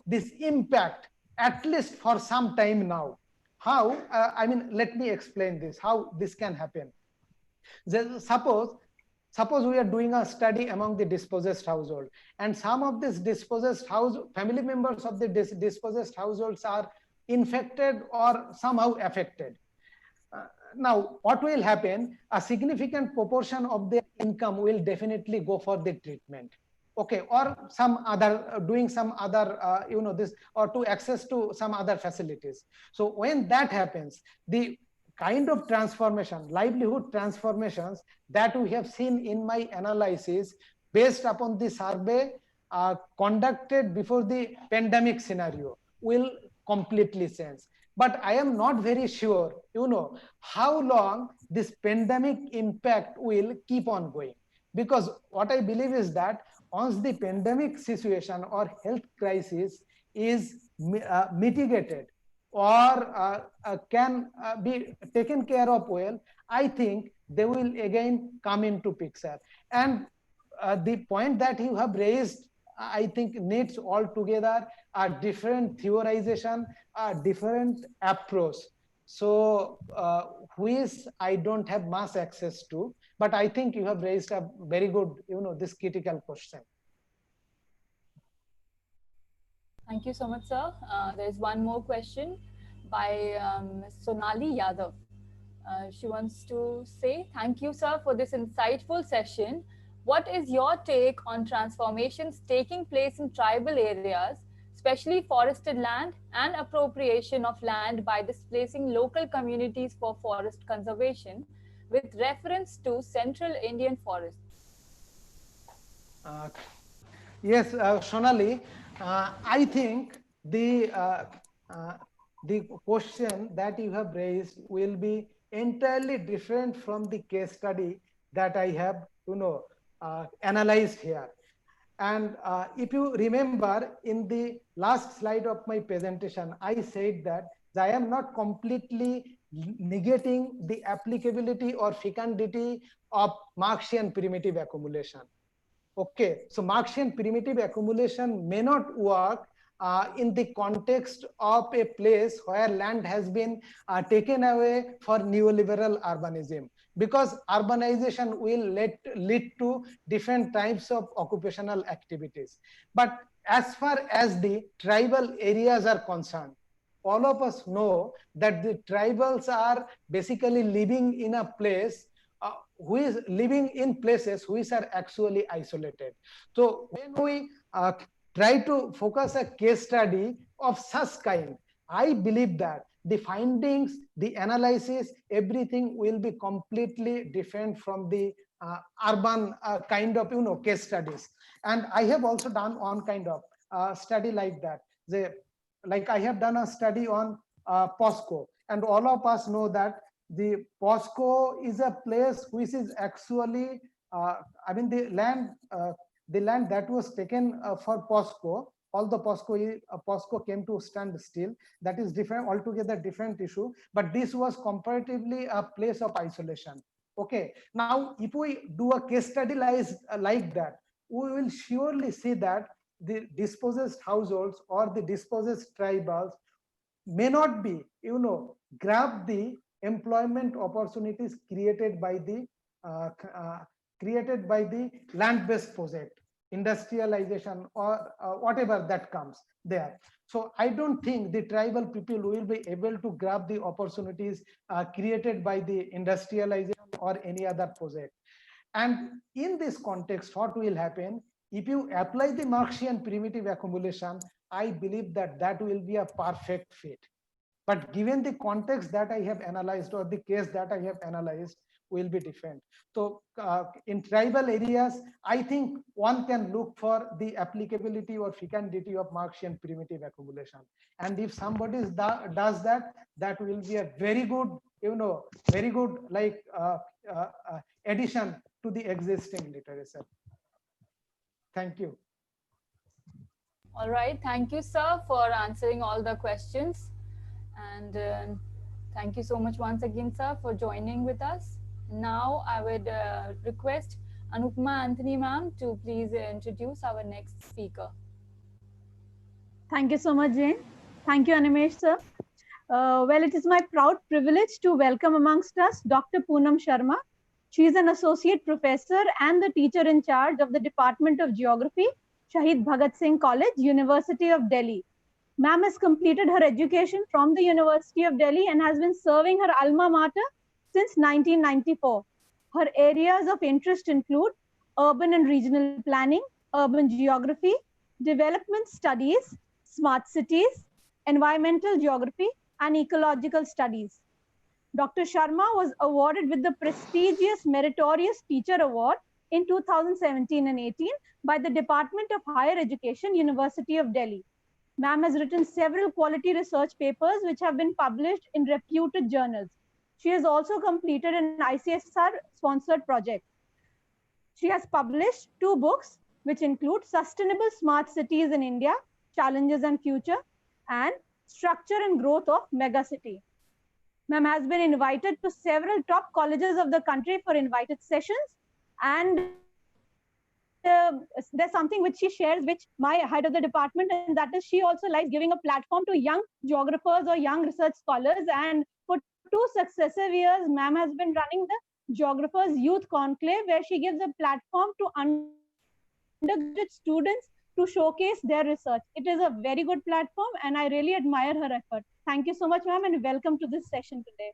J: this impact, at least for some time now. How I mean, let me explain this, how this can happen. Suppose we are doing a study among the dispossessed household, and some of these dispossessed family members of the dispossessed households are infected or somehow affected. Now, what will happen? A significant proportion of their income will definitely go for the treatment, okay, or some other doing some other this, or to access to some other facilities. So when that happens, the kind of transformation, livelihood transformations that we have seen in my analysis based upon the survey conducted before the pandemic scenario will completely change. But I am not very sure how long this pandemic impact will keep on going, because what I believe is that once the pandemic situation or health crisis is mitigated or can be taken care of well, I think they will again come into picture. And the point that you have raised, I think, needs altogether a different theorization, a different approach. So which I don't have much access to, but I think you have raised a very good, this critical question.
G: Thank you so much, sir. There's one more question by Sonali Yadav. She wants to say, thank you, sir, for this insightful session. What is your take on transformations taking place in tribal areas, especially forested land, and appropriation of land by displacing local communities for forest conservation, with reference to central Indian forests?
J: Yes, Sonali, I think the question that you have raised will be entirely different from the case study that I have, analyzed here. And if you remember, in the last slide of my presentation, I said that I am not completely negating the applicability or fecundity of Marxian primitive accumulation. Okay, so Marxian primitive accumulation may not work in the context of a place where land has been taken away for neoliberal urbanism, because urbanization will lead to different types of occupational activities. But as far as the tribal areas are concerned, all of us know that the tribals are basically living in a place who is living in places which are actually isolated. So when we try to focus a case study of such kind, I believe that the findings, the analysis, everything will be completely different from the urban kind of case studies. And I have also done one kind of study like that. Like I have done a study on POSCO, and all of us know that the POSCO is a place which is actually, I mean, the land that was taken for POSCO, all the POSCO came to stand still. That is different, altogether different issue. But this was comparatively a place of isolation. Okay, now if we do a case study like that, we will surely see that the dispossessed households or the dispossessed tribals may not be, grab the employment opportunities created by the land-based project, industrialization, or whatever that comes there. So I don't think the tribal people will be able to grab the opportunities created by the industrialization or any other project. And in this context, what will happen? If you apply the Marxian primitive accumulation, I believe that that will be a perfect fit. But given the context that I have analyzed, or the case that I have analyzed, will be different. So in tribal areas, I think one can look for the applicability or fecundity of Marxian primitive accumulation. And if somebody does that, that will be a very good, very good like addition to the existing literature. Thank you.
G: All right. Thank you, sir, for answering all the questions. And thank you so much once again, sir, for joining with us. Now, I would request Anupma Anthony ma'am to please introduce our next speaker.
A: Thank you so much, Jane. Thank you, Animesh, sir. Well, it is my proud privilege to welcome amongst us Dr. Poonam Sharma. She is an associate professor and the teacher in charge of the Department of Geography, Shahid Bhagat Singh College, University of Delhi. Ma'am has completed her education from the University of Delhi and has been serving her alma mater since 1994. Her areas of interest include urban and regional planning, urban geography, development studies, smart cities, environmental geography, and ecological studies. Dr. Sharma was awarded with the prestigious Meritorious Teacher Award in 2017 and 18 by the Department of Higher Education, University of Delhi. Ma'am has written several quality research papers which have been published in reputed journals. She has also completed an ICSR sponsored project. She has published 2 books which include Sustainable Smart Cities in India, Challenges and Future, and Structure and Growth of Megacity. Ma'am has been invited to several top colleges of the country for invited sessions, and there's something which she shares, which my head of the department, and that is she also likes giving a platform to young geographers or young research scholars. And for 2 successive years, ma'am has been running the Geographers Youth Conclave, where she gives a platform to undergraduate students to showcase their research. It is a very good platform, and I really admire her effort. Thank you so much, ma'am, and welcome to this session today.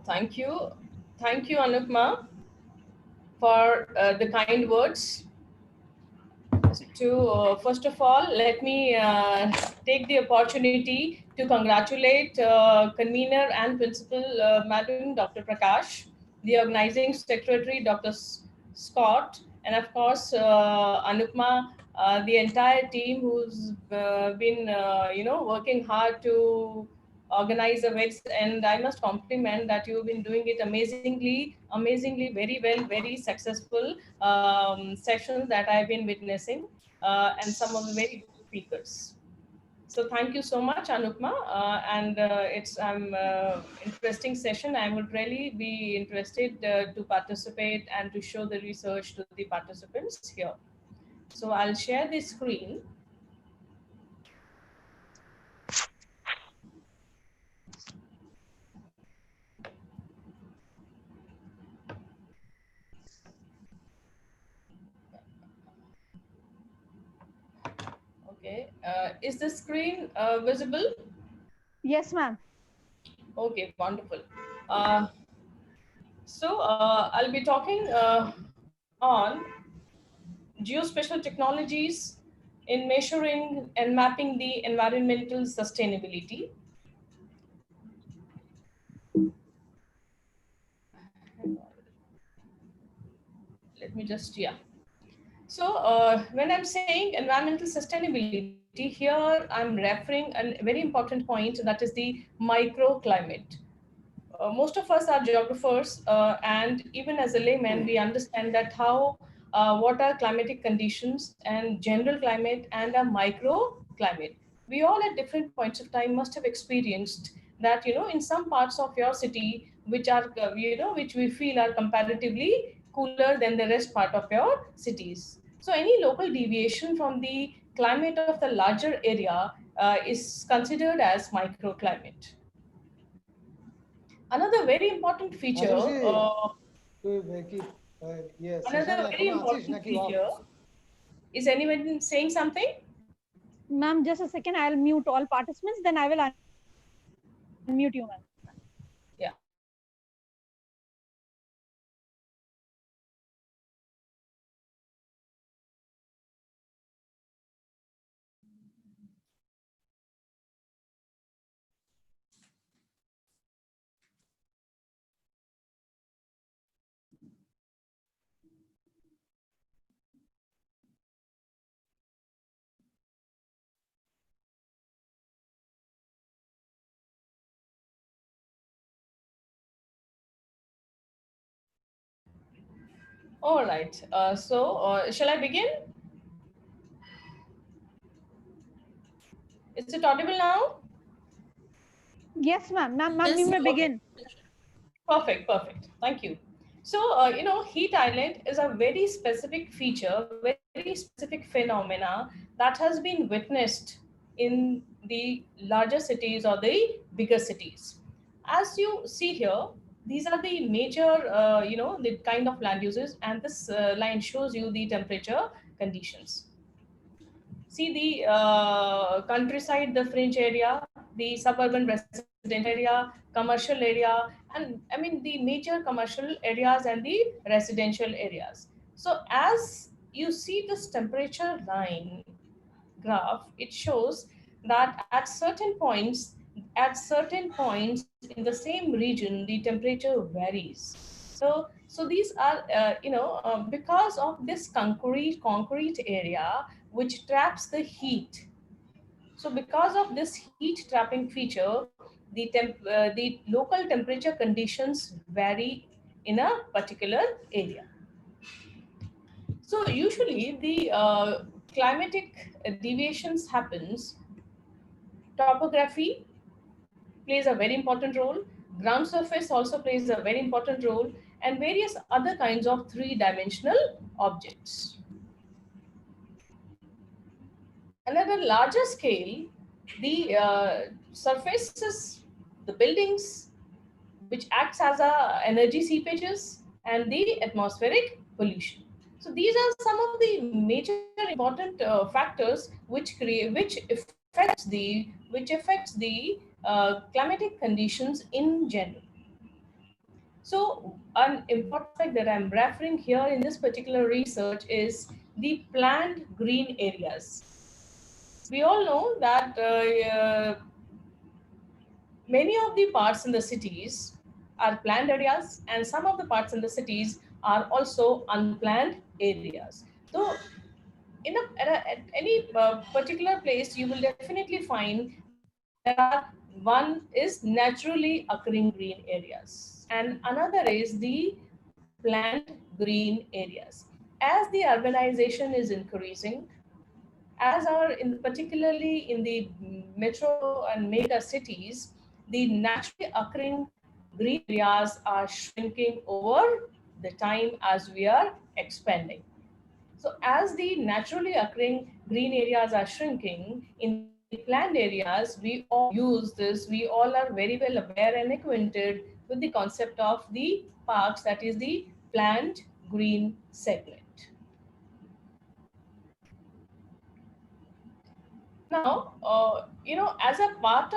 K: Thank you. Thank you, Anupma, for the kind words. First of all, let me take the opportunity to congratulate convener and principal, Madam Dr. Prakash, the organizing secretary, Dr. Scott, and of course, Anupma, the entire team who's been, working hard to organize events. And I must compliment that you've been doing it amazingly, very well, very successful sessions that I've been witnessing, and some of the very good speakers. So thank you so much, Anupma, and it's interesting session. I would really be interested to participate and to show the research to the participants here. So I'll share the screen. Okay, is the screen visible?
A: Yes, ma'am.
K: Okay, wonderful. So I'll be talking on geospatial technologies in measuring and mapping the environmental sustainability. Let me just, yeah. So when I'm saying environmental sustainability, here I'm referring a very important point, that is the microclimate. Most of us are geographers, and even as a layman, we understand that what are climatic conditions and general climate and a microclimate. We all at different points of time must have experienced that, in some parts of your city, which are, which we feel are comparatively cooler than the rest part of your cities. So any local deviation from the climate of the larger area is considered as microclimate. Another very important feature. Another very important feature. Is anyone saying something?
A: Ma'am, just a second. I'll mute all participants. Then I will unmute you, ma'am.
K: Yeah. All right. Shall I begin? Is it audible now?
A: Yes, ma'am. Ma'am,
C: Yes,
A: you may
K: Okay.
A: begin.
K: Perfect, perfect. Thank you. So, heat island is a very specific feature, very specific phenomena that has been witnessed in the larger cities or the bigger cities. As you see here, these are the major, the kind of land uses, and this line shows you the temperature conditions. See the countryside, the fringe area, the suburban residential area, commercial area, and I mean the major commercial areas and the residential areas. So as you see this temperature line graph, it shows that at certain points in the same region, the temperature varies. So these are because of this concrete area which traps the heat. So because of this heat trapping feature, the local temperature conditions vary in a particular area. So usually the climatic deviations happens. Topography plays a very important role. Ground surface also plays a very important role, and various other kinds of three-dimensional objects. And at a larger scale, the surfaces, the buildings, which acts as a energy seepages, and the atmospheric pollution. So these are some of the major important factors which affects the climatic conditions in general. So an important aspect that I'm referring here in this particular research is the planned green areas. We all know that many of the parts in the cities are planned areas, and some of the parts in the cities are also unplanned areas. So at any particular place, you will definitely find there are one is naturally occurring green areas, and another is the planned green areas. As the urbanization is increasing, as are in particularly in the metro and mega cities, the naturally occurring green areas are shrinking over the time as we are expanding. So as the naturally occurring green areas are shrinking, in the planned areas, we all use this, we all are very well aware and acquainted with the concept of the parks, that is the planned green segment. Now, as a part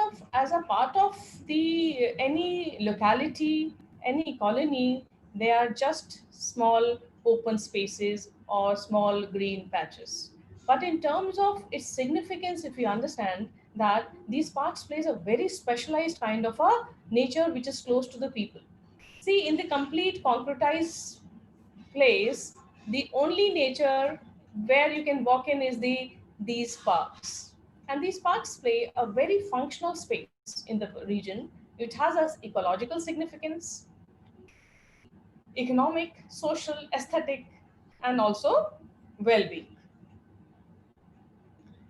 K: of the any locality, any colony, they are just small open spaces or small green patches. But in terms of its significance, if you understand that these parks plays a very specialized kind of a nature which is close to the people. See, in the complete concretized place, the only nature where you can walk in is these parks. And these parks play a very functional space in the region. It has a ecological significance, economic, social, aesthetic, and also well-being.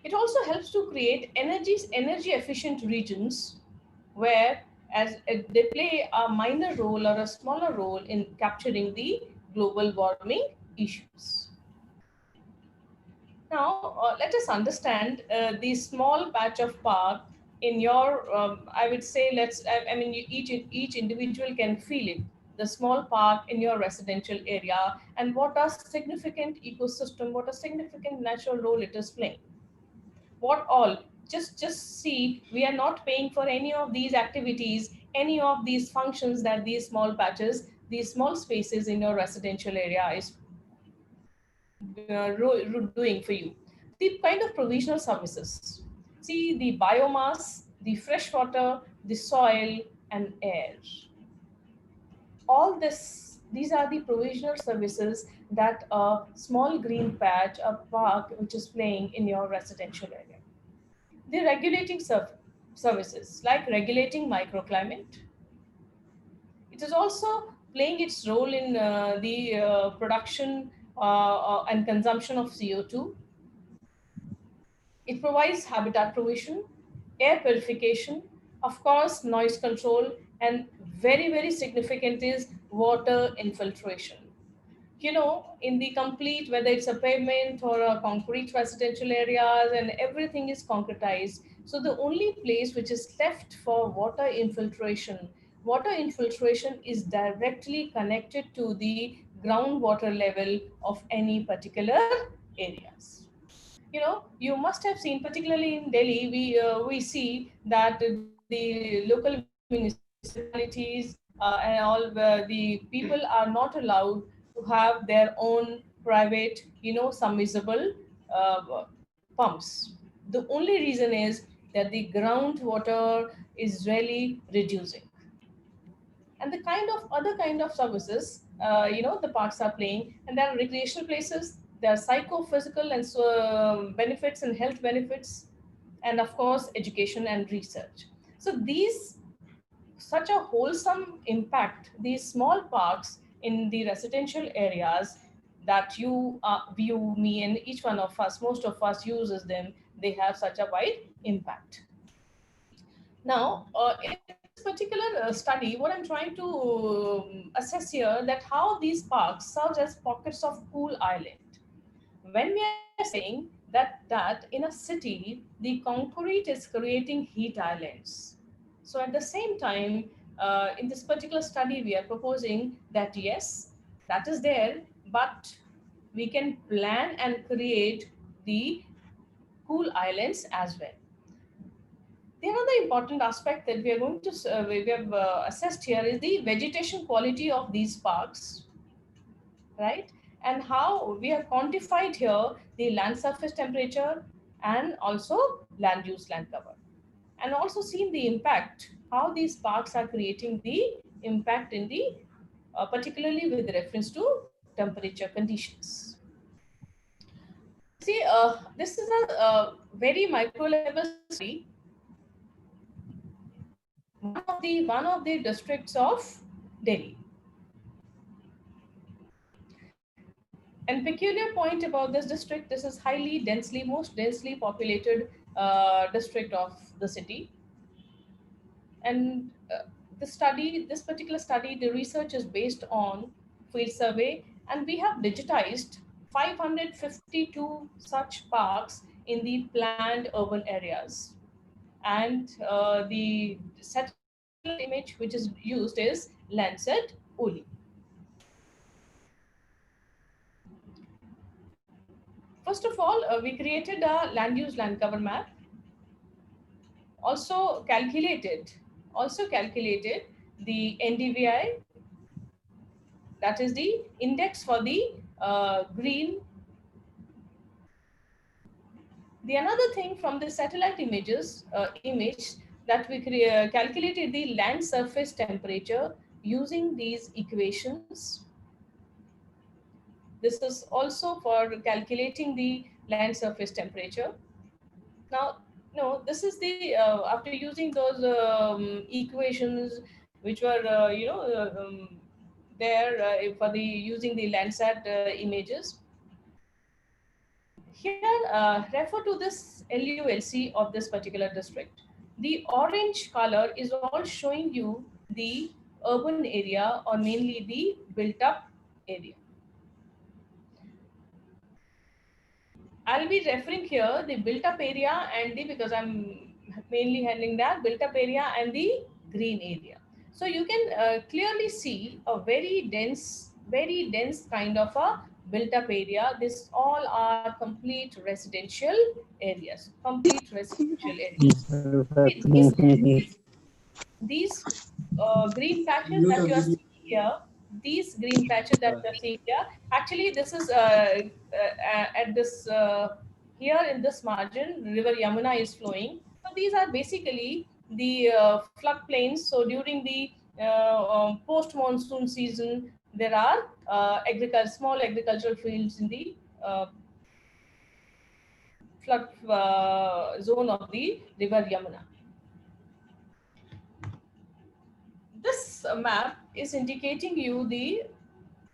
K: It also helps to create energy efficient regions where they play a minor role or a smaller role in capturing the global warming issues. Now, let us understand the small patch of park in your. I would say, I mean, each individual can feel it. The small park in your residential area, and what a significant ecosystem, what a significant natural role it is playing. What all? Just see, we are not paying for any of these activities, any of these functions that these small patches, these small spaces in your residential area is doing for you. The kind of provisional services. See the biomass, the fresh water, the soil and air. All these are the provisional services that a small green patch, a park which is playing in your residential area. The regulating services like regulating microclimate. It is also playing its role in the production and consumption of CO2. It provides habitat provision, air purification, of course, noise control, and very, very significant is water infiltration. You know, in the complete, whether it's a pavement or a concrete residential areas, and everything is concretized. So the only place which is left for water infiltration is directly connected to the groundwater level of any particular areas. You know, you must have seen, particularly in Delhi, we see that the local municipalities and all the people are not allowed to have their own private, you know, submersible pumps. The only reason is that the groundwater is really reducing. And the kind of other kind of services, you know, the parks are playing, and there are recreational places, there are psychophysical and so benefits and health benefits, and of course education and research. So these, such a wholesome impact, these small parks in the residential areas that you view, me and each one of us, most of us uses them, they have such a wide impact. Now, in this particular study, what I'm trying to assess here, that how these parks serve as pockets of cool island. When we are saying that in a city, the concrete is creating heat islands. So at the same time, in this particular study, we are proposing that yes, that is there, but we can plan and create the cool islands as well. The another important aspect that we are going to we have assessed here is the vegetation quality of these parks, right? And how we have quantified here the land surface temperature and also land use, land cover, and also seen the impact, how these parks are creating the impact in the particularly with reference to temperature conditions. See, this is a very micro level study. One of the districts of Delhi. And peculiar point about this district, this is most densely populated district of the city. And this particular study, the research is based on field survey, and we have digitized 552 such parks in the planned urban areas. And the satellite image which is used is Landsat Uli. First of all, we created a land use land cover map. Also calculated the NDVI, that is the index for the green. The another thing from the satellite image that we calculated the land surface temperature using these equations. This is also for calculating the land surface temperature. Now, no, this is the after using those equations which were there for the using the Landsat images. Here, refer to this LULC of this particular district. The orange color is all showing you the urban area, or mainly the built-up area. I'll be referring here the built-up area and the, because I'm mainly handling that, built-up area and the green area. So you can clearly see a very dense kind of a built-up area. This all are complete residential areas. These green patches that you are seeing here, actually this is at this here in this margin, river Yamuna is flowing. So these are basically the floodplains. So during the post-monsoon season, there are small agricultural fields in the flood zone of the river Yamuna. This this map is indicating you the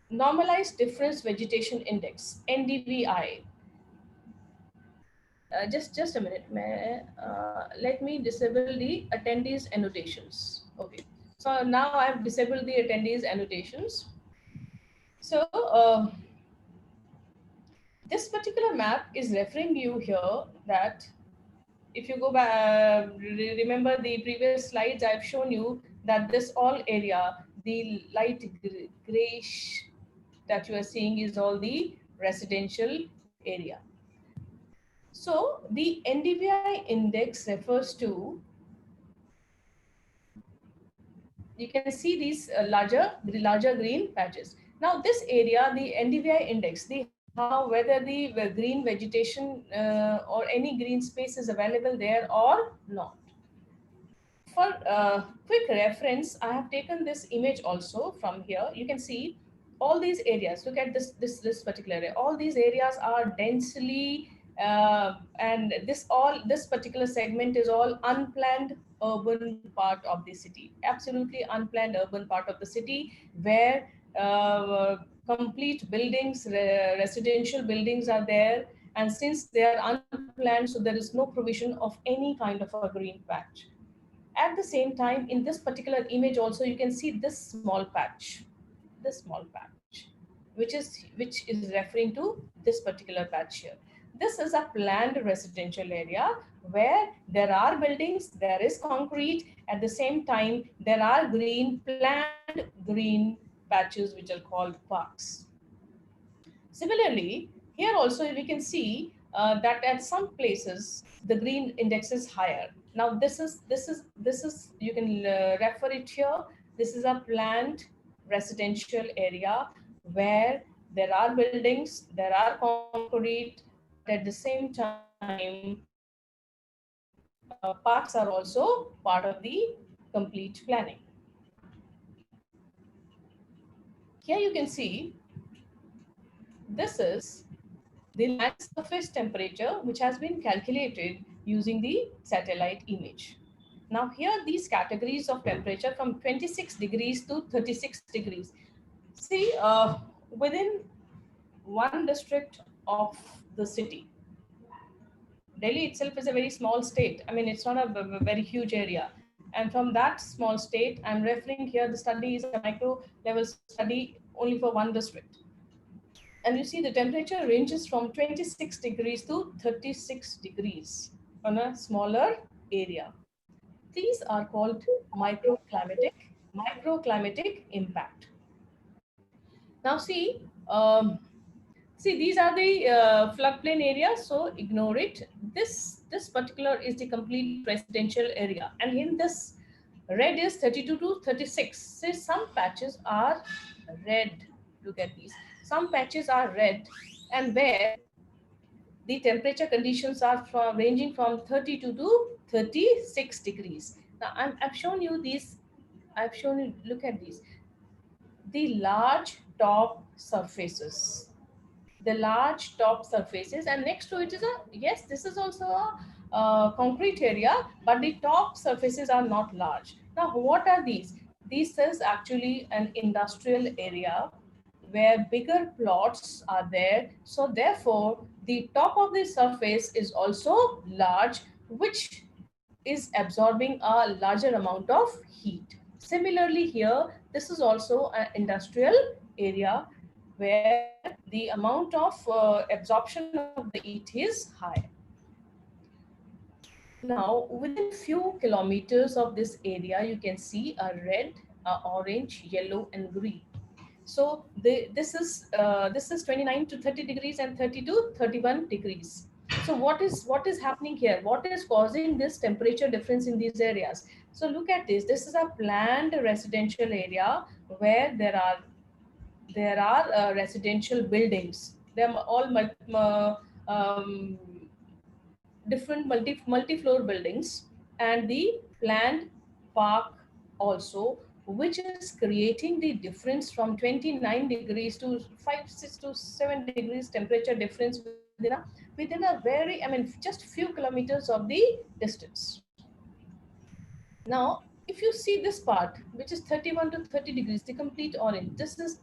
K: normalized difference vegetation index, NDVI. Just a minute. Let me disable the attendees annotations. Okay. So now I've disabled the attendees annotations. So this particular map is referring you here that if you go back, remember the previous slides, I've shown you that this all area, the light grayish that you are seeing is all the residential area. So the NDVI index refers to, you can see these larger green patches. Now this area, the NDVI index, the how whether the green vegetation or any green space is available there or not. For quick reference, I have taken this image also from here. You can see all these areas. Look at this particular area. All these areas are densely and this particular segment is all unplanned urban part of the city. Absolutely unplanned urban part of the city where complete buildings, residential buildings are there. And since they are unplanned, so there is no provision of any kind of a green patch. At the same time, in this particular image also, you can see this small patch, which is referring to this particular patch here. This is a planned residential area where there are buildings, there is concrete. At the same time, there are planned green patches, which are called parks. Similarly, here also we can see that at some places the green index is higher. Now this is you can refer it here. This is a planned residential area where there are buildings, there are concrete, but at the same time parks are also part of the complete planning. Here you can see this is the land surface temperature, which has been calculated using the satellite image. Now here these categories of temperature from 26 degrees to 36 degrees. See, within one district of the city, Delhi itself is a very small state. I mean, it's not a very huge area. And from that small state, I'm referring here, the study is a micro level study only for one district. And you see the temperature ranges from 26 degrees to 36 degrees on a smaller area. These are called microclimatic impact. Now see, these are the floodplain areas, so ignore it. This particular is the complete residential area, and in this red is 32 to 36. See, some patches are red. Look at these. Some patches are red, and where the temperature conditions are ranging from 32 to 36 degrees. Now I've shown you these. I've shown you. Look at these. The large top surfaces. And next to it is this is also a concrete area, but the top surfaces are not large. Now what are these? This is actually an industrial area where bigger plots are there, so therefore the top of the surface is also large, which is absorbing a larger amount of heat. Similarly here, this is also an industrial area where the amount of absorption of the heat is high. Now, within few kilometers of this area, you can see a red, orange, yellow, and green. So this is 29 to 30 degrees and 30 to 31 degrees. So what is happening here? What is causing this temperature difference in these areas? So look at this. This is a planned residential area where there are residential buildings. They're all different multi-floor buildings, and the planned park also, which is creating the difference from 29 degrees to 5, 6 to 7 degrees temperature difference within a very, I mean, just few kilometers of the distance. Now, if you see this part, which is 31 to 30 degrees, the complete orange, this is,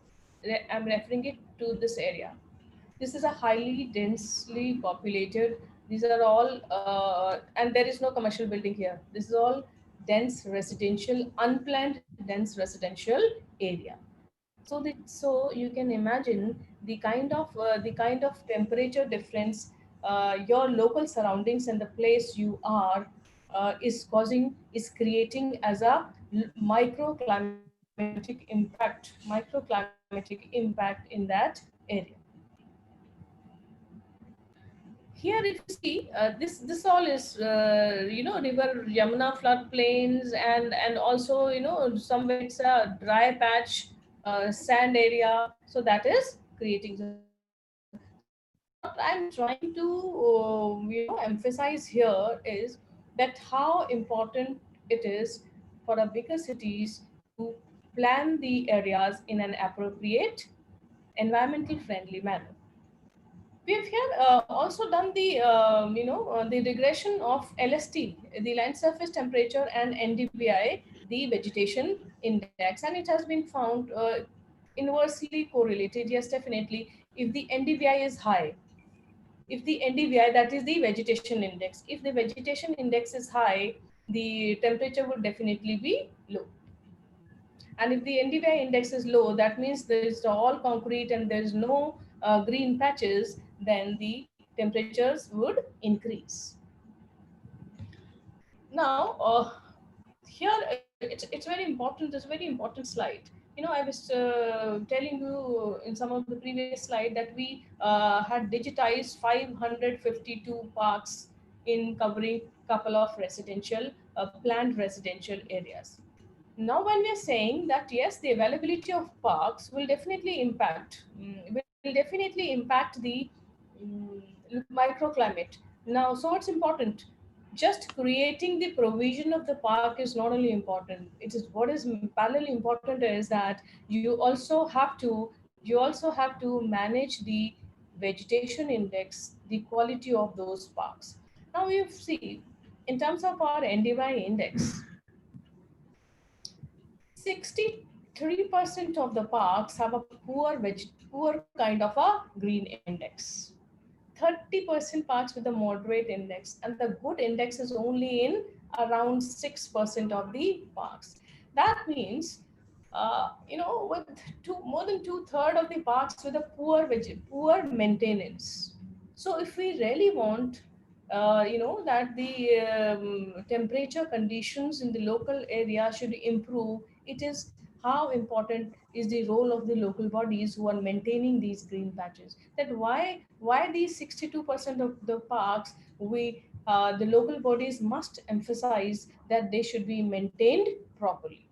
K: I'm referring it to this area. This is a highly densely populated, these are all, and there is no commercial building here. This is all dense residential, unplanned dense residential area. So you can imagine the kind of temperature difference your local surroundings and the place you are is creating as a microclimatic impact in that area. Here, if you see, this all is river Yamuna floodplains, and also somewhere it's a dry patch, sand area. So that is creating. So what I'm trying to emphasize here is that how important it is for our bigger cities to plan the areas in an appropriate, environmental friendly manner. We have here also done the regression of LST, the land surface temperature, and NDVI, the vegetation index, and it has been found inversely correlated. Yes, definitely. If the NDVI is high, if the NDVI, that is the vegetation index, if the vegetation index is high, the temperature would definitely be low. And if the NDVI index is low, that means there is all concrete and there is no green patches, then the temperatures would increase. Now, here it's very important. It's a very important slide. I was telling you in some of the previous slide that we had digitized 552 parks in covering couple of residential, planned residential areas. Now, when we are saying that yes, the availability of parks will definitely impact the microclimate. Now, so it's important. Just creating the provision of the park is not only important. It is what is parallelly important is that you also have to manage the vegetation index, the quality of those parks. Now, you see, in terms of our NDY index, 63% of the parks have a poor kind of a green index. 30% parks with a moderate index, and the good index is only in around 6% of the parks. That means, with more than two-thirds of the parks with a poor maintenance. So if we really want, that the temperature conditions in the local area should improve, it is how important is the role of the local bodies who are maintaining these green patches. That why these 62% of the parks, the local bodies must emphasize that they should be maintained properly.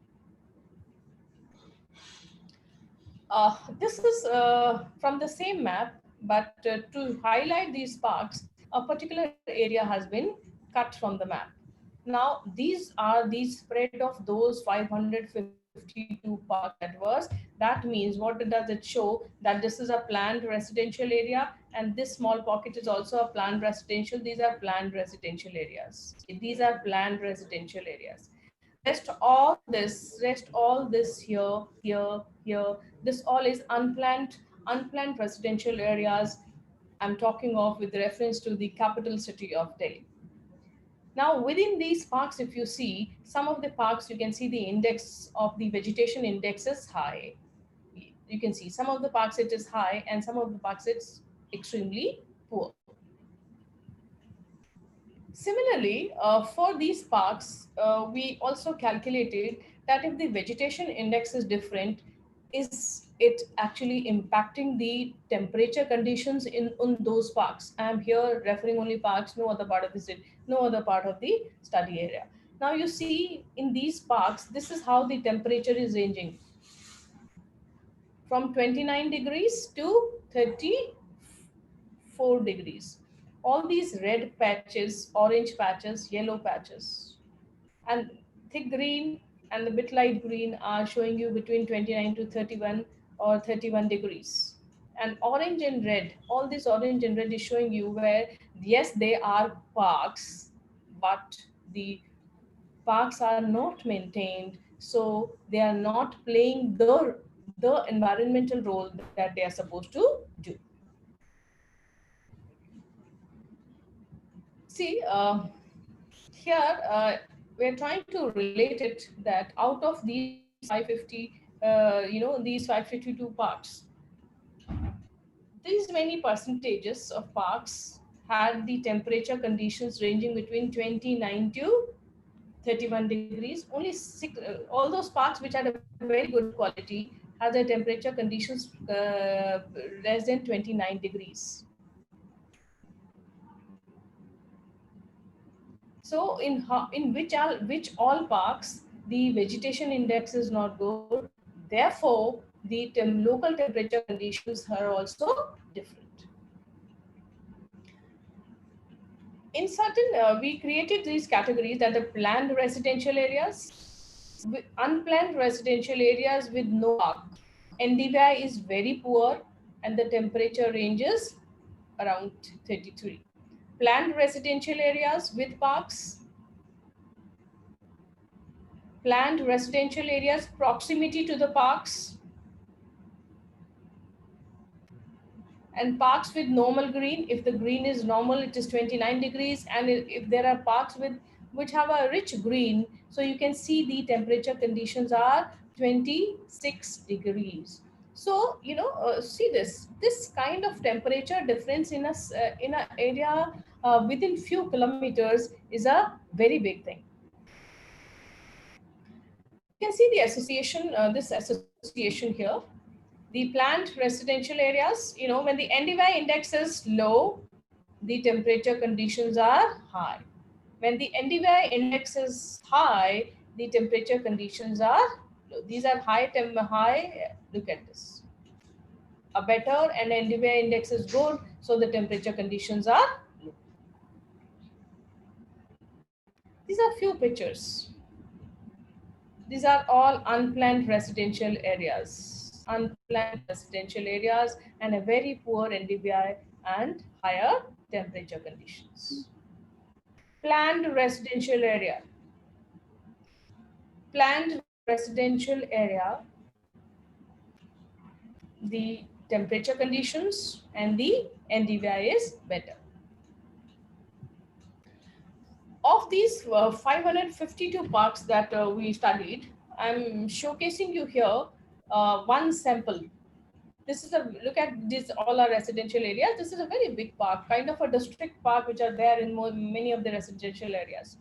K: This is from the same map, but to highlight these parks, a particular area has been cut from the map. Now, these are the spread of those 552 parks that was. That means, what does it show? That this is a planned residential area, and this small pocket is also a planned residential. These are planned residential areas. These are planned residential areas. Rest all this here. This all is unplanned residential areas. I'm talking of with reference to the capital city of Delhi. Now, within these parks, if you see some of the parks, you can see the index of the vegetation index is high. You can see some of the parks it is high, and some of the parks it's extremely poor. Similarly, for these parks, we also calculated that if the vegetation index is different, is it actually impacting the temperature conditions in those parks? I am here referring only parks, no other part of the city, no other part of the study area. Now you see in these parks, this is how the temperature is ranging from 29 degrees to 34 degrees. All these red patches, orange patches, yellow patches, and thick green and the bit light green are showing you between 29 to 31 or 31 degrees. And orange and red, all this orange and red is showing you where, yes, they are parks, but the parks are not maintained, so they are not playing the environmental role that they are supposed to do. See, here we're trying to relate it that out of these 550, these 552 parks, these many percentages of parks had the temperature conditions ranging between 29 to 31 degrees. Only all those parks which had a very good quality had the temperature conditions less than 29 degrees. So in which all parks the vegetation index is not good. Therefore, the local temperature conditions are also different. In certain, we created these categories that the planned residential areas, unplanned residential areas with no park. NDVI is very poor and the temperature ranges around 33. Planned residential areas with parks, planned residential areas, proximity to the parks, and parks with normal green. If the green is normal, it is 29 degrees. And if there are parks which have a rich green, so you can see the temperature conditions are 26 degrees. So, see this kind of temperature difference in a area within few kilometers is a very big thing. You can see the association, this association here. The planned residential areas, when the NDVI index is low, the temperature conditions are high. When the NDVI index is high, the temperature conditions are low. These are high, look at this. A better and NDVI index is good, so the temperature conditions are low. These are few pictures. These are all unplanned residential areas. Unplanned residential areas and a very poor NDVI and higher temperature conditions. Planned residential area. Planned residential area, the temperature conditions and the NDVI is better. Of these 552 parks that we studied, I'm showcasing you here one sample. This is a look at this, all our residential areas. This is a very big park, kind of a district park, which are there in many of the residential areas.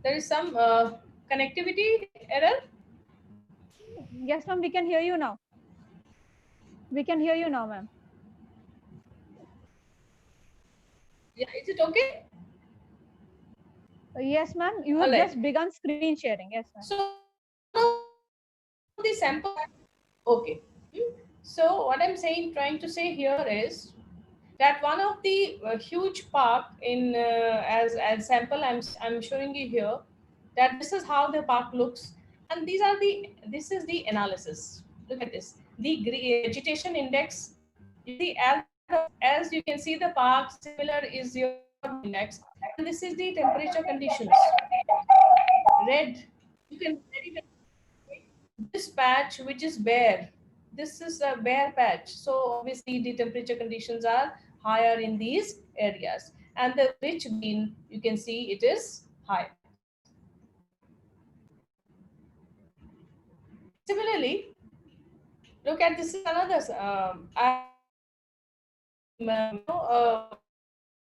K: There is some connectivity error.
A: Yes, ma'am, we can hear you now. We can hear you now, ma'am.
K: Yeah, is it okay?
A: Yes, ma'am. You have just begun screen sharing. Yes, ma'am.
K: So the sample. Okay. So what I'm trying to say here is that one of the huge park in as sample I'm showing you here, that this is how the park looks, and this is the analysis. Look at this. The vegetation index. You see, as you can see, the park similar is your index, and this is the temperature conditions. Red. You can this patch which is bare. This is a bare patch. So obviously the temperature conditions are higher in these areas. And the rich green, you can see it is high. Similarly, look at this is another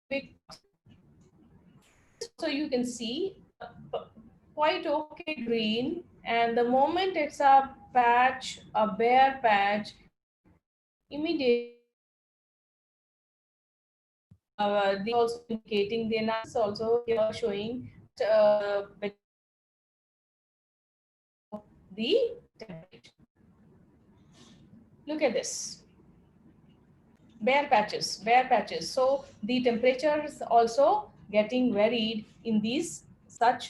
K: big. So you can see quite okay green, and the moment it's a patch, a bare patch, immediately they also indicating the analysis also here showing the temperature. Look at this. Bare patches, bare patches. So the temperature is also getting varied in these such,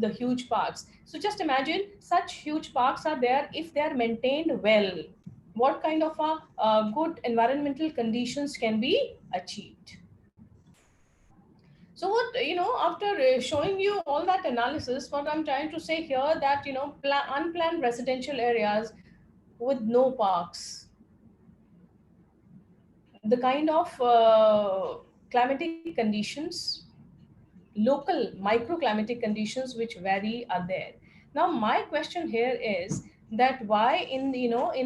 K: the huge parks. So just imagine such huge parks are there if they are maintained well. What kind of good environmental conditions can be achieved? So what, after showing you all that analysis, what I'm trying to say here that, unplanned residential areas with no parks, the kind of climatic conditions, local microclimatic conditions which vary are there. Now my question here is that why in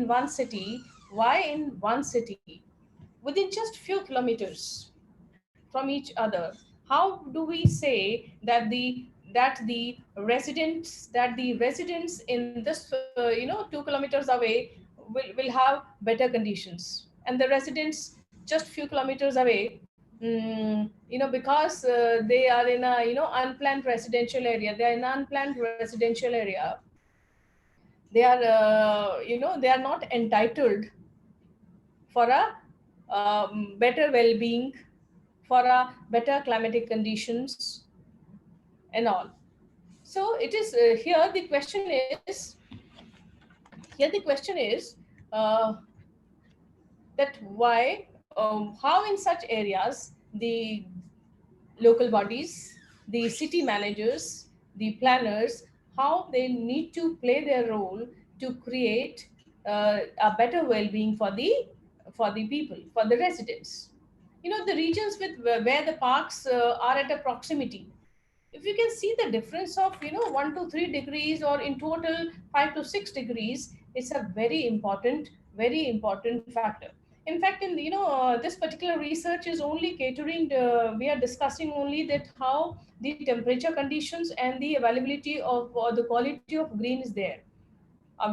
K: one city, within just few kilometers from each other, how do we say that the residents in this 2 kilometers away will have better conditions, and the residents just few kilometers away, because they are in a unplanned residential area, they are they are not entitled for a better well-being, for a better climatic conditions and all. So it is here the question is that why, how in such areas the local bodies, the city managers, the planners, how they need to play their role to create a better well-being for the people, for the residents. The regions where the parks are at a proximity, if you can see the difference of 1 to 3 degrees, or in total 5 to 6 degrees, it's a very important factor. In fact, in this particular research is only catering we are discussing only that how the temperature conditions and the availability of or the quality of green is there.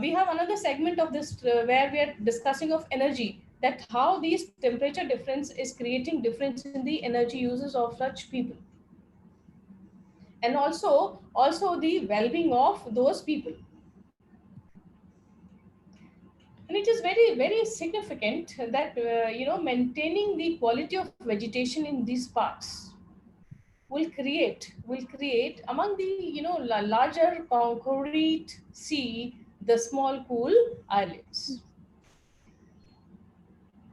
K: We have another segment of this where we are discussing of energy, that how these temperature difference is creating difference in the energy uses of such people, and also the well-being of those people. And it is very significant that maintaining the quality of vegetation in these parks will create among the larger concrete sea the small cool islands.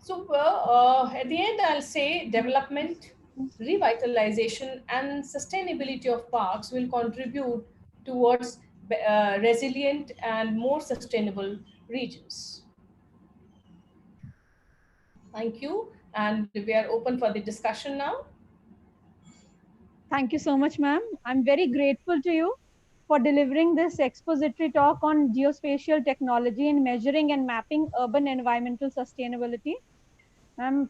K: So at the end, I'll say development, revitalization, and sustainability of parks will contribute towards resilient and more sustainable regions. Thank you, and we are open for the discussion now.
A: Thank you so much, ma'am. I'm very grateful to you for delivering this expository talk on geospatial technology in measuring and mapping urban environmental sustainability.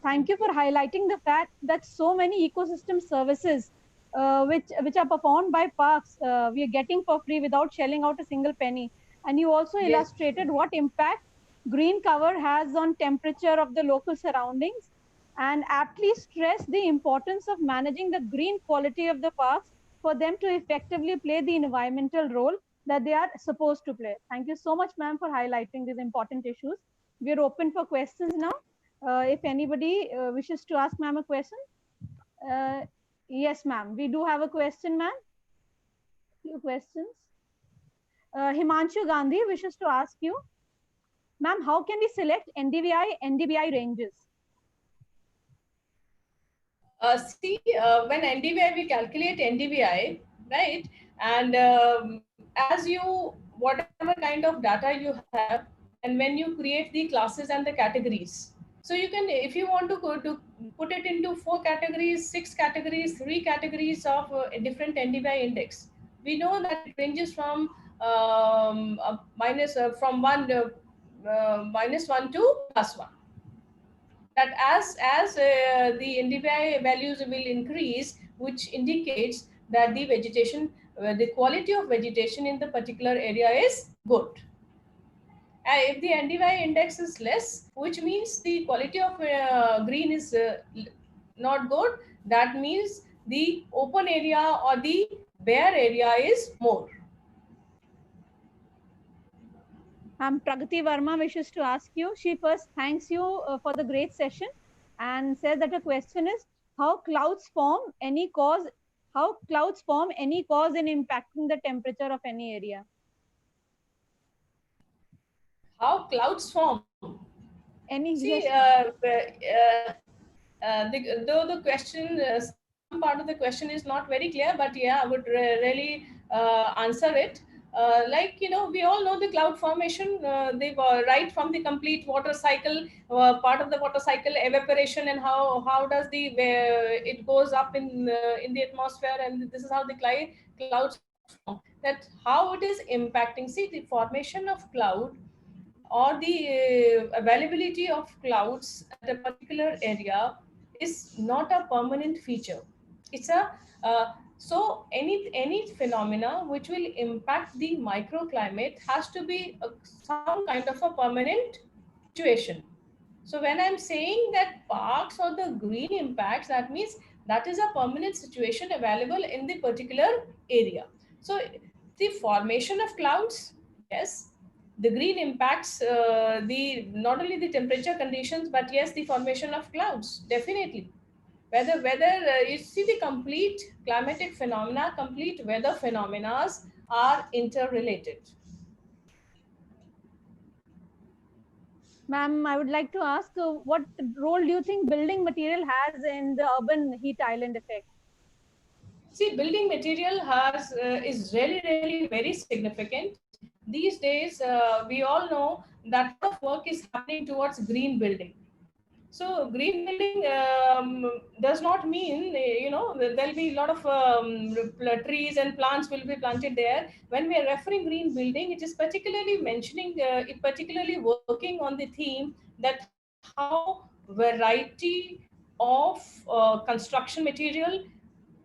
A: Thank you for highlighting the fact that so many ecosystem services which are performed by parks we are getting for free without shelling out a single penny. And you also illustrated what impact green cover has on temperature of the local surroundings, and aptly stress the importance of managing the green quality of the parks for them to effectively play the environmental role that they are supposed to play. Thank you so much, ma'am, for highlighting these important issues. We are open for questions now. If anybody wishes to ask ma'am a question. Yes, ma'am. We do have a question, ma'am. Few questions. Himanshu Gandhi wishes to ask you, ma'am, how can we select NDVI ranges?
K: When NDVI, we calculate NDVI, right? And as you, whatever kind of data you have, and when you create the classes and the categories, so you can, if you want to go to put it into 4 categories, 6 categories, 3 categories of a different NDVI index, we know that it ranges from from -1 to +1. That as the NDVI values will increase, which indicates that the vegetation, the quality of vegetation in the particular area is good. And if the NDVI index is less, which means the quality of green is not good, that means the open area or the bare area is more.
A: Pragati Verma wishes to ask you. She first thanks you for the great session and says that her question is, how clouds form, any cause, how clouds form, any cause in impacting the temperature of any area.
K: How clouds form?
A: Any,
K: See,
A: yes.
K: though the question, some part of the question is not very clear, but yeah, I would really answer it. Like, you know, we all know the cloud formation, they were right from the complete water cycle, part of the water cycle, evaporation, and how does the it goes up in the atmosphere, and this is how the clouds form. That how it is impacting. See, the formation of cloud or the availability of clouds at a particular area is not a permanent feature. It's a so any phenomena which will impact the microclimate has to be some kind of a permanent situation. So when I'm saying that parks or the green impacts, that means that is a permanent situation available in the particular area. So the formation of clouds, yes, the green impacts the not only the temperature conditions, but yes, the formation of clouds, definitely. Whether you see the complete climatic phenomena, complete weather phenomena are interrelated.
A: Ma'am, I would like to ask, what role do you think building material has in the urban heat island effect?
K: See, building material has is really very significant. These days, we all know that a lot of work is happening towards green building. So green building does not mean, you know, there'll be a lot of trees and plants will be planted there. When we are referring green building, it is particularly mentioning, it particularly working on the theme that how variety of construction material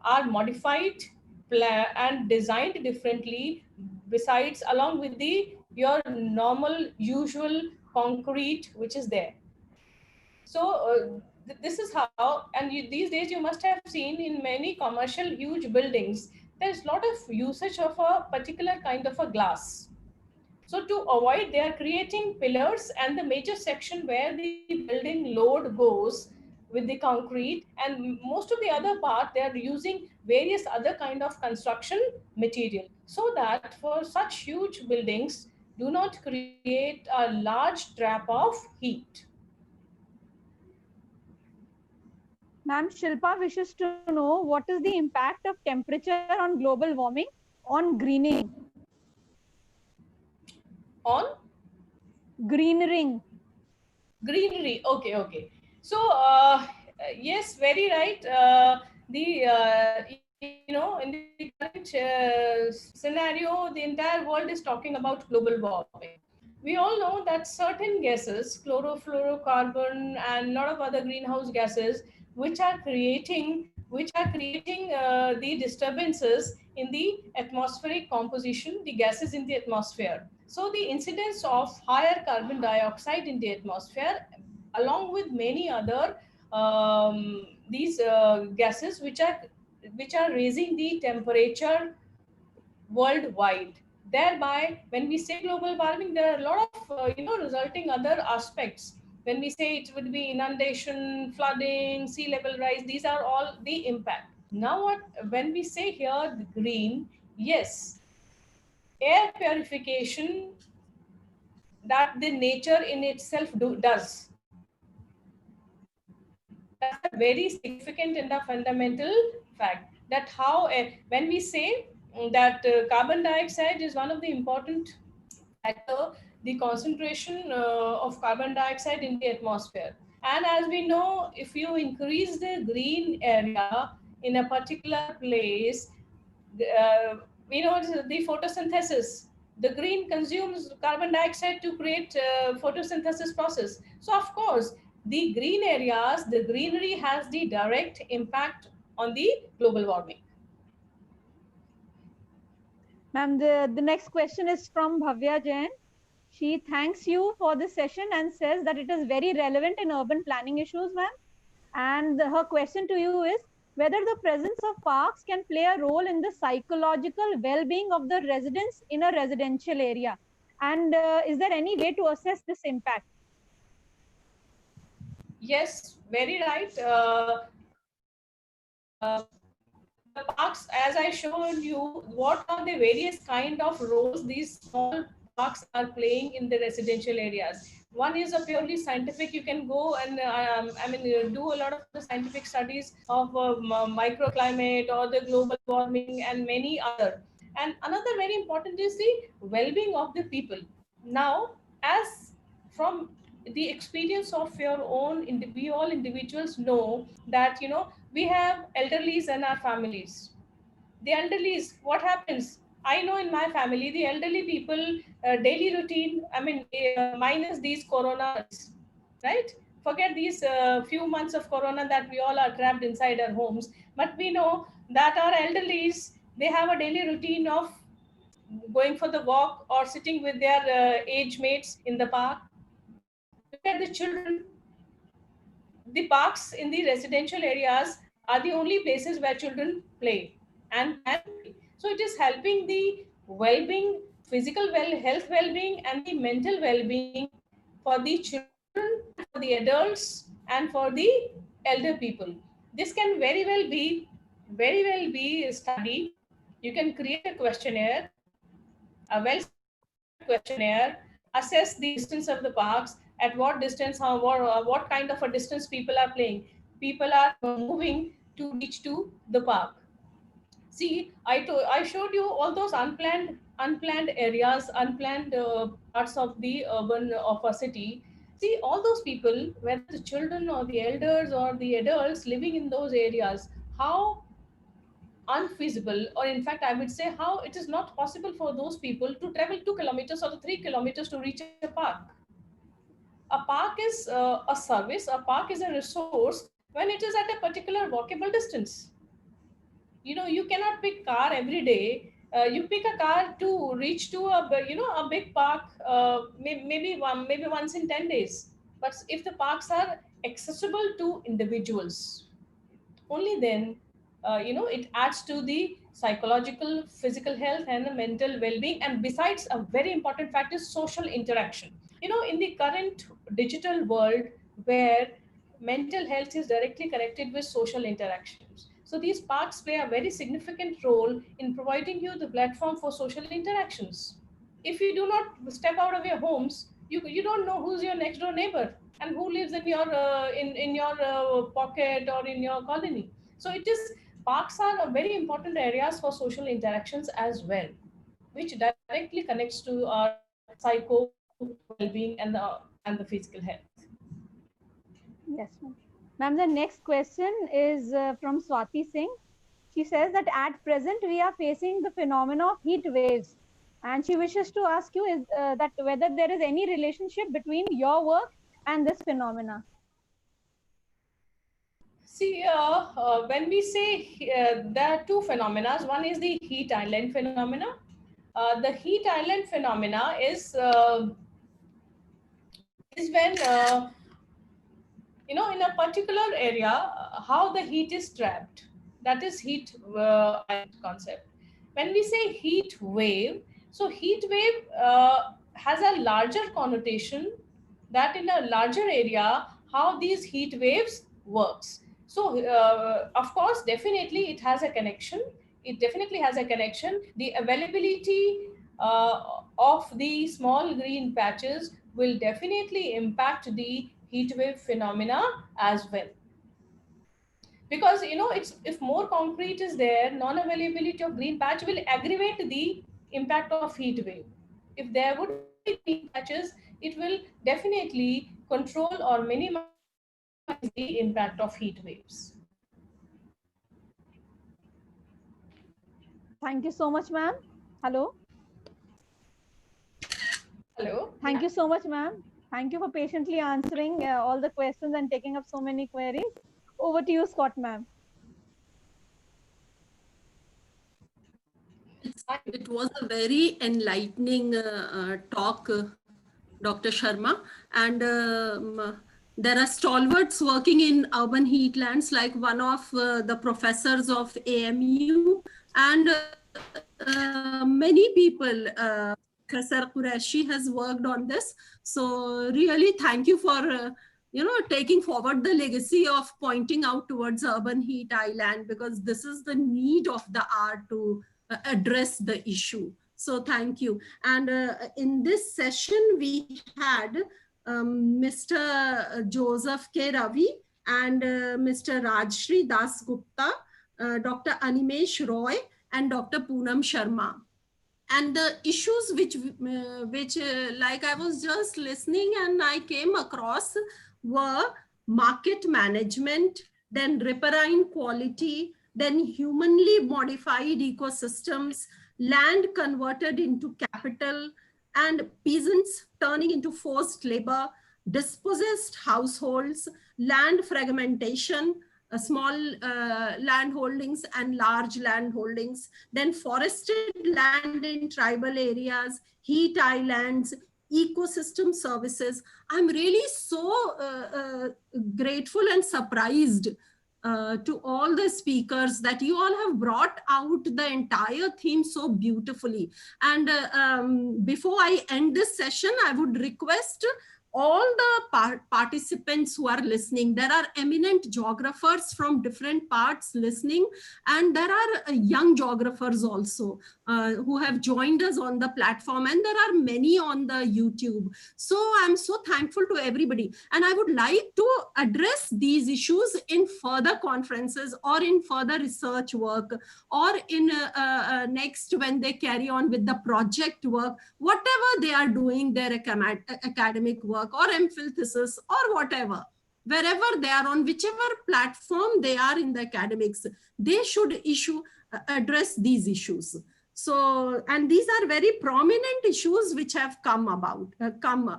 K: are modified and designed differently, besides along with the your normal usual concrete which is there. So this is how, and these days you must have seen in many commercial huge buildings, there's a lot of usage of a particular kind of a glass. So to avoid, they are creating pillars and the major section where the building load goes with the concrete, and most of the other part they are using various other kind of construction material, so that for such huge buildings do not create a large trap of heat.
A: Ma'am, Shilpa wishes to know what is the impact of temperature on global warming on greening?
K: On
A: greenering.
K: Greenery. Okay. So yes, very right. The you know, in the current scenario, the entire world is talking about global warming. We all know that certain gases, chlorofluorocarbon and a lot of other greenhouse gases, which are creating the disturbances in the atmospheric composition, the gases in the atmosphere. So the incidence of higher carbon dioxide in the atmosphere, along with many other these gases which are raising the temperature worldwide. Thereby, when we say global warming, there are a lot of resulting other aspects. When we say it would be inundation, flooding, sea level rise, these are all the impact. Now, when we say here the green, yes, air purification that the nature in itself does. That's a very significant and a fundamental fact, that how when we say that carbon dioxide is one of the important factor, the concentration of carbon dioxide in the atmosphere. And as we know, if you increase the green area in a particular place, we know the photosynthesis. The green consumes carbon dioxide to create photosynthesis process. So of course, the green areas, the greenery has the direct impact on the global warming.
A: Ma'am, the next question is from Bhavya Jain. She thanks you for this session and says that it is very relevant in urban planning issues, ma'am. And her question to you is whether the presence of parks can play a role in the psychological well-being of the residents in a residential area. And is there any way to assess this impact?
K: Yes, very right. the parks, as I showed you, what are the various kind of roles these small parks are playing in the residential areas. One is a purely scientific. You can go and do a lot of the scientific studies of microclimate or the global warming and many other. And another very important is the well-being of the people. Now, as from the experience of your own, we all individuals know that we have elderlies in our families. The elderlies, what happens? I know in my family, the elderly people daily routine, minus these corona, right? Forget these few months of corona that we all are trapped inside our homes, but we know that our elderlies, they have a daily routine of going for the walk or sitting with their age mates in the park. Look at the children. The parks in the residential areas are the only places where children play and can play. So it is helping the well-being, physical health well-being and the mental well-being for the children, for the adults and for the elder people. This can very well be studied. You can create a questionnaire, a well-structured questionnaire, assess the distance of the parks, at what distance, what kind of a distance people are playing. People are moving to reach to the park. See, I showed you all those unplanned areas, unplanned parts of the urban of a city. See, all those people, whether the children or the elders or the adults living in those areas, how unfeasible, or in fact I would say how it is not possible for those people to travel 2 kilometers or 3 kilometers to reach a park. A park is a service, a park is a resource when it is at a particular walkable distance. You cannot pick car every day. You pick a car to reach to a big park, maybe once in 10 days. But if the parks are accessible to individuals, only then it adds to the psychological, physical health and the mental well-being. And besides, a very important fact is social interaction. In the current digital world where mental health is directly connected with social interactions, so these parks play a very significant role in providing you the platform for social interactions. If you do not step out of your homes, you don't know who's your next door neighbor and who lives in your pocket or in your colony. So parks are a very important areas for social interactions as well, which directly connects to our psycho well-being and the physical health.
A: Yes, ma'am. Ma'am, the next question is from Swati Singh. She says that at present we are facing the phenomena of heat waves, and she wishes to ask you is that whether there is any relationship between your work and this phenomena.
K: See, when we say there are two phenomena, one is the heat island phenomena. The heat island phenomena is when in a particular area, how the heat is trapped. That is heat island concept. When we say heat wave, so heat wave has a larger connotation, that in a larger area, how these heat waves works. So of course, definitely it has a connection. It definitely has a connection. The availability of the small green patches will definitely impact the heat wave phenomena as well. Because if more concrete is there, non-availability of green patch will aggravate the impact of heat wave. If there would be green patches, it will definitely control or minimize the impact of heat waves.
A: Thank you so much, ma'am. Hello.
K: Hello.
A: Thank you so much, ma'am. Thank you for patiently answering all the questions and taking up so many queries. Over to you, Scott, ma'am.
C: It was a very enlightening talk, Dr. Sharma. And there are stalwarts working in urban heatlands, like one of the professors of AMU, and many people. Professor Qureshi has worked on this. So really, thank you for taking forward the legacy of pointing out towards urban heat island, because this is the need of the hour to address the issue. So thank you. And in this session, we had Mr. Joseph K. Ravi and Mr. Rajshri Das Gupta, Dr. Animesh Roy, and Dr. Poonam Sharma. And the issues which like I was just listening and I came across were market management, then riparian quality, then humanly modified ecosystems, land converted into capital, and peasants turning into forced labor, dispossessed households, land fragmentation, small land holdings and large land holdings, then forested land in tribal areas, heat islands, ecosystem services. I'm really so grateful and surprised to all the speakers that you all have brought out the entire theme so beautifully. And before I end this session, I would request all the participants who are listening. There are eminent geographers from different parts listening, and there are young geographers also who have joined us on the platform, and there are many on the YouTube. So I'm so thankful to everybody, and I would like to address these issues in further conferences or in further research work, or in next when they carry on with the project work, whatever they are doing, their academic work or MPhil thesis or whatever, wherever they are on, whichever platform they are in the academics, they should address these issues. So, and these are very prominent issues which have come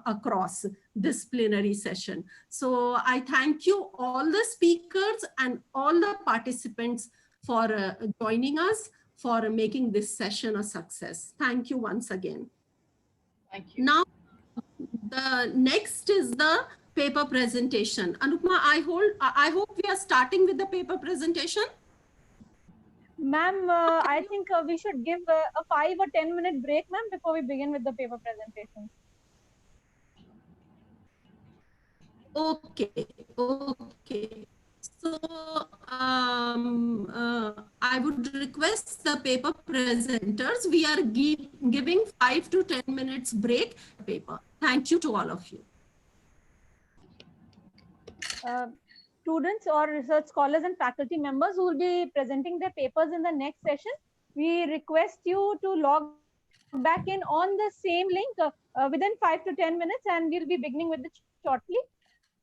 C: across this plenary session. So I thank you all the speakers and all the participants for joining us, for making this session a success. Thank you once again.
K: Thank you.
C: Now, the next is the paper presentation. Anupma, I hope we are starting with the paper presentation.
A: Ma'am, I think we should give a 5 or 10 minute break, ma'am, before we begin with the paper presentation.
C: Okay. So I would request the paper presenters, we are giving 5 to 10 minutes break paper. Thank you to all of you.
A: Students or research scholars and faculty members who will be presenting their papers in the next session, we request you to log back in on the same link within 5 to 10 minutes, and we'll be beginning with it shortly.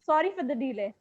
A: Sorry for the delay.